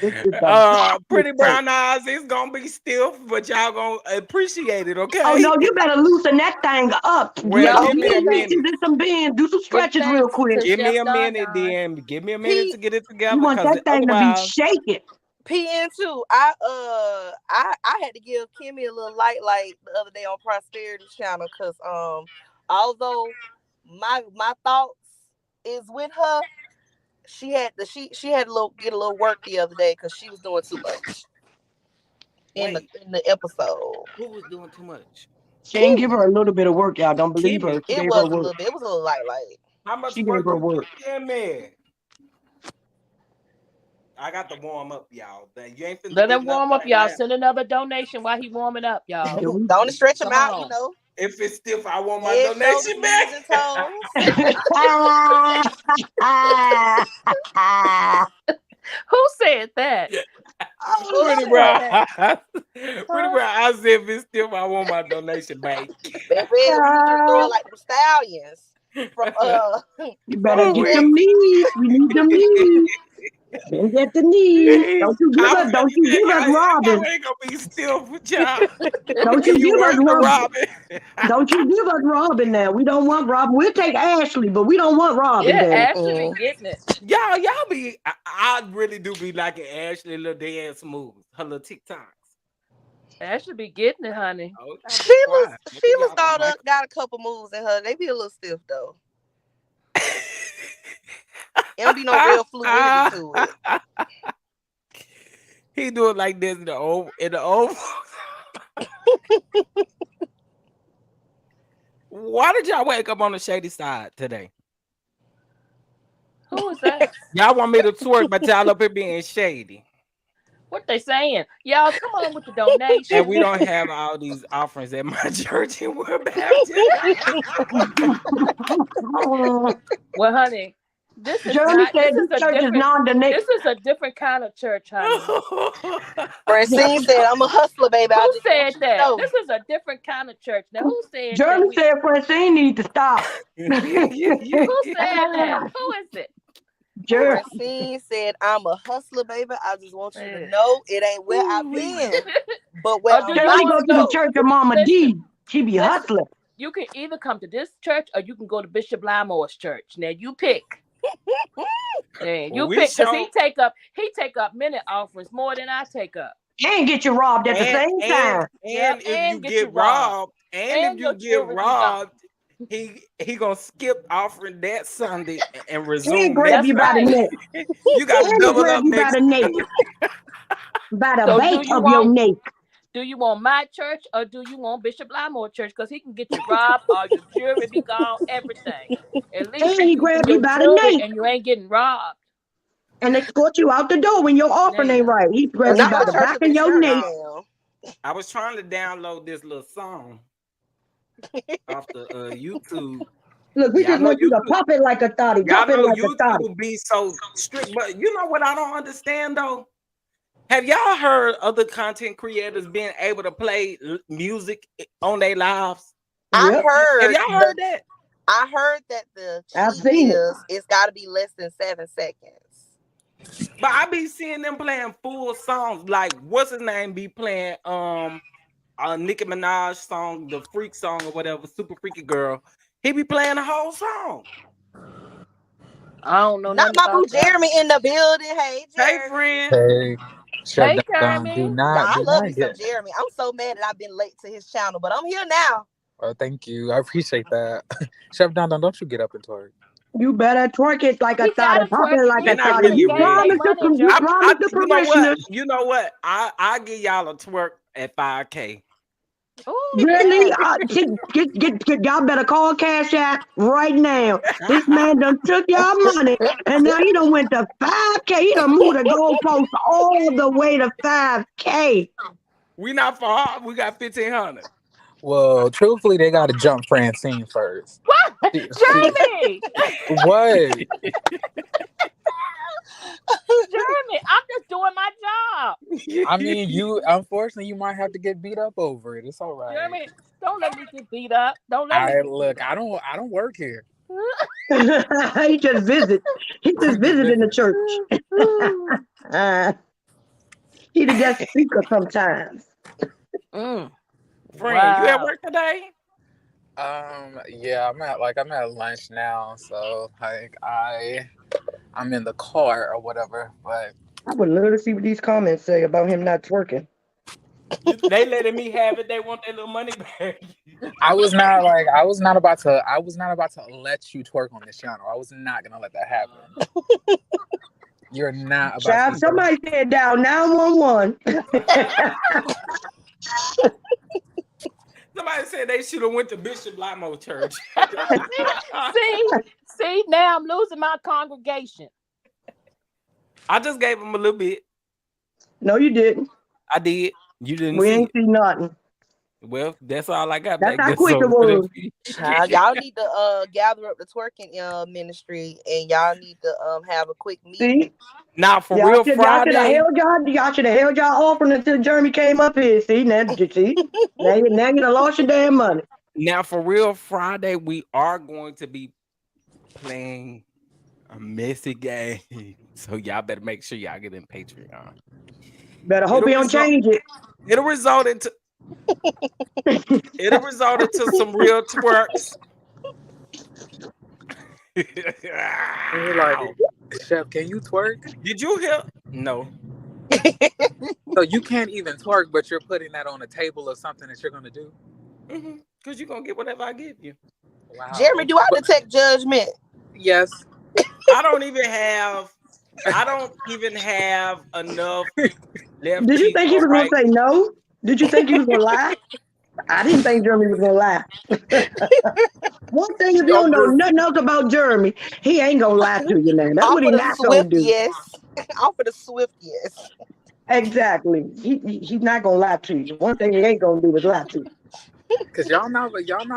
S3: This is a
S2: Pretty
S3: Baptist church.
S2: brown eyes, it's gonna be stiff, but y'all gonna appreciate it, okay?
S3: Oh no, you better loosen that thing up.
S2: Well,
S3: Get
S2: give me a
S3: some
S2: minute.
S3: benches and some bends. Do some
S5: Give
S3: stretches real
S5: thanks
S3: quick.
S5: to
S2: Give me
S5: Chef
S2: a
S5: Don
S2: minute,
S5: Don.
S2: then. Give me a minute to get it together.
S3: You want
S2: Because
S3: that thing to be
S2: otherwise,
S3: shaking.
S6: PN2, I had to give Kimmy a little light the other day on Prosperity Channel because although my thoughts is with her, she had to get a little work the other day because she was doing too much in the episode.
S2: Who was doing too much?
S3: She ain't give her a little bit of work, y'all. Don't believe
S2: Kimmy.
S3: her. She
S6: It
S3: gave
S6: was
S3: her
S6: a
S3: work.
S6: little bit. It was a little light.
S2: How much
S3: She
S2: work
S3: gave her
S2: you
S3: work.
S2: give me? I got to warm up, y'all. You ain't finna
S5: Let
S2: get
S5: him warm up,
S2: nothing
S5: y'all.
S2: right now.
S5: Send another donation while he warming up, y'all.
S3: Here we
S6: Don't stretch them
S5: Come
S6: out,
S5: on.
S6: you know.
S2: If it's stiff, I want my
S6: Head, shoulders,
S2: donation
S6: knees, and toes.
S5: Who said that?
S2: Pretty brown. Pretty brown. I said if it's stiff, I want my donation back.
S6: Baby, we need you to throw it like them stallions.
S3: You better
S2: Oh,
S3: get
S2: wait.
S3: them knees. We need them knees. Then get the knees. Don't you give us Robin.
S2: I ain't gonna be stiff with y'all.
S3: Don't you
S2: You
S3: give us
S2: work the
S3: Robin.
S2: Robin.
S3: Don't you give us Robin now. We don't want Robin. We'll take Ashley, but we don't want Robin,
S5: Yeah,
S3: baby.
S5: Ashley be getting it.
S2: Y'all be. I really do be liking Ashley little dance moves, her little TikToks.
S5: Ashley be getting it, honey.
S2: Oh,
S6: Sheila's daughter got a couple moves in her. They be a little stiff though. It don't be no real fluidity to it.
S2: He do it like this in the oval. Why did y'all wake up on the shady side today?
S5: Who is that?
S2: Y'all want me to twerk, but y'all up here being shady.
S5: What they saying? Y'all come on with the donation.
S2: And we don't have all these offerings at my church and we're Baptist.
S5: Well, honey, this is
S3: Jeremy
S5: not.
S3: said
S5: This is
S3: this
S5: a
S3: church is
S5: different.
S3: non-donation.
S5: This is a different kind of church, honey.
S6: Francine said, "I'm a hustler, baby."
S5: Who said that? This is a different kind of church. Now, who said
S3: Jeremy
S5: that?
S3: said Francine needs to stop.
S5: Who said that? Who is it?
S3: Jeremy.
S6: Racine said, "I'm a hustler, baby. I just want you to
S5: Man.
S6: know it ain't where I've been, but where
S5: Or do
S6: I'm
S5: you
S3: Jeremy
S6: about
S3: go
S5: want
S3: to
S6: to
S3: the
S6: go."
S3: church of Mama
S5: Listen,
S3: D. She be
S5: listen.
S3: hustling.
S5: You can either come to this church or you can go to Bishop Limore's church. Now you pick. Yeah,
S2: Well,
S5: you
S2: we
S5: pick because
S2: show
S5: he take up many offerings more than I take up.
S3: And get you robbed at the
S2: and
S3: same time.
S5: Yep,
S2: if you
S5: and get you
S2: get
S5: robbed.
S2: robbed, and
S5: And
S2: if
S5: your
S2: you get
S5: jewelry be gone.
S2: robbed, he gonna skip offering that Sunday and
S3: And
S2: resume
S3: grab
S2: next
S3: you by the
S2: Sunday.
S3: neck.
S2: You got to
S3: And
S2: double
S3: grab
S2: up
S3: you by
S2: next.
S3: the neck. By the
S5: So
S3: base of your neck.
S5: do you want my church or do you want Bishop Limore church? Because he can get you robbed, all your jewelry be gone, everything. At least
S3: And
S5: you
S3: he
S5: keeping
S3: grab you
S5: your
S3: by the
S5: jewelry
S3: neck
S5: and you ain't getting robbed.
S3: and escort you out the door when your offering ain't
S5: Now,
S3: right. He grab you
S6: Not
S3: by
S6: my
S3: the
S6: church
S3: back
S6: of
S3: of your
S6: insurance,
S3: neck.
S6: ma'am.
S2: I was trying to download this little song off the YouTube.
S3: Look, we
S2: Y'all
S3: just
S2: know
S3: want you to
S2: YouTube.
S3: pop it like a thotty.
S2: Y'all
S3: Drop it
S2: know
S3: like a thotty.
S2: YouTube be so strict, but you know what I don't understand though? Have y'all heard other content creators being able to play music on their lives?
S6: I
S3: Yep.
S2: Have
S6: heard
S2: y'all heard that?
S6: I heard that the
S3: I've
S6: cheat
S3: seen it.
S6: is it's got to be less than 7 seconds.
S2: But I be seeing them playing full songs. Like what's his name be playing Nicki Minaj song, the freak song or whatever, Super Freaky Girl. He be playing the whole song.
S5: I don't know
S6: Not
S5: nothing
S6: my boo
S5: about that.
S6: Jeremy in the building. Hey,
S2: Hey
S6: Jeremy.
S2: friend.
S7: Hey, shut
S5: Hey,
S7: down.
S5: Jeremy.
S7: Do
S6: Nah,
S7: not,
S6: I
S7: do
S6: love
S7: not
S6: me some
S7: get.
S6: Jeremy. I'm so mad that I've been late to his channel, but I'm here now.
S7: Oh, thank you. I appreciate that. Chef Don, don't you get up and twerk.
S3: You better twerk it like a
S5: He gotta
S3: thotty. Pop
S5: twerk
S3: it
S5: it.
S3: like
S2: They're
S3: a
S2: not
S3: thotty.
S2: really
S3: You
S5: Gave they
S2: ready.
S3: promised
S5: money,
S3: you
S5: Jeremy.
S3: promised the
S2: You know what?
S3: parishioners.
S2: You know what? I give y'all a twerk at 5K.
S5: Ooh,
S3: Really?
S5: yeah.
S3: Get y'all better call Cash App right now. This man done took y'all money and now he done went to 5K. He done moved the goalpost all the way to 5K.
S2: We not far. We got 1,500.
S7: Well, truthfully, they got to jump Francine first.
S5: What? Jeremy!
S7: What?
S5: Jeremy, I'm just doing my job.
S7: I mean, unfortunately, you might have to get beat up over it. It's all right.
S5: Jeremy, don't let me get beat up. Don't let me.
S7: I don't work here.
S3: He just visit. He just visited the church. He the guest speaker sometimes.
S5: Mm.
S2: Friend, you at
S5: Wow.
S2: work today?
S7: Yeah, I'm at lunch now, so like I'm in the car or whatever, but
S3: I would love to see what these comments say about him not twerking.
S2: They letting me have it. They want their little money back.
S7: I was not about to let you twerk on this channel. I was not gonna let that happen. You're not about
S3: Child,
S7: to.
S3: somebody said down 911.
S2: Somebody said they should have went to Bishop Limo Church.
S5: See, now I'm losing my congregation.
S2: I just gave him a little bit.
S3: No, you didn't.
S2: I did. You didn't
S3: We
S2: see
S3: ain't
S2: it.
S3: see nothing.
S2: Well, that's all I got.
S3: That's
S2: back
S3: how
S2: there,
S3: quick
S2: so
S3: it was.
S6: Y'all need to gather up the twerking ministry, and y'all need to have a quick meeting.
S3: See?
S2: Now for
S3: Y'all
S2: real
S3: should have
S2: Friday.
S3: held y'all offering until Jeremy came up here. See, now you done lost your damn money.
S2: Now for real Friday, we are going to be playing a messy game. So y'all better make sure y'all get in Patreon.
S3: Better hope he don't change it.
S2: It'll result into some real twerks.
S7: You're like, Chef, can you twerk?
S2: Did you hear? No.
S7: So you can't even twerk, but you're putting that on the table of something that you're gonna do.
S2: Because you're gonna get whatever I give you.
S7: Wow.
S6: Jeremy, do I detect judgment?
S7: Yes.
S2: I don't even have enough left.
S3: Did you
S2: cheek
S3: think he
S2: or
S3: was
S2: right.
S3: gonna say no? Did you think he was gonna lie? I didn't think Jeremy was gonna lie. One thing, if you don't know nothing else about Jeremy, he ain't gonna lie to you, man. That's what he not gonna do.
S6: Yes. Offer the swift yes.
S3: Exactly. He's not gonna lie to you. One thing he ain't gonna do is lie to you.
S7: Because y'all not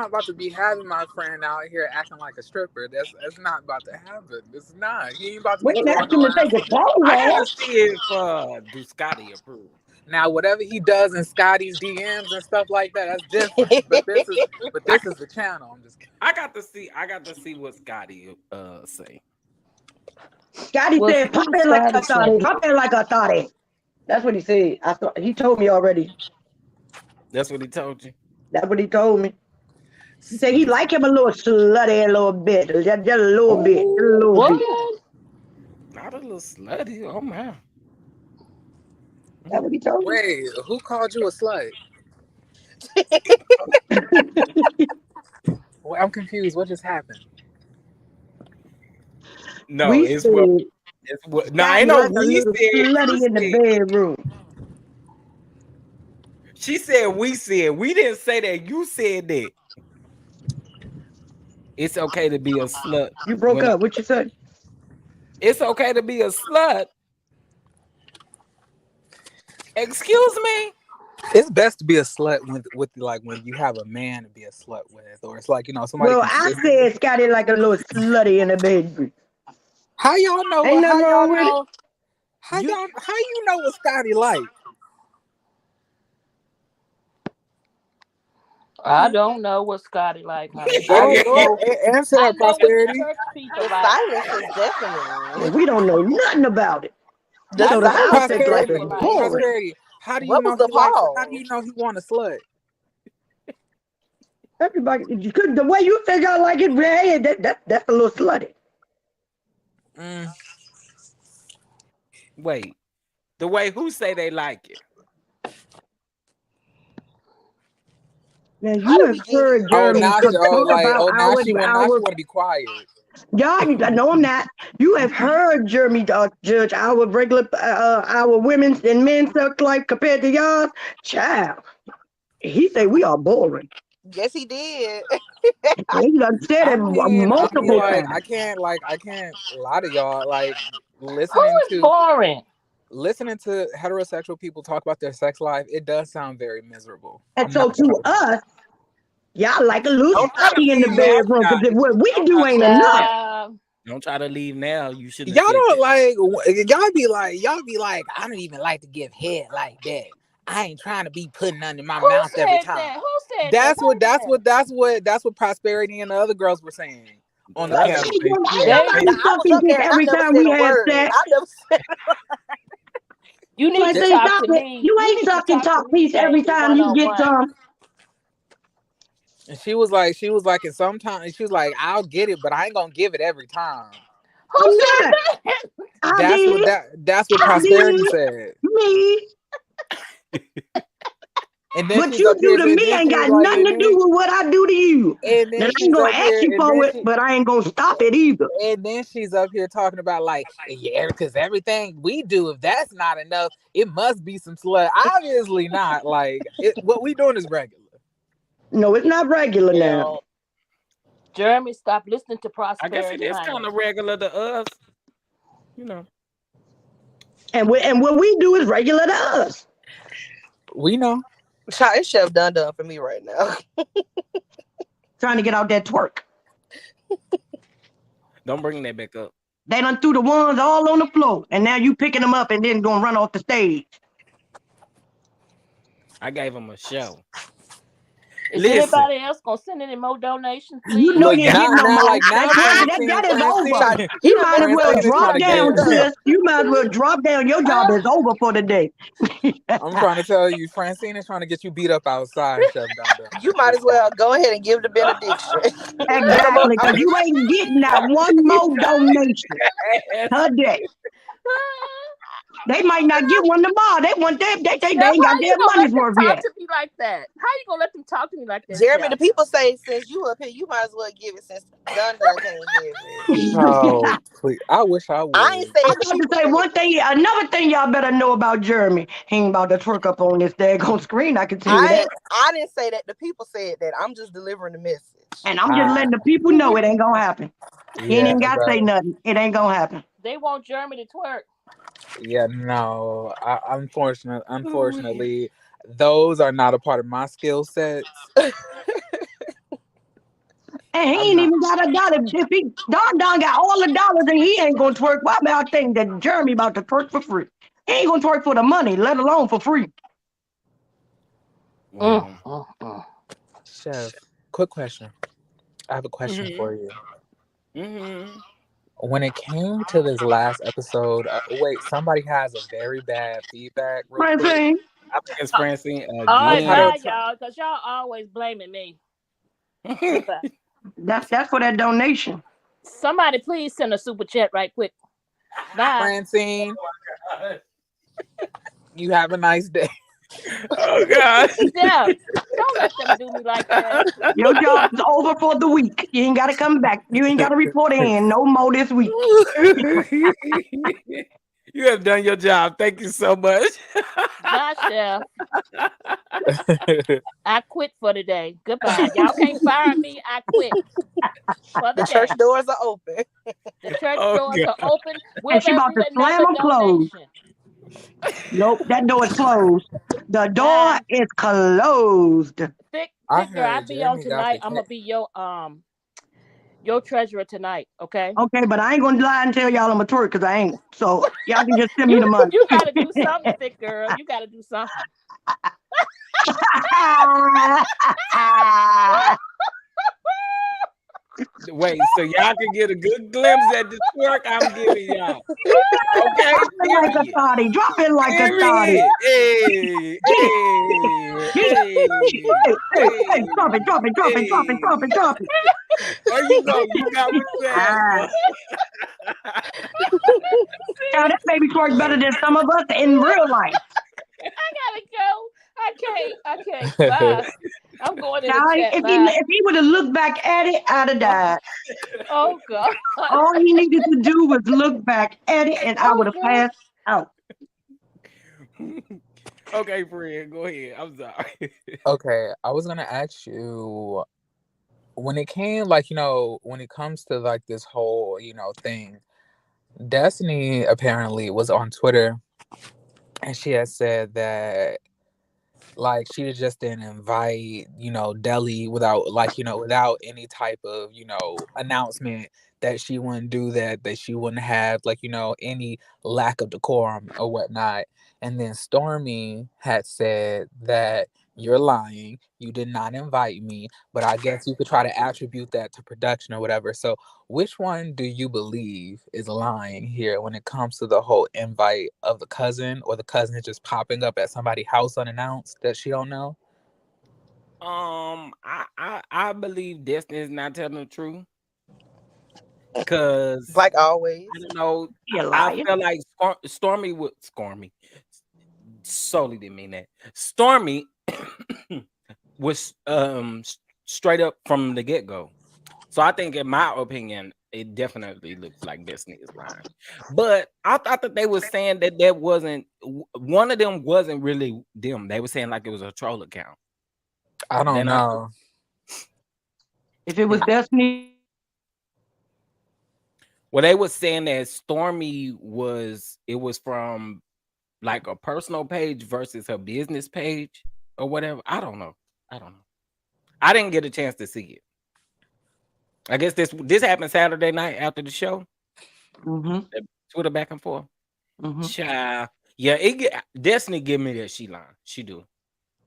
S7: about to be having my friend out here acting like a stripper. That's not about to happen. It's not. He ain't about to
S3: We
S7: be
S3: ain't
S7: throwing
S3: asking him to
S7: around.
S3: take his clothes
S2: I gotta
S3: off.
S2: see if do Scotty approve.
S7: Now, whatever he does in Scotty's DMs and stuff like that, that's different. But this is the channel. I'm just kidding.
S2: I got to see what Scotty say.
S3: Scotty
S5: Well,
S3: said, pop
S5: see,
S3: it like a
S5: Scotty
S3: thotty.
S5: said,
S3: Pop it like a thotty. That's what he said. He told me already.
S2: That's what he told you.
S3: That's what he told me. He said he like him a little slutty a little bit. Just a little bit. Just a little
S5: what?
S3: bit.
S2: Not a little slutty. Oh man.
S3: That's what he told me.
S7: Wait, who called you a slut? Well, I'm confused. What just happened?
S2: No,
S3: We
S2: it's
S3: said
S2: what it's what. No, I
S3: Scotty
S2: know
S3: like a
S2: we
S3: little
S2: said.
S3: slutty
S2: You
S3: in the
S2: said.
S3: bedroom.
S2: She said we said. We didn't say that. You said that. It's okay to be a slut.
S3: You broke
S2: when
S3: up. What you said?
S2: It's okay to be a slut. Excuse me.
S7: It's best to be a slut with like when you have a man to be a slut with, or it's like somebody.
S3: Well, I said Scotty like a little slutty in the bedroom.
S7: How y'all know?
S3: Ain't
S7: How
S3: nothing
S7: y'all
S3: wrong with it.
S7: know? How you know what Scotty like?
S5: I don't know what Scotty like, honey.
S7: Answer
S5: I
S7: that,
S5: know what
S7: Prosperity.
S5: church people
S6: The
S5: like.
S6: silence is deafening.
S3: Well, we don't know nothing about it.
S6: The
S3: So the
S6: silence
S3: house
S6: is
S3: is like
S7: Prosperity.
S3: it's
S6: deafening.
S3: boring.
S7: Prosperity. How do you
S6: What
S7: know
S6: was the
S7: he likes?
S6: pause?
S7: How do you know he want a slut?
S3: Everybody, the way you think I like it, Ray, that's a little slutty.
S7: Mm.
S2: Wait. The way who say they like it?
S3: Now
S6: How
S3: you
S6: do
S3: have
S6: we get
S3: heard
S6: here?
S3: Jeremy
S7: now
S3: talk
S7: she
S3: about
S7: now
S3: our
S7: she want to be quiet.
S3: y'all. No, I'm not. You have heard Jeremy judge our regular our women's and men's sex life compared to y'all. Child, he say we are boring.
S6: Yes, he did.
S3: And he done said it
S7: I mean,
S3: multiple
S7: like
S3: times.
S7: I can't lie to y'all. Like
S5: Who
S7: listening
S5: is boring?
S7: to heterosexual people talk about their sex life, it does sound very miserable.
S3: And
S7: I'm
S3: so
S7: not gonna
S3: to us, y'all like a little
S2: Don't try to
S3: slutty in the
S2: leave now,
S3: bedroom because
S2: Scotty.
S3: what we
S2: Don't
S3: do
S2: try
S3: ain't
S2: to-
S3: enough.
S2: Don't try to leave now. You shouldn't have
S7: y'all
S2: said
S7: don't
S2: that.
S7: y'all be like, I don't even like to give head like that. I ain't trying to be putting under my
S5: Who
S7: mouth every
S5: said
S7: time.
S5: that? Who said
S7: That's
S5: that?
S7: what Prosperity and the other girls were saying on the
S2: They
S7: panel.
S2: have
S3: Ain't
S5: They,
S3: nobody
S6: Now, I was
S3: sucking
S6: up
S3: dick
S6: there and I
S3: every
S6: never
S3: time
S6: said
S3: we
S6: a
S3: have
S6: word.
S3: sex.
S6: I never said.
S5: you need to
S3: Say
S5: talk
S3: stop
S5: to
S3: it.
S5: me.
S3: You
S5: You
S3: ain't
S5: need to
S3: sucking
S5: talk to
S3: top
S5: me,
S3: piece every
S5: baby,
S3: time you get
S5: 1-on-1.
S3: some.
S7: And she was like, and sometimes she was like, I'll get it, but I ain't gonna give it every time.
S5: Who
S3: I'm
S5: said
S3: not.
S5: that?
S3: I
S7: That's what
S3: did.
S7: that's what
S3: I
S7: Prosperity
S3: did.
S7: said.
S3: Me.
S7: And then
S3: What
S7: she's
S3: you
S7: up here,
S3: do to
S7: and
S3: me
S7: then
S3: ain't
S7: she was
S3: got
S7: like,
S3: nothing to do with what I do to you.
S7: and
S3: Then
S7: then
S3: I ain't
S7: she's
S3: gonna
S7: up
S3: ask
S7: here,
S3: you for it, but I ain't gonna stop it either.
S7: and then she's up here talking about like, yeah, because everything we do, if that's not enough, it must be some slut. Obviously not. Like what we doing is regular.
S3: No, it's not regular now.
S5: Jeremy, stop listening to
S2: I
S5: Prosperity.
S2: guess it is
S5: honey.
S2: kind of regular to us.
S3: And what we do is regular to us.
S7: We know.
S6: Child, it's Chef Dun for me right now.
S3: Trying to get out that twerk.
S2: Don't bring that back up.
S3: They done threw the ones all on the floor, and now you picking them up and then gonna run off the stage.
S2: I gave him a show.
S5: Is
S2: Listen.
S5: anybody else gonna send any more donations,
S3: You
S5: please?
S3: know
S7: Look,
S3: you ain't getting no
S7: now,
S3: more.
S7: like now,
S3: That is over.
S7: Francine,
S6: He
S3: You
S6: done
S3: might as
S6: been
S3: well
S7: Francine is
S3: drop
S7: trying to
S3: down,
S7: get.
S3: sis. You might as well drop down. Your job is over for the day.
S7: I'm trying to tell you, Francine is trying to get you beat up outside, Chef Dunda.
S6: You might as well go ahead and give the benediction.
S3: Exactly, because you ain't getting that one more donation a day. They might not get one tomorrow. They want they
S5: Chef,
S3: ain't
S5: how
S3: got
S5: you
S3: their
S5: gonna
S3: money's
S5: let them
S3: worth
S5: talk
S3: yet.
S5: to me like that? How you gonna let them talk to me like that,
S6: Jeremy,
S5: Chef?
S6: the people say since you up here, you might as well give it since Dun can't give it.
S7: Oh, please. I wish I would.
S6: I ain't
S3: I'm
S6: saying the
S3: about to
S6: people
S3: say
S6: said
S3: one thing, another thing y'all better know about Jeremy. He ain't about to twerk up on this daggone screen, I can tell you that.
S6: I didn't say that. The people said that. I'm just delivering the message.
S3: And I'm just letting the people know it ain't gonna happen. He ain't
S7: Yeah,
S3: even got to say nothing. It ain't gonna happen.
S5: They want Jeremy to twerk.
S7: yeah, no. Unfortunately, those are not a part of my skill sets.
S3: And he
S7: I'm
S3: ain't
S7: not.
S3: even got a dollar. If he Don got all the dollars and he ain't gonna twerk, why am I think that Jeremy about to twerk for free? He ain't gonna twerk for the money, let alone for free.
S7: Chef, quick question. I have a question for you. when it came to this last episode, wait, somebody has a very bad feedback real quick.
S3: Francine,
S2: I think it's Francine
S5: All
S7: I'll
S5: right,
S7: try
S2: again.
S7: to
S5: bye, y'all, because y'all always blaming me. Goodbye.
S3: that's for that donation.
S5: Somebody please send a super chat right quick. Bye.
S7: Francine, you have a nice day.
S2: Oh God.
S5: Yeah, don't let them do me like that.
S3: Your job is over for the week. You ain't got to come back. You ain't got to report in no more this week.
S2: You have done your job. Thank you so much.
S5: Bye, Chef. I quit for the day. Goodbye. Y'all can't fire me. I quit for the
S6: The
S5: day.
S6: church doors are open.
S5: The church
S2: Oh,
S5: doors
S2: God.
S5: are open. Will
S3: And she
S5: there
S3: about
S5: be
S3: to slam
S5: another
S3: them closed.
S5: donation?
S3: Nope, that door is closed. The door
S5: Bye.
S3: is closed.
S5: Thick
S7: I
S5: girl, I'll
S7: heard
S5: be on
S7: Jeremy got
S5: tonight.
S7: the
S5: I'm gonna be your treasurer tonight. Okay.
S3: Okay, but I ain't gonna lie and tell y'all I'm a twerk because I ain't. So y'all can just send me
S5: You
S3: the money.
S5: you gotta do something, thick girl. You gotta do something.
S2: Wait, so y'all can get a good glimpse at the twerk I'm giving y'all. Okay,
S3: Drop it like a
S2: period.
S3: thotty. Drop it like a thotty.
S2: Period. Hey,
S3: Hey, drop it, drop it, drop it, drop it, drop it, drop it.
S2: There you go. You got what you asked for.
S3: Child, that baby twerk better than some of us in real life.
S5: I gotta go. I can't. Bye. I'm going in the
S3: Child,
S5: chat.
S3: if
S5: Bye.
S3: he would have looked back at it, I'd have died.
S5: Oh God.
S3: All he needed to do was look back at it, and I would have
S5: Oh, God.
S3: passed out.
S2: Okay, friend, go ahead. I'm sorry.
S7: Okay, I was gonna ask you when it came, like, when it comes to like this whole, thing. Destiny apparently was on Twitter, and she had said that like she just didn't invite Deli without without any type of announcement, that she wouldn't do that she wouldn't have like any lack of decorum or whatnot. And then Stormy had said that you're lying, you did not invite me, but I guess you could try to attribute that to production or whatever. So which one do you believe is lying here when it comes to the whole invite of the cousin, or the cousin just popping up at somebody's house unannounced that she don't know?
S2: I believe Destiny is not telling the truth because
S6: Like always.
S2: I don't know.
S3: You
S2: I
S3: liar.
S2: feel like Stormy would solely didn't mean that. Stormy was straight up from the get go. So I think, in my opinion, it definitely looks like Destiny is lying. But I thought that they were saying that wasn't one of them wasn't really them. They were saying like it was a troll account.
S7: I don't
S2: Then
S7: know.
S3: If it was Destiny,
S2: Well, they were saying that Stormy was from like a personal page versus her business page or whatever. I don't know. I didn't get a chance to see it. I guess this happened Saturday night after the show.
S3: mm-hmm,
S2: Twitter back and forth.
S3: mm-hmm.
S2: Child. Yeah, Destiny give me that she lying. She do.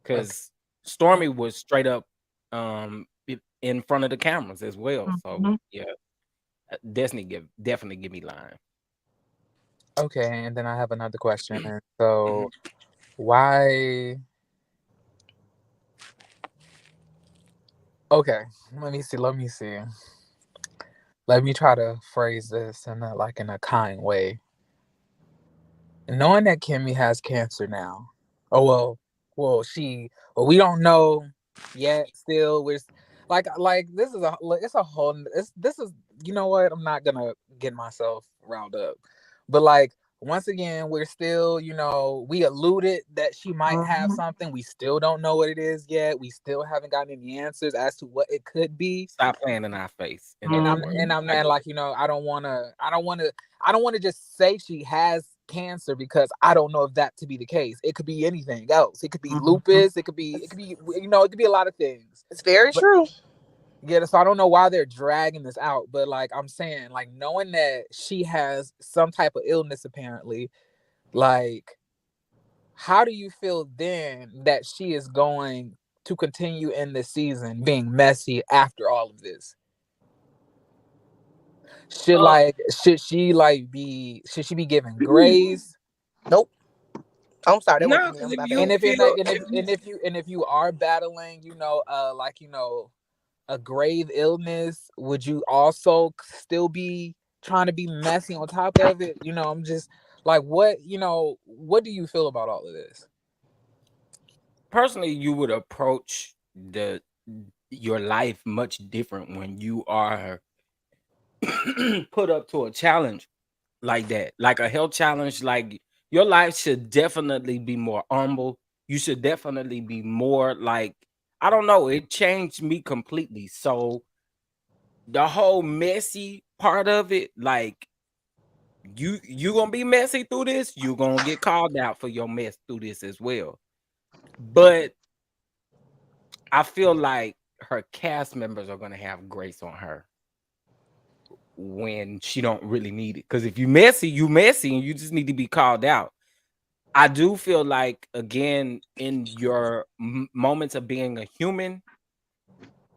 S2: Because Stormy was straight up in front of the cameras as well. So
S3: Mhm.
S2: yeah. Destiny definitely give me lying.
S7: Okay, and then I have another question. So why? Okay, let me see. Let me try to phrase this in a kind way. Knowing that Kimmy has cancer now. Oh well, we don't know yet. Still, we're like this is it's a whole. This is, you know what? I'm not gonna get myself riled up, but like, once again, we're still, we alluded that she might have
S3: Mhm.
S7: something. We still don't know what it is yet. We still haven't gotten any answers as to what it could be.
S2: Stop playing in our face. In
S7: And
S2: other
S3: Mhm.
S2: words.
S7: I'm not like, I don't want to just say she has cancer, because I don't know if that to be the case. It could be anything else. It could be
S3: Mhm.
S7: lupus. It could be it could be a lot of things.
S6: It's very
S7: But-
S6: true.
S7: Yeah, so I don't know why they're dragging this out, but like I'm saying, like, knowing that she has some type of illness apparently, like, how do you feel then that she is going to continue in this season being messy after all of this? should she be given grace?
S6: Nope. I'm sorry, that
S2: No,
S6: wasn't me.
S2: because
S6: I'm
S2: if
S6: my
S2: you
S6: bad.
S7: And if and
S2: feel
S7: like, and if you are battling, a grave illness, would you also still be trying to be messy on top of it? I'm just like, what do you feel about all of this?
S2: personally, you would approach your life much different when you are put up to a challenge like that, like a health challenge. Like, your life should definitely be more humble. You should definitely be more like, I don't know, it changed me completely. So the whole messy part of it, like, you gonna be messy through this, you gonna get called out for your mess through this as well. But I feel like her cast members are gonna have grace on her when she don't really need it. Because if you messy, and you just need to be called out. I do feel like, again, in your moments of being a human,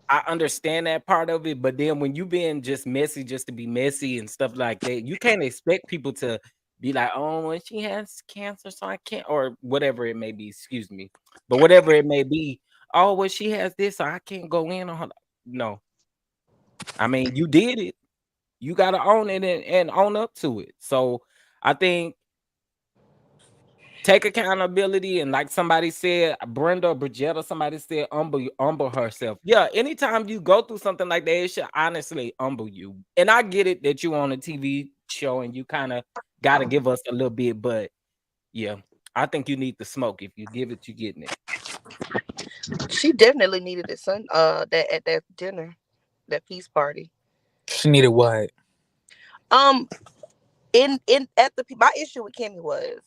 S2: I understand that part of it. But then when you being just messy, just to be messy and stuff like that, you can't expect people to be like, oh, well, she has cancer, so I can't, or whatever it may be. Excuse me, but whatever it may be. Oh, well, she has this, so I can't go in on her. No, I mean, you did it. You got to own it and own up to it. So I think take accountability, and like somebody said, Brenda or Bridget or somebody said, humble herself. Yeah, anytime you go through something like that, it should honestly humble you. And I get it that you on a TV show and you kind of got to give us a little bit, but yeah, I think you need the smoke. If you give it, you getting it.
S6: She definitely needed it, son. That at that dinner, that peace party.
S7: She needed what?
S6: Um, in at the my issue with Kimmy was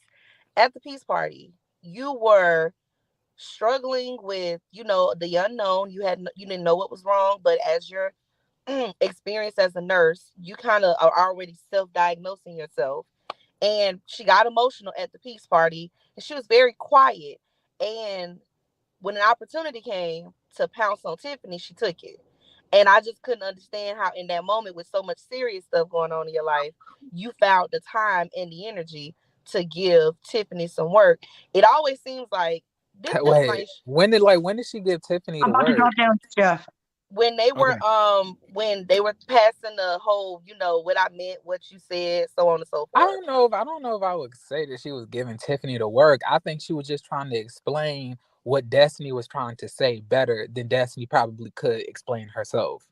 S6: at the peace party, you were struggling with the unknown. You didn't know what was wrong, but as your experience as a nurse, you kind of are already self-diagnosing yourself. And she got emotional at the peace party, and she was very quiet. And when an opportunity came to pounce on Tiffany, she took it. And I just couldn't understand how, in that moment, with so much serious stuff going on in your life, you found the time and the energy to give Tiffany some work. It always seems like this
S7: Wait,
S6: information
S7: when did she give Tiffany
S3: I'm
S7: the
S3: about to
S7: work?
S3: drop down, Jeff.
S2: Okay.
S6: when they were passing the whole, what I meant, what you said, so on and so
S7: I
S6: forth.
S7: don't know if I would say that she was giving Tiffany the work. I think she was just trying to explain what Destiny was trying to say better than Destiny probably could explain herself.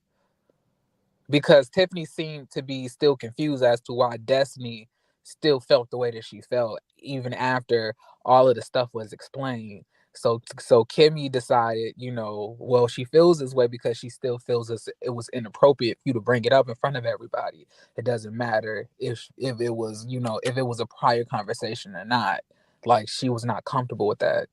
S7: Because Tiffany seemed to be still confused as to why Destiny still felt the way that she felt even after all of the stuff was explained. So Kimmy decided, well, she feels this way because she still feels it was inappropriate for you to bring it up in front of everybody. It doesn't matter if it was, if it was a prior conversation or not. Like, she was not comfortable with that.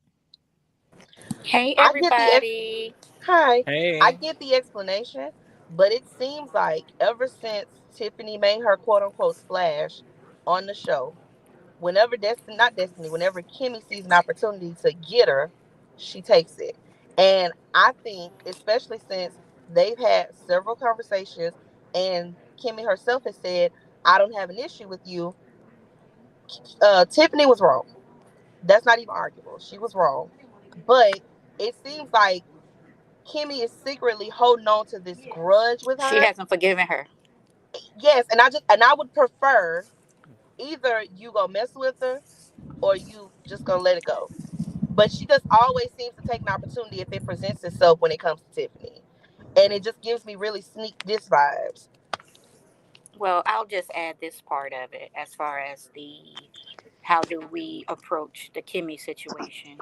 S8: Hey
S6: I get the
S8: everybody.
S6: Hi. I
S2: Hey.
S6: get the explanation, but it seems like ever since Tiffany made her quote unquote splash on the show, whenever whenever Kimmy sees an opportunity to get her, she takes it. And I think, especially since they've had several conversations and Kimmy herself has said, I don't have an issue with you, Tiffany was wrong. That's not even arguable. She was wrong. But it seems like Kimmy is secretly holding on to this grudge with
S8: She
S6: her.
S8: hasn't forgiven her.
S6: Yes, and I would prefer either you go mess with her or you just gonna let it go. But she just always seems to take an opportunity if it presents itself when it comes to Tiffany. And it just gives me really sneak diss vibes.
S8: Well, I'll just add this part of it as far as the how do we approach the Kimmy situation.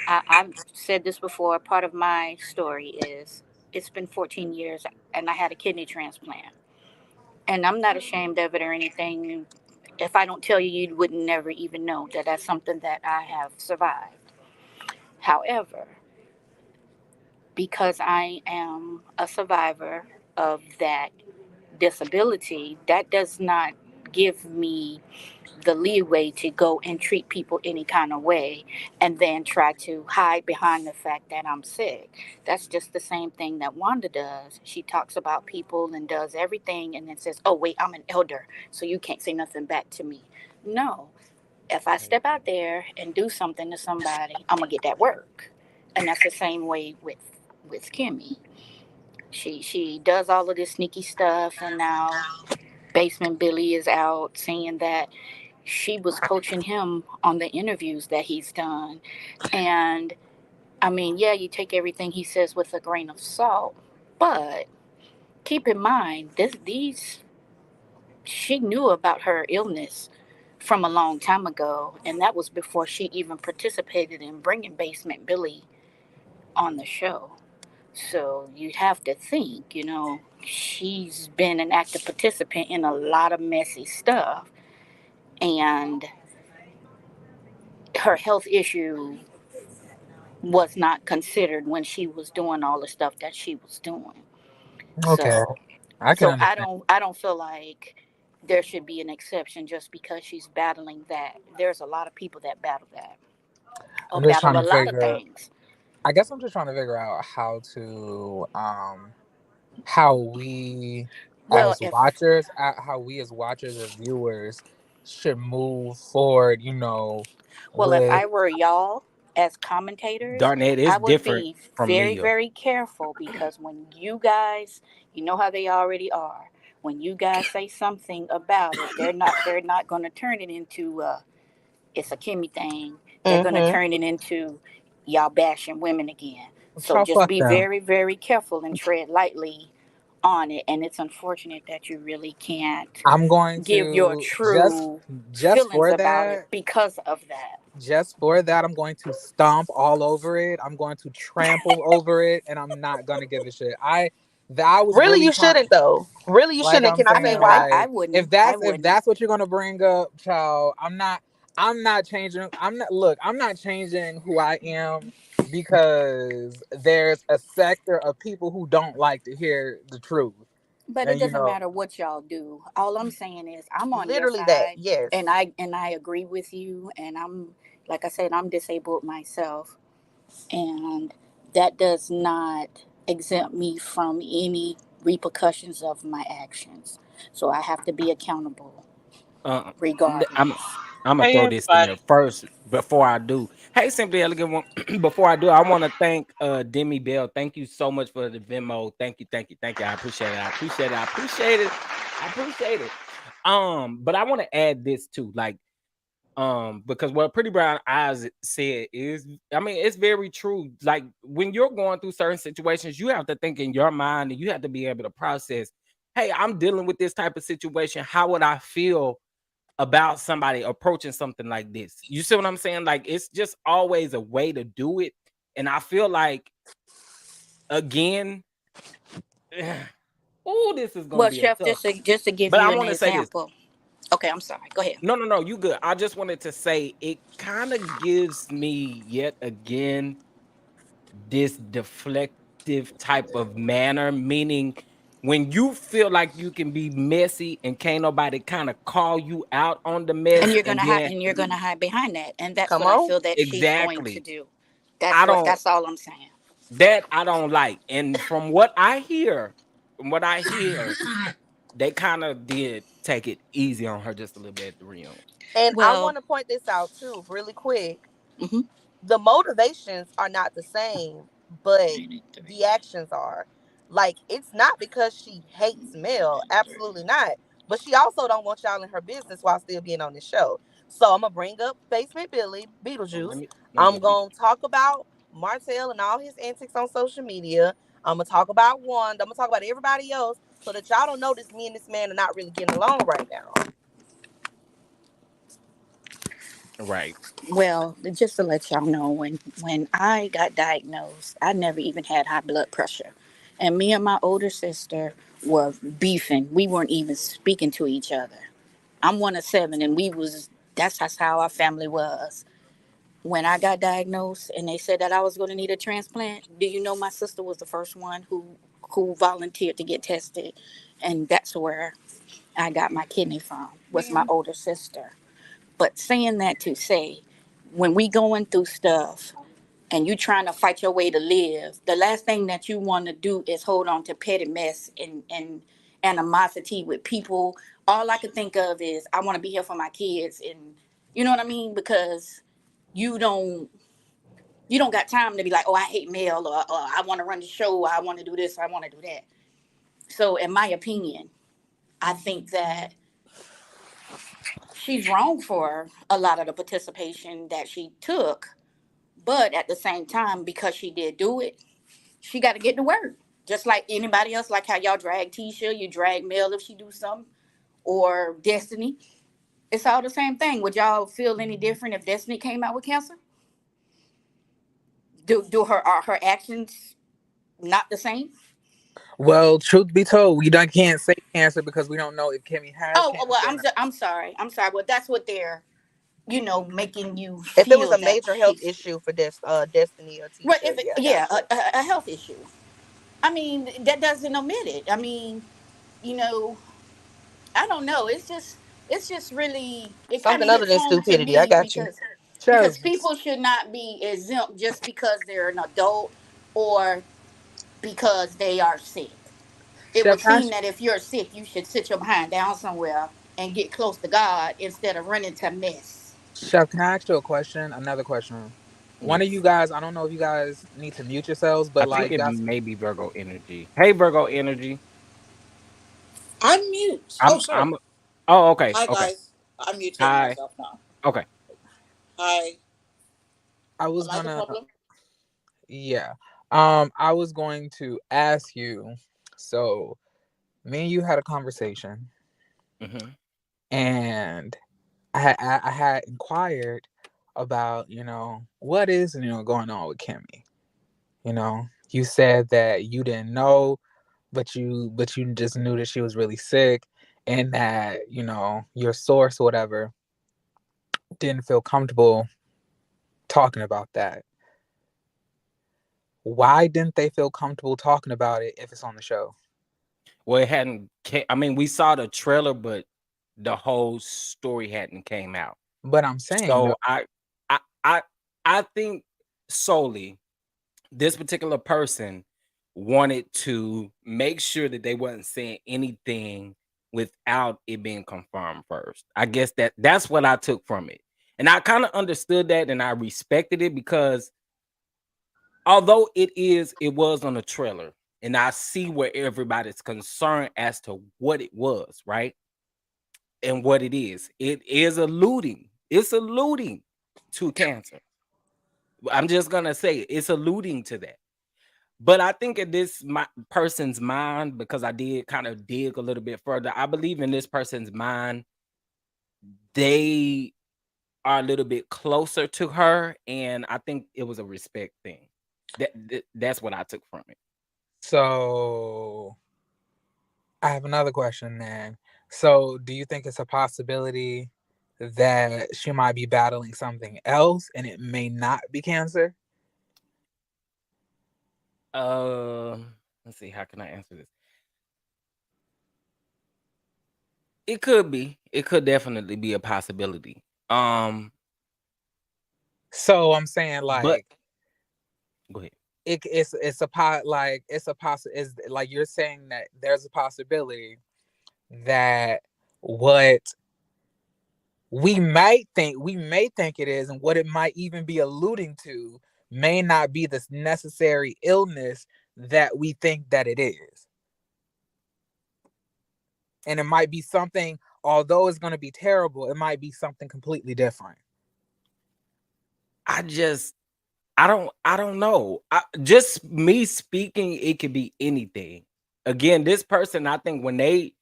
S8: I've said this before. Part of my story is it's been 14 years and I had a kidney transplant. And I'm not ashamed of it or anything. If I don't tell you, you would never even know that that's something that I have survived. However, because I am a survivor of that disability, that does not give me the leeway to go and treat people any kind of way and then try to hide behind the fact that I'm sick. That's just the same thing that Wanda does. She talks about people and does everything and then says, oh, wait, I'm an elder, so you can't say nothing back to me. No, if I step out there and do something to somebody, I'm going to get that work. And that's the same way with Kimmy. She does all of this sneaky stuff, and now Basement Billy is out saying that she was coaching him on the interviews that he's done. And I mean, yeah, you take everything he says with a grain of salt, but keep in mind, she knew about her illness from a long time ago, and that was before she even participated in bringing Basement Billy on the show. So you have to think, she's been an active participant in a lot of messy stuff, and her health issue was not considered when she was doing all the stuff that she was doing.
S7: Okay,
S8: So
S7: I can
S8: so
S7: understand.
S8: I don't feel like there should be an exception just because she's battling that. There's a lot of people that battle that or
S7: I'm just
S8: battle
S7: trying
S8: a
S7: to
S8: lot of
S7: figure.
S8: things.
S7: I guess I'm just trying to figure out how we
S8: Well,
S7: as
S8: if
S7: watchers, how we as watchers or viewers should move forward.
S8: if
S7: With
S8: I were y'all as commentators,
S2: Darnett, it's
S8: I would
S2: different
S8: be
S2: from
S8: very,
S2: Mia.
S8: very careful because when you guys, you know how they already are. When you guys say something about it, they're not going to turn it into it's a Kimmy thing. They're going to
S6: Mm-hmm.
S8: turn it into y'all bashing women again. So
S7: child,
S8: just
S7: fuck
S8: be
S7: them.
S8: very, very careful and tread lightly on it. And it's unfortunate that you really can't
S7: I'm going
S8: give your
S7: to just
S8: true
S7: just
S8: feelings
S7: for
S8: about it
S7: that.
S8: because of that.
S7: I'm going to stomp all over it. I'm going to trample over it, and I'm not gonna give a shit. I was
S6: Really,
S7: really
S6: you
S7: trying.
S6: shouldn't though. Really, you
S7: Like
S6: shouldn't.
S7: I'm
S6: Can I
S8: I
S6: say
S8: mean,
S7: saying,
S6: why?
S8: I
S7: like
S8: wouldn't. I
S7: if
S8: wouldn't.
S7: that's what you're gonna bring up, child, I'm not changing. I'm not changing who I am because there's a sector of people who don't like to hear the truth.
S8: But it
S7: And
S8: doesn't matter what y'all do. All I'm saying is I'm on your
S6: Literally that.
S8: side,
S6: Yes.
S8: and I agree with you. And I'm like I said, I'm disabled myself, and that does not exempt me from any repercussions of my actions. So I have to be accountable
S2: Uh, I'm
S8: regardless.
S2: I'm gonna
S9: Hey
S2: throw this in
S9: everybody.
S2: there first before I do. Hey, Simply Elegant one. Before I do, I want to thank Demi Bell. Thank you so much for the Venmo. Thank you, thank you, thank you. I appreciate it. I appreciate it. I appreciate it. I appreciate it. But I want to add this too, like because what Pretty Brown Eyes said is, I mean, it's very true. Like when you're going through certain situations, you have to think in your mind and you have to be able to process, hey, I'm dealing with this type of situation. How would I feel about somebody approaching something like this? You see what I'm saying? Like it's just always a way to do it. And I feel like again, oh, this is gonna
S8: Well,
S2: be a
S8: Chef,
S2: tough.
S8: just to give
S2: But I
S8: you an
S2: want to say this.
S8: example. Okay, I'm sorry. Go ahead.
S2: No, you good. I just wanted to say it kind of gives me yet again this deflective type of manner, meaning when you feel like you can be messy and can't nobody kind of call you out on the
S8: And
S2: mess,
S8: you're
S2: and
S8: gonna hide,
S2: then
S8: and you're gonna hide behind that, and that's
S6: Come
S8: what I
S6: on.
S8: feel that she's going to
S2: exactly,
S8: do.
S2: I don't
S8: That's all I'm saying.
S2: that I don't like. And from what I hear, they kind of did take it easy on her just a little bit at the reunion.
S6: And I
S8: Well,
S6: want to point this out too, really quick.
S8: mhm.
S6: The motivations are not the same, but the actions are. Like it's not because she hates Mel, absolutely not. But she also don't want y'all in her business while still being on the show. So I'm gonna bring up Basement Billy,
S2: Oh, let
S6: Beetlejuice.
S2: me
S6: I'm
S2: go mute.
S6: gonna talk about Martell and all his antics on social media. I'm gonna talk about Wanda. I'm gonna talk about everybody else so that y'all don't notice me and this man are not really getting along right now.
S2: Right.
S8: Well, just to let y'all know, when I got diagnosed, I never even had high blood pressure, and me and my older sister were beefing. We weren't even speaking to each other. I'm one of seven, and we was that's how our family was. When I got diagnosed, and they said that I was going to need a transplant, do you know my sister was the first one who volunteered to get tested, and that's where I got my kidney from. was my older sister. But saying that to say, when we going through stuff and you trying to fight your way to live, the last thing that you want to do is hold on to petty mess and animosity with people. All I could think of is I want to be here for my kids, and you know what I mean? Because you don't got time to be like, oh, I hate male, or I want to run the show, or I want to do this, or I want to do that. So in my opinion, I think that she's wrong for a lot of the participation that she took. But at the same time, because she did do it, she got to get to work. Just like anybody else, like how y'all drag Tisha, you drag Mel if she do something, or Destiny. It's all the same thing. Would y'all feel any different if Destiny came out with cancer? Are her actions not the same?
S7: Well, truth be told, can't say cancer because we don't know if Kimmy has
S8: Oh
S7: cancer.
S8: well, I'm sorry. Well, that's what they're making you
S6: If it
S8: feel
S6: was a
S8: that
S6: major health
S8: she's
S6: issue for Destiny or Tisha,
S8: right. If it,
S6: yeah, gotcha.
S8: a health issue. I mean, that doesn't omit it. I mean, you know, I don't know. It's just really, it kind
S6: Something
S8: of
S6: other
S8: hits
S6: than
S8: home to
S6: stupidity. I
S8: me
S6: got you.
S7: So,
S8: because people should not be exempt just because they're an adult or because they are sick. It
S7: Chef,
S8: would
S7: can I
S8: seem
S7: ask,
S8: that if you're sick, you should sit your behind down somewhere and get close to God instead of running to mess.
S7: Chef, can I ask you a question? Another question. One of you
S2: Yes.
S7: guys, I don't know if you guys need to mute yourselves,
S2: I
S7: but
S2: think
S7: like,
S2: it
S7: guys,
S2: may be Virgo energy. Hey, Virgo energy.
S9: I'm mute. Oh,
S2: I'm
S9: sorry.
S2: I'm oh, okay.
S9: Hi,
S2: Okay.
S9: guys. I'm muting
S2: Hi.
S9: myself now.
S2: Okay.
S9: Hi.
S7: I was
S9: Am I the
S7: gonna,
S9: problem?
S7: yeah. I was going to ask you. So, me and you had a conversation,
S2: Mm-hmm.
S7: and I had inquired about what is going on with Kimmy. You said that you didn't know, but you just knew that she was really sick, and that your source or whatever didn't feel comfortable talking about that. Why didn't they feel comfortable talking about it if it's on the show?
S2: Well, it hadn't. I mean, we saw the trailer, but the whole story hadn't came out.
S7: But I'm saying
S2: So
S7: though,
S2: I, I, I think solely this particular person wanted to make sure that they wasn't saying anything without it being confirmed first. I guess that's what I took from it, and I kind of understood that, and I respected it because although it was on the trailer, and I see where everybody's concerned as to what it was, right? And what it is. It is alluding. It's alluding to cancer. I'm just gonna say it's alluding to that. But I think in this person's mind, because I did kind of dig a little bit further, I believe in this person's mind, they are a little bit closer to her, and I think it was a respect thing. That's what I took from it.
S7: So I have another question then. So do you think it's a possibility that she might be battling something else and it may not be cancer?
S2: Let's see, how can I answer this? It could be. It could definitely be a possibility.
S7: So I'm saying
S2: But
S7: like
S2: go ahead.
S7: it's like you're saying that there's a possibility that what we may think it is and what it might even be alluding to may not be the necessary illness that we think that it is. And it might be something, although it's going to be terrible, it might be something completely different.
S2: I don't know. Just me speaking, it could be anything. Again, this person, I think when it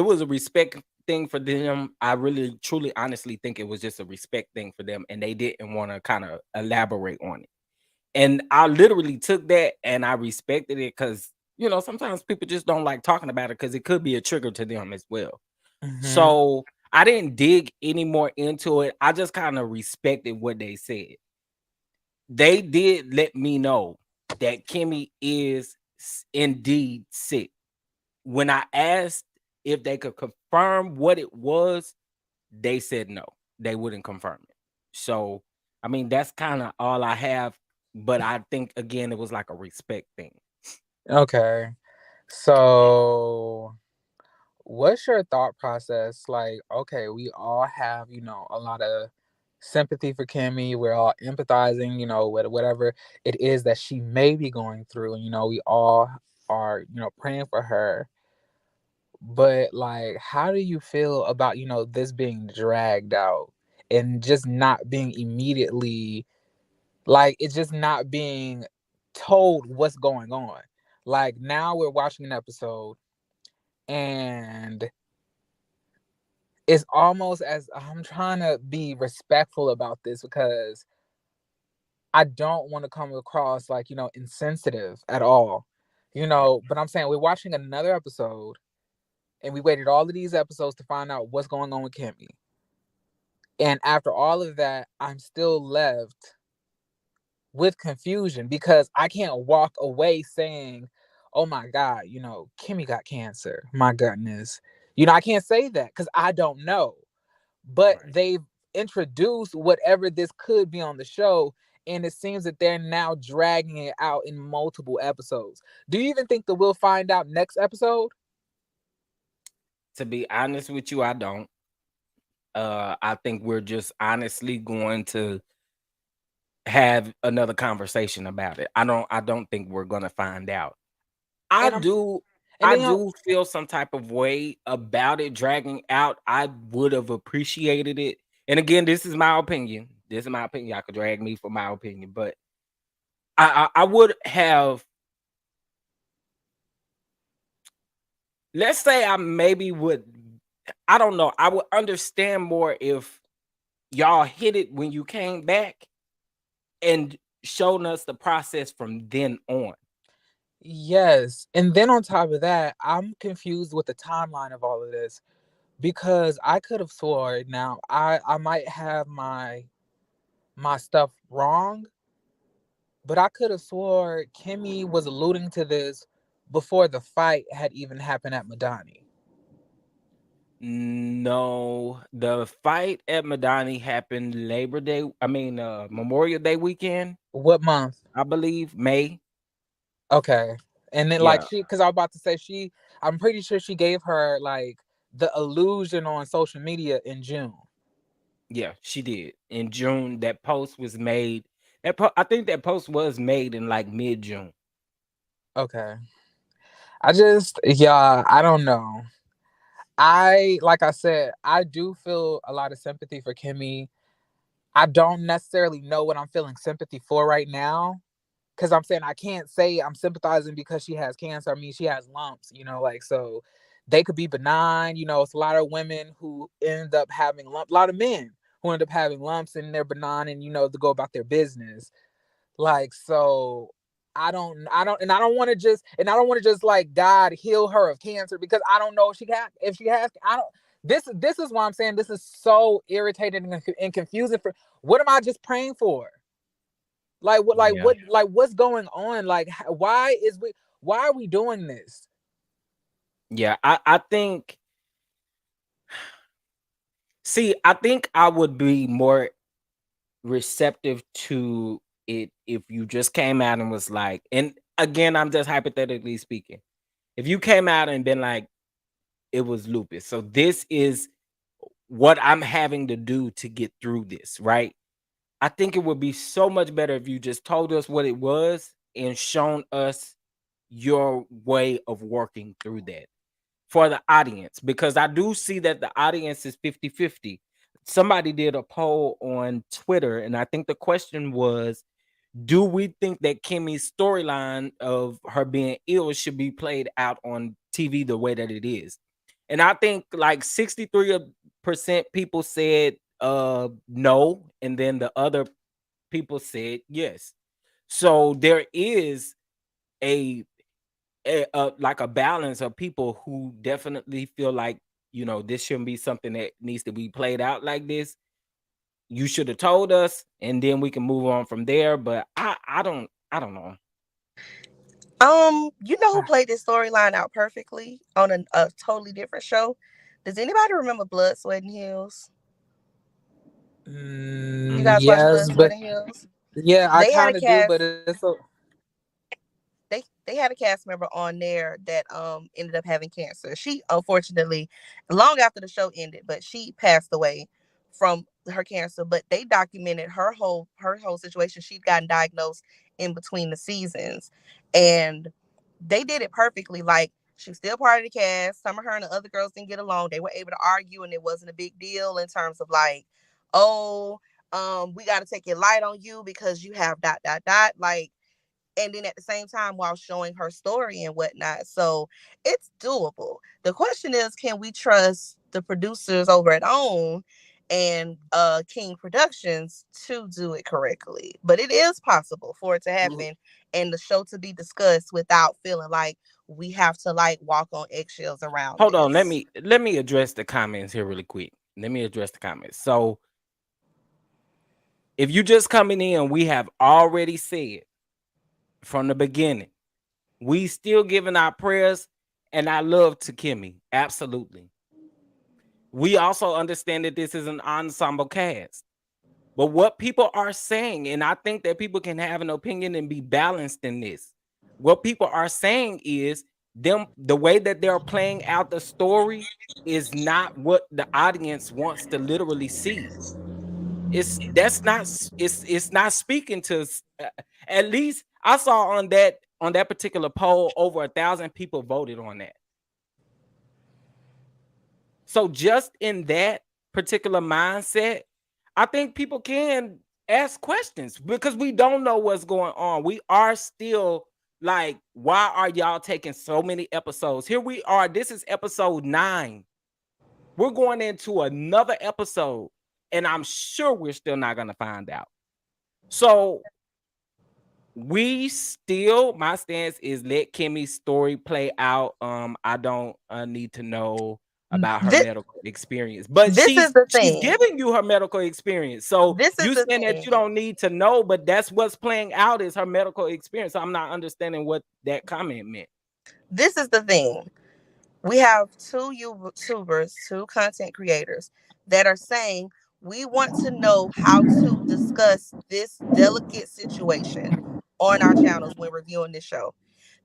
S2: was a respect thing for them, I really, truly, honestly think it was just a respect thing for them, and they didn't want to kind of elaborate on it. And I literally took that and I respected it because sometimes people just don't like talking about it because it could be a trigger to them as well.
S7: Mm-hmm.
S2: So I didn't dig any more into it. I just kind of respected what they said. They did let me know that Kimmy is indeed sick. When I asked if they could confirm confirm what it was, they said no, they wouldn't confirm it. So, I mean, that's kind of all I have. But I think again, it was like a respect thing.
S7: Okay. So what's your thought process? Like, okay, we all have, a lot of sympathy for Kimmy. We're all empathizing, with whatever it is that she may be going through. And, we all are, praying for her. But like, how do you feel about, this being dragged out and just not being immediately, like, it's just not being told what's going on? Like, now we're watching an episode and it's almost as I'm trying to be respectful about this because I don't want to come across like, insensitive at all, but I'm saying we're watching another episode and we waited all of these episodes to find out what's going on with Kimmy. And after all of that, I'm still left with confusion because I can't walk away saying, oh my God, Kimmy got cancer. My goodness. I can't say that because I don't know. But
S2: Right.
S7: they've introduced whatever this could be on the show, and it seems that they're now dragging it out in multiple episodes. Do you even think that we'll find out next episode?
S2: To be honest with you, I don't. I think we're just honestly going to have another conversation about it. I don't think we're gonna find out. I
S7: And I'm
S2: do
S7: and
S2: I
S7: then
S2: do feel some type of way about it dragging out. I would have appreciated it. And again, this is my opinion. This is my opinion. Y'all could drag me for my opinion, but I would have, let's say I maybe would, I don't know. I would understand more if y'all hit it when you came back and shown us the process from then on.
S7: Yes. And then on top of that, I'm confused with the timeline of all of this because I could have swore now I might have my stuff wrong, but I could have swore Kimmy was alluding to this before the fight had even happened at Madani.
S2: No, the fight at Madani happened Memorial Day weekend,
S7: What month?
S2: I believe, May.
S7: Okay. And then
S2: Yeah,
S7: because I was about to say I'm pretty sure she gave her like the illusion on social media in June.
S2: yeah, she did. In June, that post was made. I think that post was made in like mid-June.
S7: Okay. I don't know. Like I said, I do feel a lot of sympathy for Kimmy. I don't necessarily know what I'm feeling sympathy for right now. Because I'm saying I can't say I'm sympathizing because she has cancer. I mean, she has lumps, so they could be benign. It's a lot of women who end up having lumps, a lot of men who end up having lumps and they're benign and, to go about their business. So I don't want to just like God heal her of cancer because I don't know if she has, this is why I'm saying this is so irritating and confusing what am I just praying for?
S2: Yeah.
S7: What's going on? Why are we doing this?
S2: Yeah, I think I think I would be more receptive to it if you just came out and was like, and again, I'm just hypothetically speaking. If you came out and been like, it was lupus. So this is what I'm having to do to get through this, right? I think it would be so much better if you just told us what it was and shown us your way of working through that for the audience, because I do see that the audience is 50-50. Somebody did a poll on Twitter, and I think the question was, do we think that Kimmy's storyline of her being ill should be played out on TV the way that it is? And I think like 63% people said no, and then the other people said yes. So there is a like a balance of people who definitely feel like, this shouldn't be something that needs to be played out like this. You should have told us, and then we can move on from there. But I don't know.
S6: You know who played this storyline out perfectly on a totally different show? Does anybody remember Blood, Sweat, and Heels? You guys watch
S7: Yes,
S6: Blood, Sweat,
S7: but
S6: and Heels?
S7: yeah, I
S6: They had a
S7: kind of do, but
S6: cast.
S7: it's so.
S6: They had a cast member on there that ended up having cancer. She unfortunately, long after the show ended, but she passed away from her cancer. But they documented her whole situation. She'd gotten diagnosed in between the seasons, and they did it perfectly. Like, she was still part of the cast. Some of her and the other girls didn't get along. They were able to argue, and it wasn't a big deal in terms of like, oh, we got to take it light on you because you have ... like. And then at the same time, while showing her story and whatnot. So it's doable. The question is, can we trust the producers over at OWN and King Productions to do it correctly? But it is possible for it to happen and the show to be discussed without feeling like we have to like walk on eggshells around
S2: Hold on,
S6: this.
S2: let me address the comments here really quick. Let me address the comments. So if you just coming in, we have already said from the beginning, we still giving our prayers and our love to Kimmy. Absolutely. We also understand that this is an ensemble cast. But what people are saying, and I think that people can have an opinion and be balanced in this. What people are saying is the way that they're playing out the story is not what the audience wants to literally see. It's not speaking to at least I saw on that particular poll over 1,000 people voted on that. So just in that particular mindset, I think people can ask questions because we don't know what's going on. We are still like, why are y'all taking so many episodes? Here we are. This is episode 9. We're going into another episode, and I'm sure we're still not going to find out. So we still, my stance is let Kimmy's story play out. I don't need to know about her medical experience, but she's giving you her medical experience. So you saying that you don't need to know, but that's what's playing out is her medical experience. So I'm not understanding what that comment meant.
S6: This is the thing. We have 2 YouTubers, 2 content creators that are saying we want to know how to discuss this delicate situation on our channels when reviewing this show.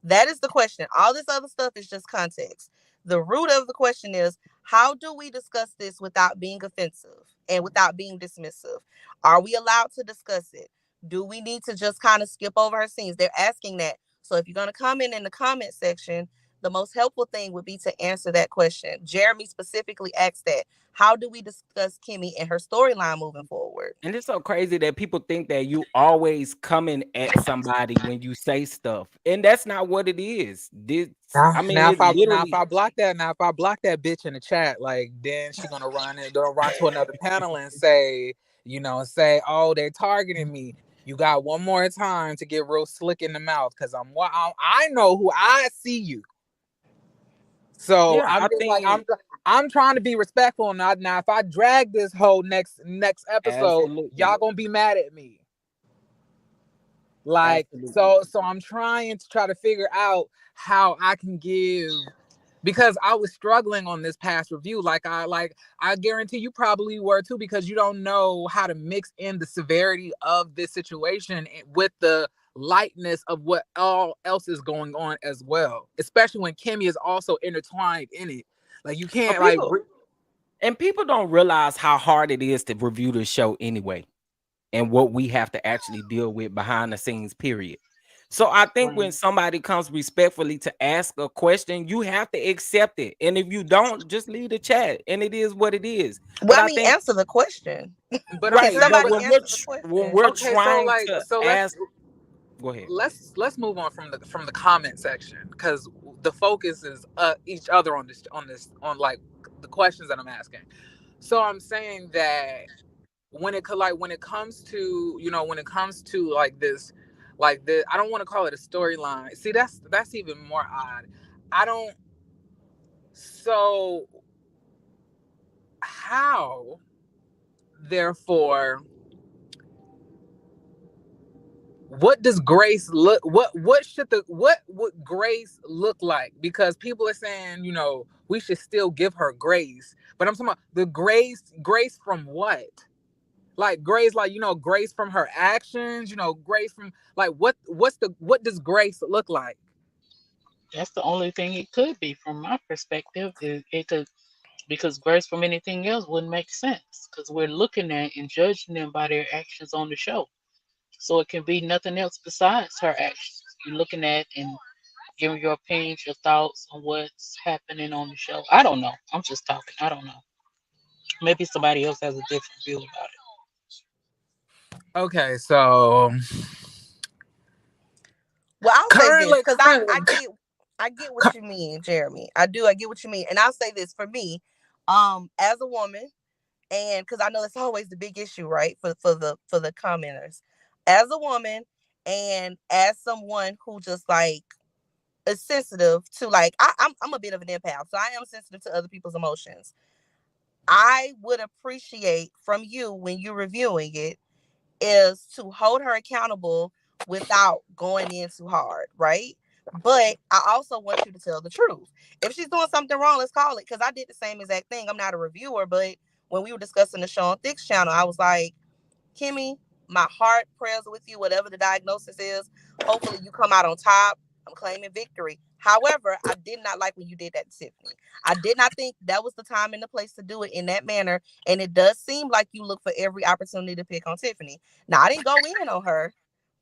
S6: That is the question. All this other stuff is just context. The root of the question is, how do we discuss this without being offensive and without being dismissive? Are we allowed to discuss it? Do we need to just kind of skip over her scenes? They're asking that. So if you're going to comment in the comment section, the most helpful thing would be to answer that question. Jeremy specifically asked that. How do we discuss Kimmy and her storyline moving forward?
S2: And it's so crazy that people think that you always coming at somebody when you say stuff, and that's not what it is.
S7: Now if I block that bitch in the chat, like then she's gonna run to another panel and say, oh, they're targeting me. You got one more time to get real slick in the mouth because I know who I see you. So yeah, I'm trying to be respectful. Now if I drag this whole next episode, y'all gonna be mad at me. Like so I'm trying to figure out how I can give, because I was struggling on this past review. I guarantee you probably were too, because you don't know how to mix in the severity of this situation with the lightness of what all else is going on as well, especially when Kimmy is also intertwined in it. Like you can't
S2: and people don't realize how hard it is to review the show anyway, and what we have to actually deal with behind the scenes, period. So I think when somebody comes respectfully to ask a question, you have to accept it. And if you don't, just leave the chat. And it is what it is.
S6: Well, but answer the question.
S2: But right, but when we're trying to ask, go ahead.
S7: Let's move on from the comment section, because the focus is each other on like the questions that I'm asking. So I'm saying that when it comes to like this, I don't want to call it a storyline. See, that's even more odd. So how, therefore, what does grace look? What should what would grace look like? Because people are saying, you know, we should still give her grace, but I'm talking about the grace from what? Like grace, like, you know, grace from her actions, you know, grace from like what does grace look like?
S10: That's the only thing it could be from my perspective. It could, because grace from anything else wouldn't make sense, because we're looking at and judging them by their actions on the show. So it can be nothing else besides her actions. You're looking at and giving your opinions, your thoughts on what's happening on the show. I don't know. I'm just talking. I don't know. Maybe somebody else has a different view about it.
S7: Okay, so
S6: Well, I'll say this
S7: currently,
S6: because I get what you mean, Jeremy. I get what you mean, and I'll say this for me, as a woman, and because I know it's always the big issue, right, for the commenters, as a woman, and as someone who just like is sensitive to, like, I'm a bit of an empath, so I am sensitive to other people's emotions. I would appreciate from you when you're reviewing it is to hold her accountable without going in too hard, right? But I also want you to tell the truth. If she's doing something wrong, let's call it, because I did the same exact thing. I'm not a reviewer, but when we were discussing the show on Thick's channel, I was like, Kimmy, my heart, prayers with you, whatever the diagnosis is. Hopefully you come out on top. I'm claiming victory. However, I did not like when you did that to Tiffany. I did not think that was the time and the place to do it in that manner. And it does seem like you look for every opportunity to pick on Tiffany. Now, I didn't go in on her,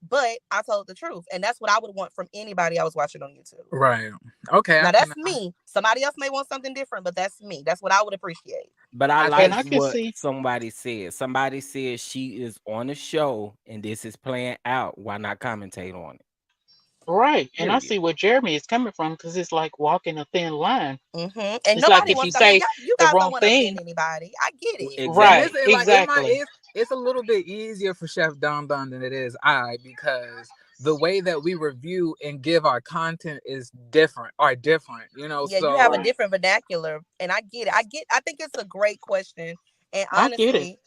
S6: but I told the truth. And that's what I would want from anybody I was watching on YouTube.
S7: right. Okay.
S6: Now, that's me. Somebody else may want something different, but that's me. That's what I would appreciate.
S2: But I
S10: And I
S2: like
S10: can
S2: what
S10: see,
S2: somebody said. Somebody said she is on a show and this is playing out. Why not commentate on it?
S10: right. And I
S2: Period.
S10: see where Jeremy is coming from, because it's like walking a thin line.
S6: And
S10: It's like
S6: nobody
S10: if you
S6: wants, I mean,
S10: say
S6: you
S10: the
S6: guys don't
S10: wrong
S6: want to offend
S10: thing,
S6: anybody. I get it.
S7: And
S10: right?
S7: it's like
S10: Exactly.
S7: it's a little bit easier for Chef Don Don than it is because the way that we review and give our content is different, you know.
S6: Yeah, you have a
S10: Right.
S6: different vernacular, and I get it. I think it's a great question, and
S10: I get it.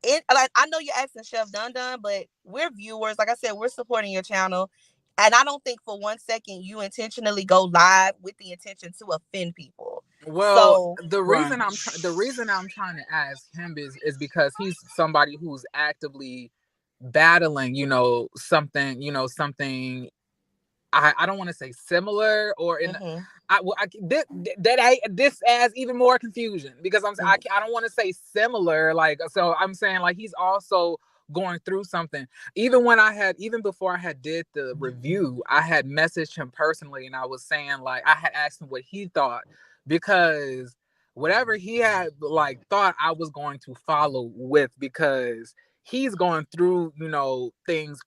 S6: honestly, like, I know you're asking Chef Dun Dun, but we're viewers. Like I said, we're supporting your channel, and I don't think for 1 second you intentionally go live with the intention to offend people.
S7: Well,
S6: So
S7: the
S10: Right.
S7: reason I'm trying to ask him is because he's somebody who's actively battling, you know, something, I don't want to say similar or in this adds even more confusion because I don't want to say similar, like, so I'm saying like he's also going through something. Even before I had did the review, I had messaged him personally and I was saying, like, I had asked him what he thought, because whatever he had like thought I was going to follow with, because he's going through, you know, things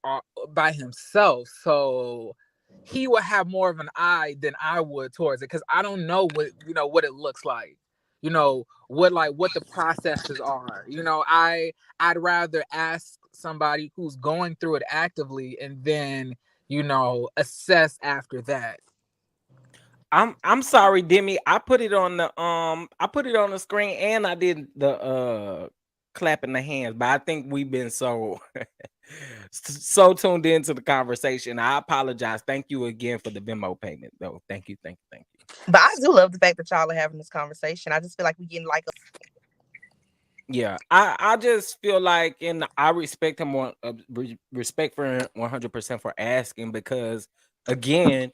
S7: by himself. So he would have more of an eye than I would towards it, because I don't know what it looks like, you know, what the processes are. You know, I'd rather ask somebody who's going through it actively and then, you know, assess after that.
S2: I'm sorry, Demi. I put it on the screen and I did the clapping the hands, but I think we've been so tuned into the conversation. I apologize. Thank you again for the Venmo payment, though. Thank you.
S6: But I do love the fact that y'all are having this conversation. I just feel like we're getting like
S2: Yeah, I just feel like, and I respect him respect for 100% for asking, because again,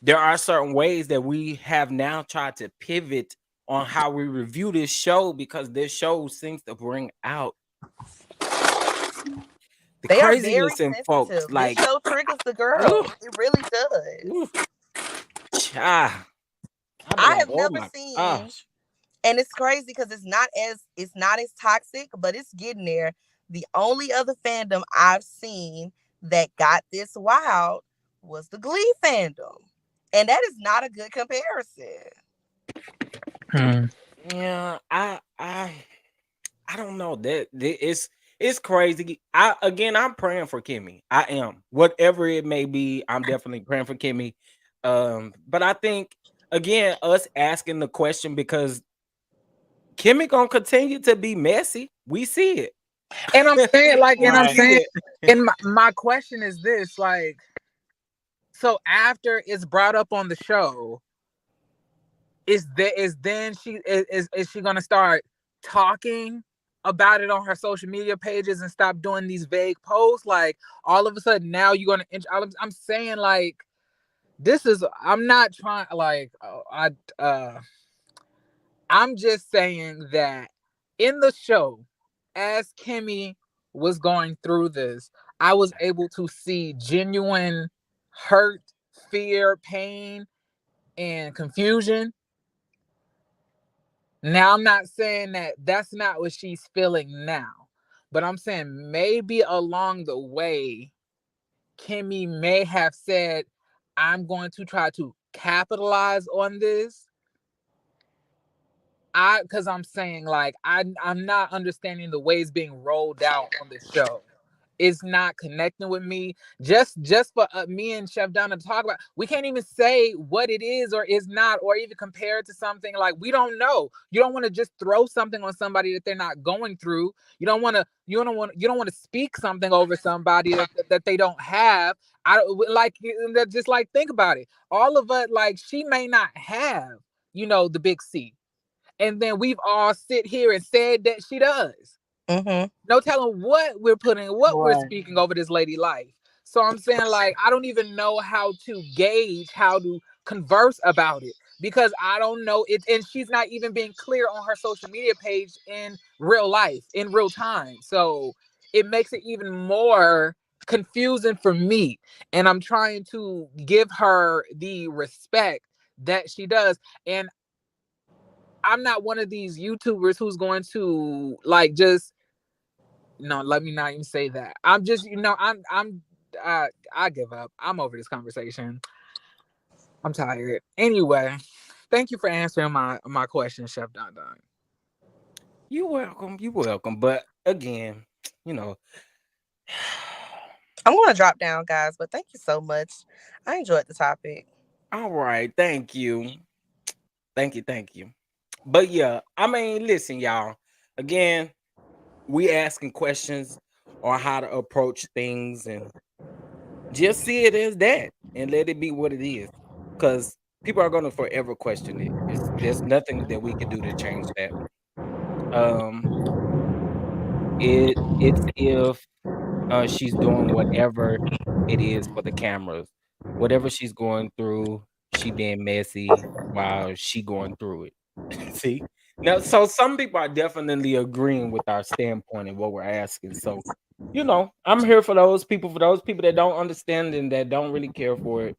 S2: there are certain ways that we have now tried to pivot on how we review this show, because this show seems to bring out the
S6: they are very
S2: craziness in folks.
S6: sensitive.
S2: Like,
S6: This show triggers the girl. It really does. I have never seen, and it's crazy because it's not as toxic, but it's getting there. The only other fandom I've seen that got this wild was the Glee fandom, and that is not a good comparison.
S2: Yeah, I don't know, that it's crazy. I'm praying for Kimmy. I am, whatever it may be. I'm definitely praying for Kimmy. But I think, again, us asking the question, because Kimmy gonna continue to be messy. We see it.
S7: And I'm saying, like, and I'm
S2: Right.
S7: saying, and my question is this, like, so after it's brought up on the show, is she gonna start talking about it on her social media pages and stop doing these vague posts? Like, all of a sudden now you're gonna. I'm saying, like, this is. I'm not trying, like, I'm just saying that in the show, as Kimmy was going through this, I was able to see genuine hurt, fear, pain, and confusion. Now, I'm not saying that that's not what she's feeling now, but I'm saying maybe along the way, Kimmy may have said, I'm going to try to capitalize on this. Because I'm saying, like, I'm not understanding the way it's being rolled out on the show. It's not connecting with me. Just for me and Chef Donna to talk about, we can't even say what it is or is not, or even compare it to something. Like, we don't know. You don't want to just throw something on somebody that they're not going through. You don't want to speak something over somebody that they don't have. Just like, think about it. All of us, like, she may not have, the big C. And then we've all sit here and said that she does.
S6: Mm-hmm.
S7: No telling what we're
S10: Right.
S7: speaking over this lady life. So I'm saying, like, I don't even know how to gauge, how to converse about it, because I don't know it, and she's not even being clear on her social media page in real life, in real time. So it makes it even more confusing for me. And I'm trying to give her the respect that she does. And I'm not one of these YouTubers who's going to, like, just, no, let me not even say that. I'm just, I give up. I'm over this conversation. I'm tired. Anyway, thank you for answering my question, Chef Don Don.
S2: You're welcome. You're welcome. But again,
S6: I'm going to drop down, guys, but thank you so much. I enjoyed the topic.
S2: all right. Thank you. Thank you. But yeah, I mean, listen, y'all. Again, we asking questions on how to approach things, and just see it as that and let it be what it is. Because people are gonna forever question it. There's nothing that we can do to change that. It's if she's doing whatever it is for the cameras, whatever she's going through, she being messy while she going through it. See? Now, so some people are definitely agreeing with our standpoint and what we're asking. So, I'm here for those people that don't understand and that don't really care for it.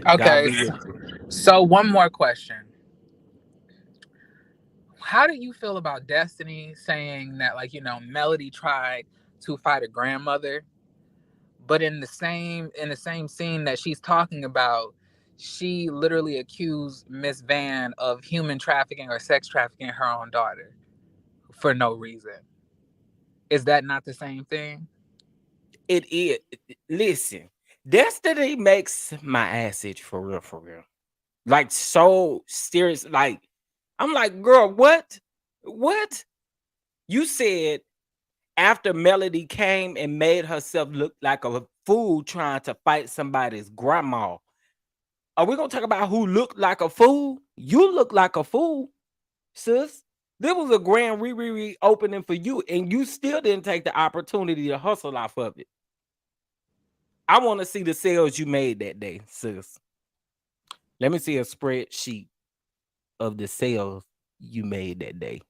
S2: God
S7: Okay,
S2: be with you.
S7: so one more question. How do you feel about Destiny saying that, like, Melody tried to fight a grandmother, but in the same scene that she's talking about, she literally accused Miss Van of human trafficking or sex trafficking her own daughter for no reason? Is that not the same thing?
S2: It is. Listen, Destiny makes my ass itch for real. Like, so serious. Like, I'm like, girl, what? What? You said after Melody came and made herself look like a fool trying to fight somebody's grandma. Are we gonna talk about who looked like a fool? You look like a fool, sis. There was a grand reopening for you, and you still didn't take the opportunity to hustle off of it. I want to see the sales you made that day, sis. Let me see a spreadsheet of the sales you made that day.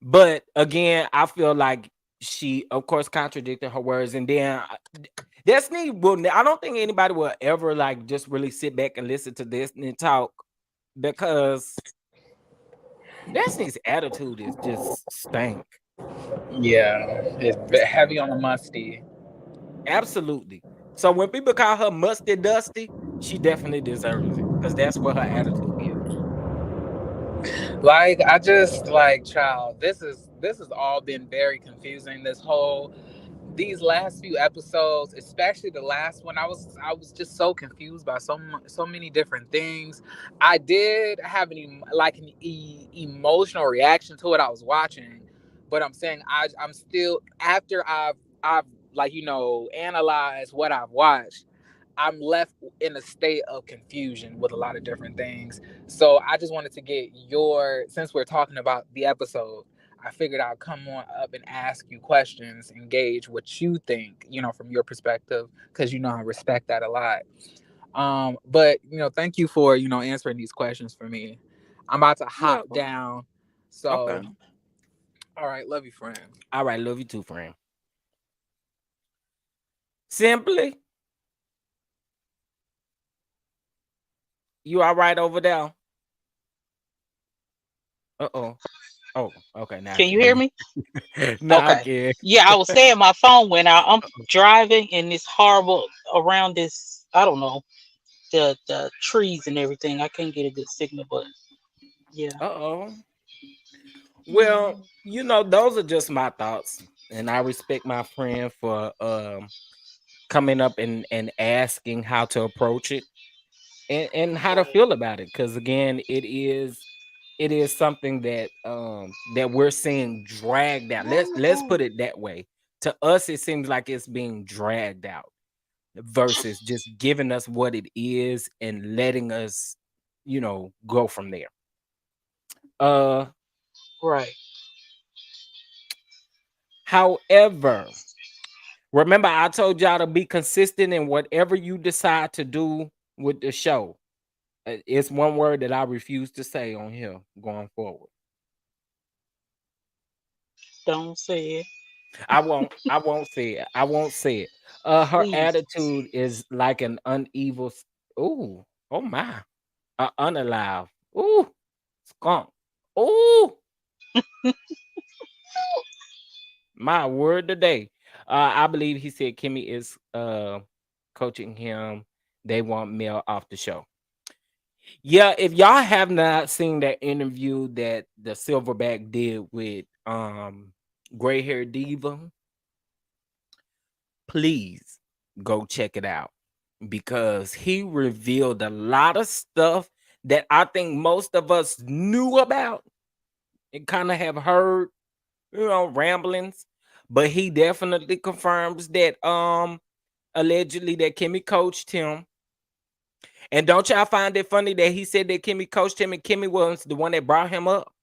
S2: But again, I feel like she, of course, contradicted her words, and then Destiny will. I don't think anybody will ever, like, just really sit back and listen to Destiny talk, because Destiny's attitude is just stank.
S7: Yeah, it's heavy on the musty.
S2: Absolutely. So when people call her musty dusty, she definitely deserves it, because that's what her attitude is.
S7: Like, I just, like, child, this has all been very confusing. These last few episodes, especially the last one, I was just so confused by so many different things. I did have an emotional reaction to what I was watching, But I'm saying I'm still, after I've like, analyzed what I've watched, I'm left in a state of confusion with a lot of different things. So I just wanted to get since we're talking about the episode, I figured I'd come on up and ask you questions, engage what you think, from your perspective, because I respect that a lot. But thank you for answering these questions for me. I'm about to hop down. So
S2: Okay.
S7: all right, love you, friend.
S2: All right, love you too, friend. Simply, you all right over there? Uh-oh. Oh, okay. Now I
S10: Can
S2: can
S10: you hear
S2: hear
S10: me?
S2: you. Now I
S10: Okay.
S2: can.
S10: Yeah, I was saying my phone went out. I'm driving and it's horrible around this, I don't know, the trees and everything. I can't get a good signal, but yeah.
S2: Uh-oh. Well,
S10: Mhm.
S2: those are just my thoughts. And I respect my friend for coming up and asking how to approach it and how to
S10: Right.
S2: feel about it. Because again, it is something that we're seeing dragged out. Let's put it that way. To us, it seems like it's being dragged out versus just giving us what it is and letting us, go from there. Uh
S10: Right.
S2: However, remember I told y'all to be consistent in whatever you decide to do with the show. It's one word that I refuse to say on here going forward.
S10: Don't say it.
S2: I won't say it. I won't say it. Her
S10: Please.
S2: attitude is like an uneven. Ooh, oh my, unalive. Ooh, skunk. Ooh, my word today. I believe he said Kimmy is coaching him. They want Mel off the show. Yeah, if y'all have not seen that interview that the Silverback did with Gray Hair Diva, please go check it out because he revealed a lot of stuff that I think most of us knew about and kind of have heard, ramblings, but he definitely confirms that allegedly that Kimmy coached him. And don't y'all find it funny that he said that Kimmy coached him and Kimmy was the one that brought him up?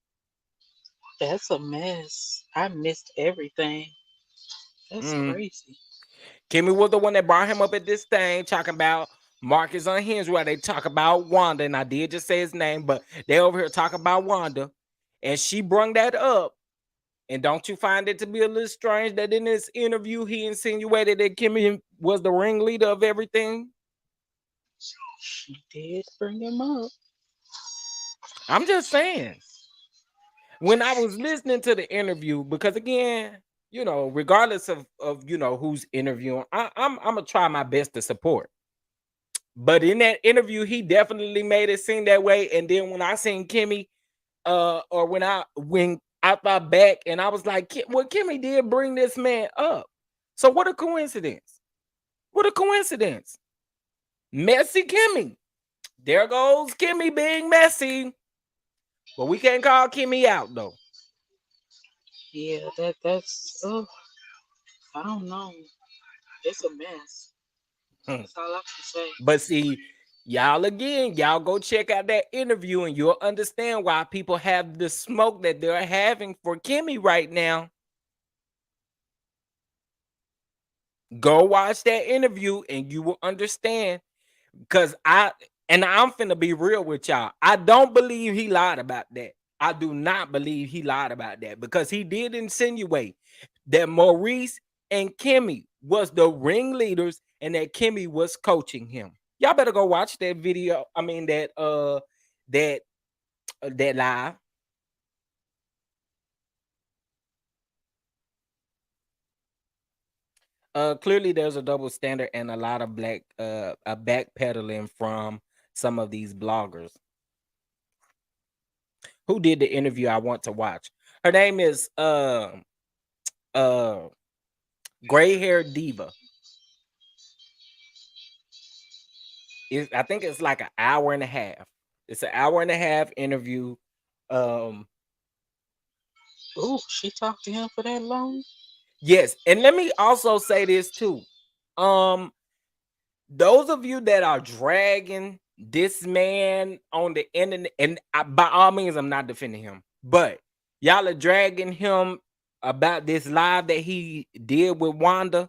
S10: That's a mess. I missed everything. That's
S2: Mm.
S10: crazy.
S2: Kimmy was the one that brought him up at this thing, talking about Marcus Unhinged, where they talk about Wanda, and I did just say his name, but they over here talk about Wanda, and she brung that up. And don't you find it to be a little strange that in this interview he insinuated that Kimmy was the ringleader of everything?
S10: She did bring him up.
S2: I'm just saying. When I was listening to the interview, because again, regardless of who's interviewing, I'm gonna try my best to support. But in that interview, he definitely made it seem that way. And then when I seen Kimmy, or when I thought back and I was like, well, Kimmy did bring this man up. So what a coincidence. What a coincidence. Messy Kimmy. There goes Kimmy being messy. But we can't call Kimmy out though.
S10: Yeah, that's I don't know. It's a mess. That's all I can say.
S2: But see, y'all go check out that interview and you'll understand why people have the smoke that they're having for Kimmy right now. Go watch that interview and you will understand. Because I'm finna be real with y'all. I don't believe he lied about that. I do not believe he lied about that because he did insinuate that Maurice and Kimmy was the ringleaders and that Kimmy was coaching him. Y'all better go watch that video. I mean that live. Clearly there's a double standard and a lot of a backpedaling from some of these bloggers. Who did the interview I want to watch? Her name is Gray Hair Diva. I think it's like an hour and a half. It's an hour and a half interview.
S10: Ooh, she talked to him for that long?
S2: Yes, and let me also say this too. Those of you that are dragging this man on the internet, and by all means, I'm not defending him, but y'all are dragging him about this live that he did with Wanda.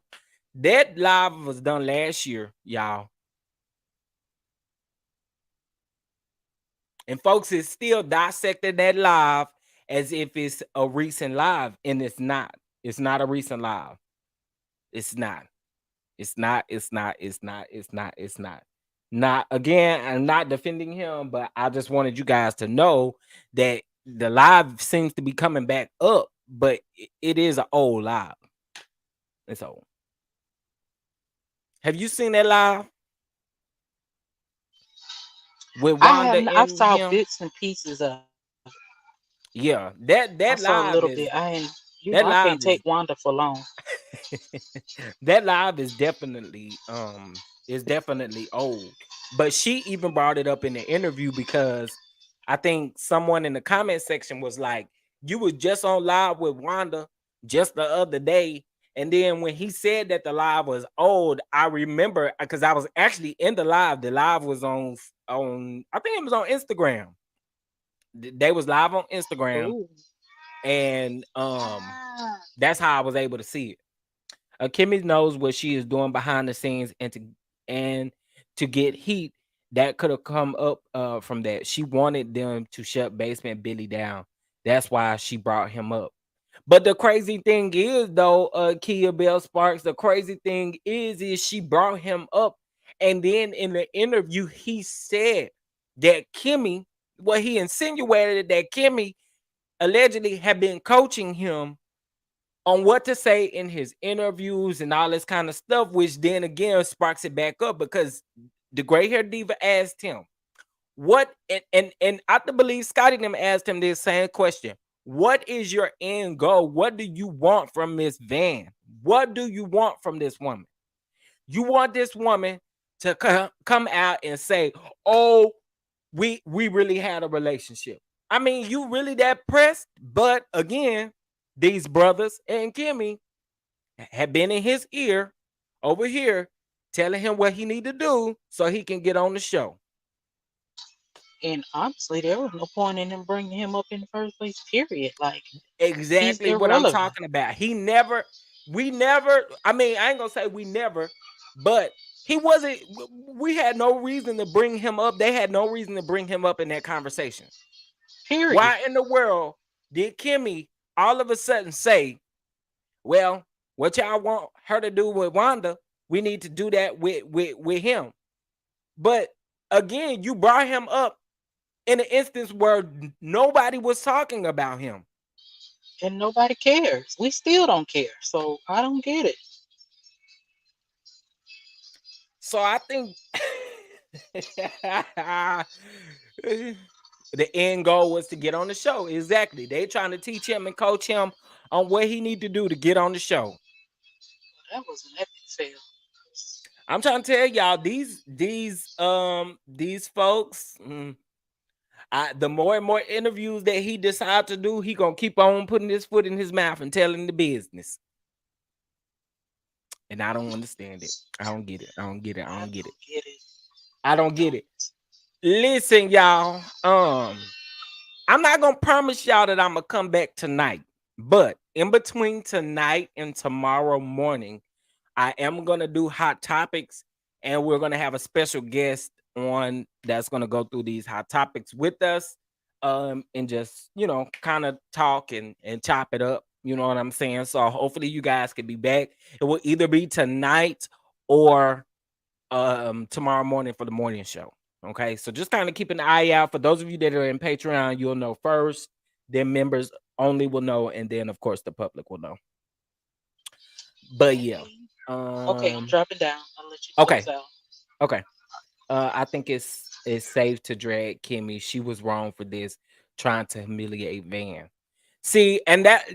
S2: That live was done last year, y'all. And folks is still dissecting that live as if it's a recent live, and it's not. It's not a recent live. It's not. It's not. It's not. It's not. It's not. It's not. Not again. I'm not defending him, but I just wanted you guys to know that the live seems to be coming back up, but it is an old live. It's old. Have you seen that live with
S10: I
S2: Wanda
S10: have. I
S2: and
S10: saw
S2: him?
S10: bits and pieces of.
S2: Yeah,
S10: I
S2: that
S10: saw a
S2: live
S10: little
S2: is
S10: bit. I ain't. You know,
S2: that
S10: I
S2: live
S10: can't
S2: is
S10: take Wanda for long.
S2: that live is definitely old. But she even brought it up in the interview because I think someone in the comment section was like, you was just on live with Wanda just the other day. And then when he said that the live was old, I remember because I was actually in the live. The live was on I think it was on Instagram. They was live on Instagram,
S10: Ooh.
S2: and that's how I was able to see it. Kimmy knows what she is doing behind the scenes, and to get heat that could have come up from that. She wanted them to shut Basement Billy down. That's why she brought him up. But the crazy thing is, though, Kia Bell Sparks, the crazy thing is she brought him up, and then in the interview, he said that Kimmy, well, he insinuated that Kimmy allegedly had been coaching him on what to say in his interviews and all this kind of stuff, which then again sparks it back up because the gray hair diva asked him, what and I believe Scotty them asked him this same question. What is your end goal? What do you want from Miss Van? What do you want from this woman? You want this woman to come out and say, oh, we really had a relationship. I mean, you really that pressed? But again, these brothers and Kimmy had been in his ear over here telling him what he need to do so he can get on the show.
S10: And honestly, there was no point in them bringing him up in the first place. Period. Like he's
S2: Exactly what I'm
S10: irrelevant.
S2: talking about. I mean, I ain't gonna say we never, but he wasn't, we had no reason to bring him up. They had no reason to bring him up in that conversation.
S10: Period.
S2: Why in the world did Kimmy all of a sudden say, well, what y'all want her to do with Wanda, we need to do that with him. But again, you brought him up in an instance where nobody was talking about him.
S10: And nobody cares. We still don't care. So I don't get it.
S2: So I think the end goal was to get on the show. Exactly. They trying to teach him and coach him on what he need to do to get on the show.
S10: That was an epic fail.
S2: I'm trying to tell y'all, these folks, the more and more interviews that he decides to do, he gonna keep on putting his foot in his mouth and telling the business. And I don't understand it. I don't get it. I don't get it. I don't get it. I don't get it. Listen, y'all. I'm not gonna promise y'all that I'm gonna come back tonight, but in between tonight and tomorrow morning, I am gonna do hot topics, and we're gonna have a special guest on that's gonna go through these hot topics with us, and just kind of talk and chop it up. You know what I'm saying? So hopefully you guys can be back. It will either be tonight or tomorrow morning for the morning show. Okay, so just kind of keep an eye out. For those of you that are in Patreon, you'll know first. Then members only will know, and then of course the public will know. But yeah.
S10: Okay, I'm dropping down. I'll let you
S2: Okay.
S10: close out.
S2: Okay. I think it's safe to drag Kimmy. She was wrong for this, trying to humiliate Van. See, and that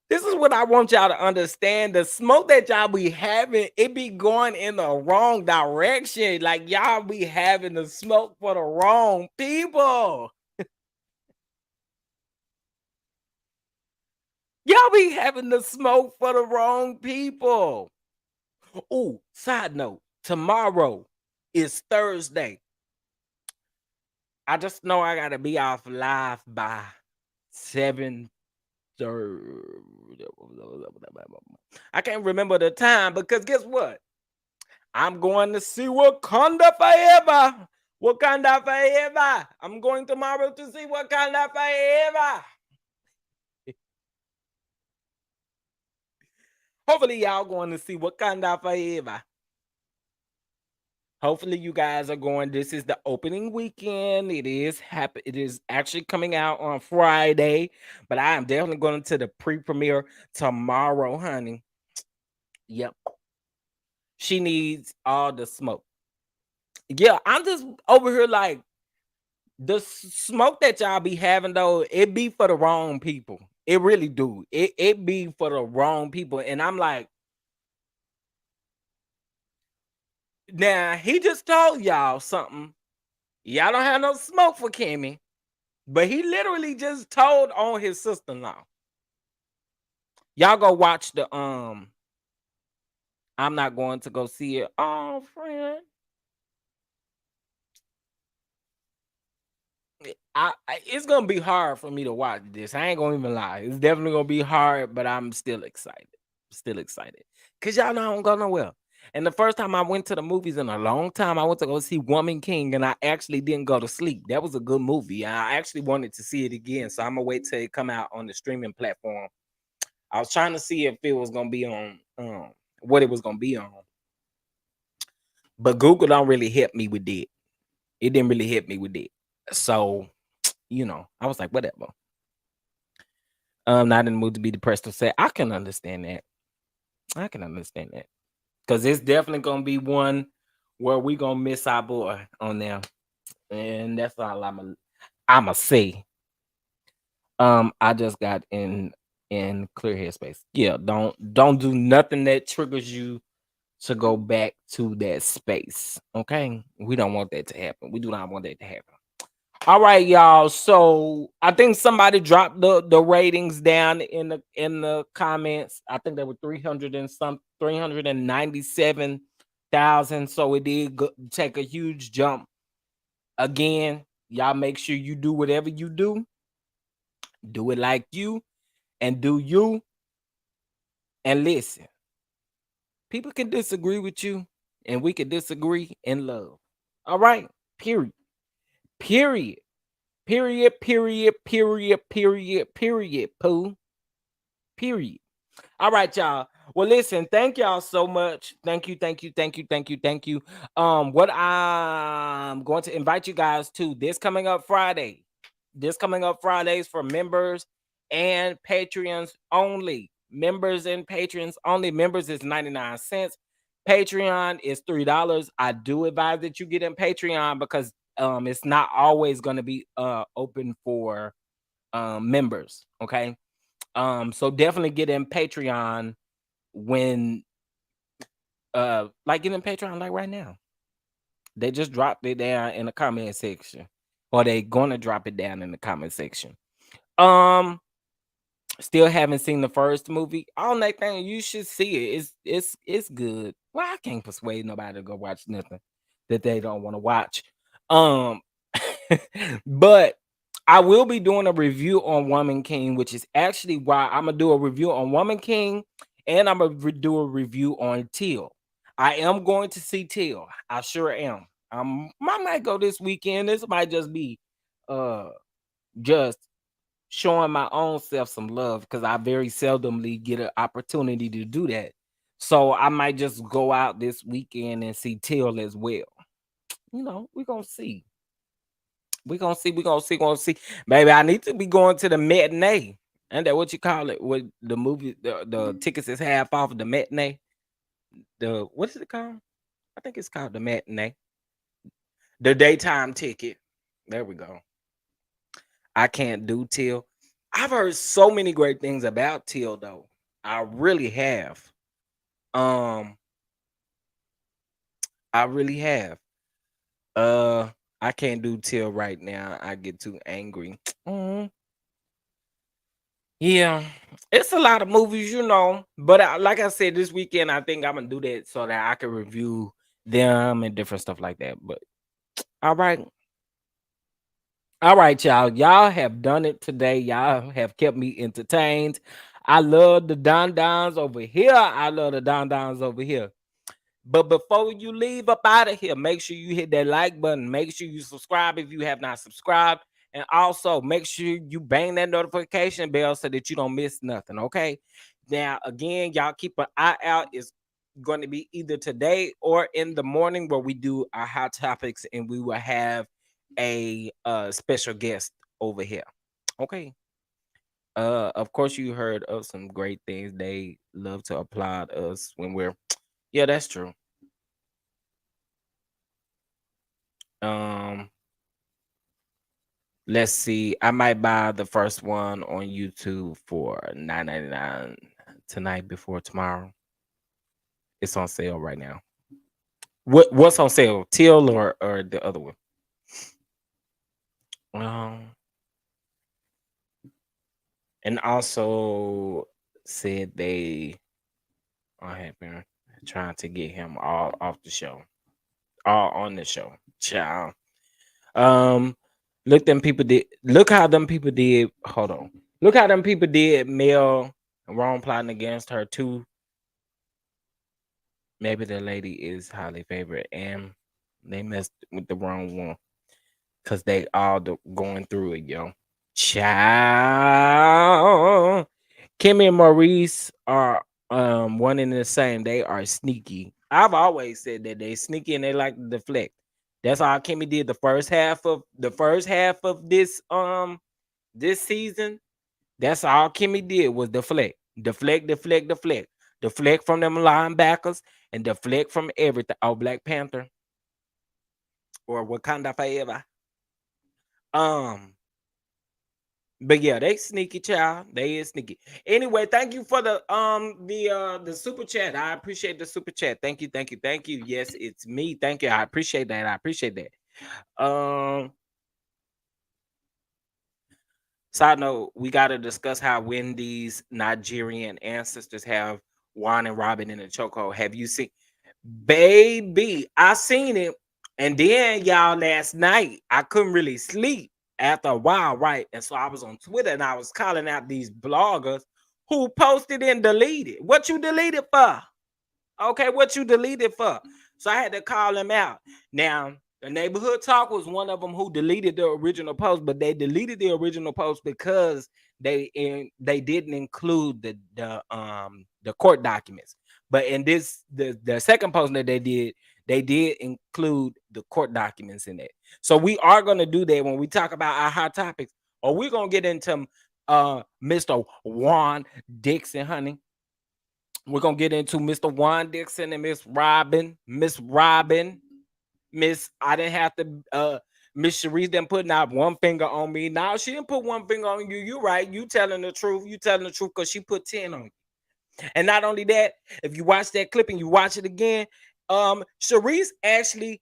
S2: This is what I want y'all to understand. The smoke that y'all be having, it be going in the wrong direction. Like y'all be having the smoke for the wrong people. Y'all be having the smoke for the wrong people. Oh, side note, tomorrow is Thursday. I just know I gotta be off live by 7:30. I can't remember the time because guess what? I'm going to see Wakanda Forever. Wakanda Forever. I'm going tomorrow to see Wakanda Forever. Hopefully, y'all going to see Wakanda Forever. Hopefully, you guys are going. This is the opening weekend. It is happy. It is actually coming out on Friday, but I am definitely going to the pre-premiere tomorrow, honey. Yep. She needs all the smoke. Yeah, I'm just over here like the smoke that y'all be having though. It be for the wrong people. It really do. It be for the wrong people, and I'm like. Now, he just told y'all something. Y'all don't have no smoke for Kimmy. But he literally just told on his sister-in-law. Y'all go watch the I'm not going to go see it. Oh, friend. It's gonna be hard for me to watch this. I ain't gonna even lie. It's definitely gonna be hard, but I'm still excited. Cause y'all know I don't go nowhere. And the first time I went to the movies in a long time, I went to go see Woman King, and I actually didn't go to sleep. That was a good movie. I actually wanted to see it again, so I'm gonna wait till it come out on the streaming platform. I was trying to see if it was gonna be on what it was gonna be on, but Google don't really help me with that. It didn't really help me with that. So, I was like, whatever. Not in the mood to be depressed or sad. I can understand that. Because it's definitely gonna be one where we gonna miss our boy on there. And that's all I'ma say. I just got in clear headspace. Yeah, don't do nothing that triggers you to go back to that space. Okay. We don't want that to happen. We do not want that to happen. All right, y'all. So I think somebody dropped the ratings down in the comments. I think they were 397,000. So it did take a huge jump. Again, y'all make sure you do whatever you do. Do it like you and do you. And listen, people can disagree with you, and we can disagree in love. All right. Period. Pooh. Period. All right, y'all. Well, listen, thank y'all so much. Thank you. What I'm going to invite you guys to this coming up Fridays for members and Patreons only. Members and patrons only. Members is 99 cents. Patreon is $3. I do advise that you get in Patreon because it's not always going to be open for members. Okay. So definitely get in Patreon when get in Patreon like right now. They just dropped it down in the comment section, or they gonna drop it down in the comment section. Still haven't seen the first movie. Oh, Nathan, you should see it. It's good. Well, I can't persuade nobody to go watch nothing that they don't want to watch. But I will be doing a review on Woman King, which is actually why I'm gonna do a review on Woman King, and I'm gonna do a review on Teal. I am going to see Teal. I sure am. I might go this weekend. This might just be just showing my own self some love because I very seldomly get an opportunity to do that. So I might just go out this weekend and see Teal as well. We're gonna see. We're gonna see. Baby, I need to be going to the matinee. Ain't that what you call it? With the movie, the tickets is half off of the matinee. What is it called? I think it's called the matinee. The daytime ticket. There we go. I can't do Teal. I've heard so many great things about Till though. I really have. Um, I really have. Uh, I can't do Till right now. I get too angry. Mm, yeah, it's a lot of movies, But like I said, this weekend I think I'm gonna do that so that I can review them and different stuff like that. But all right. All right, y'all. Y'all have done it today. Y'all have kept me entertained. I love the Don Dons over here. I love the Don Dons over here. But before you leave up out of here, make sure you hit that like button. Make sure you subscribe if you have not subscribed. And also make sure you bang that notification bell so that you don't miss nothing. Okay. Now, again, y'all keep an eye out. It's going to be either today or in the morning where we do our hot topics and we will have a special guest over here. Okay. Of course, you heard of some great things. They love to applaud us when we're, yeah, that's true. Um, let's see. I might buy the first one on YouTube for $9.99 tonight before tomorrow. It's on sale right now. What's on sale? Till or the other one? And also said they are happy trying to get him all off the show, all on the show. Ciao. Look how them people did. Hold on. Look how them people did Mel wrong plotting against her too. Maybe the lady is highly favored and they messed with the wrong one. Cause they all going through it, yo. Ciao. Kimmy and Maurice are one and the same. They are sneaky. I've always said that they sneaky and they like to deflect. That's all Kimmy did the first half of this this season. That's all Kimmy did was deflect. Deflect from them linebackers and deflect from everything. Oh, Black Panther or Wakanda Forever. But yeah, they sneaky, child. They is sneaky. Anyway, thank you for the super chat. I appreciate the super chat. Thank you. Yes, it's me. Thank you. I appreciate that. Side note, we got to discuss how Wendy's Nigerian ancestors have Juan and Robin in a chokehold. Have you seen? Baby, I seen it. And then y'all last night, I couldn't really sleep after a while, right? And so I was on Twitter and I was calling out these bloggers who posted and deleted. What you deleted for? Okay, what you deleted for? So I had to call them out. Now, the Neighborhood Talk was one of them who deleted the original post, but they deleted the original post because they didn't include the court documents. But in this the second post that they did include the court documents in it. So we are going to do that when we talk about our hot topics, or we're going to get into Mr. Juan Dixon, honey. We're going to get into Mr. Juan Dixon and Miss Robin. I didn't have to Miss Sharice didn't put not one finger on me. Now she didn't put one finger on you. You right. You telling the truth. Because she put 10 on you. And not only that, if you watch that clip and you watch it again, Sharice actually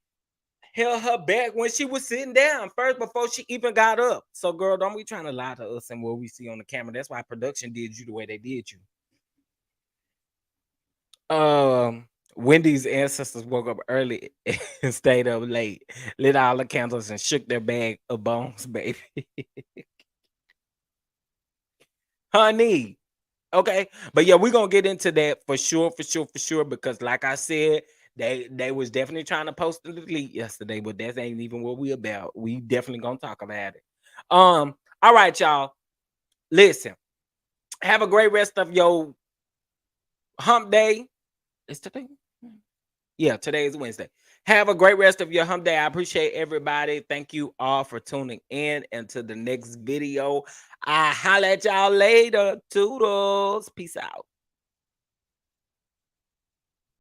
S2: held her back when she was sitting down first before she even got up. So, girl, don't be trying to lie to us and what we see on the camera. That's why production did you the way they did you. Wendy's ancestors woke up early and stayed up late, lit all the candles and shook their bag of bones, baby. Honey. Okay, but yeah, we're gonna get into that for sure, because like I said, they was definitely trying to post and delete yesterday, but that ain't even what we about. We definitely gonna talk about it. All right, y'all. Listen, have a great rest of your hump day. It's today. Yeah, today is Wednesday. Have a great rest of your hump day. I appreciate everybody. Thank you all for tuning in. And to the next video, I holla at y'all later. Toodles. Peace out.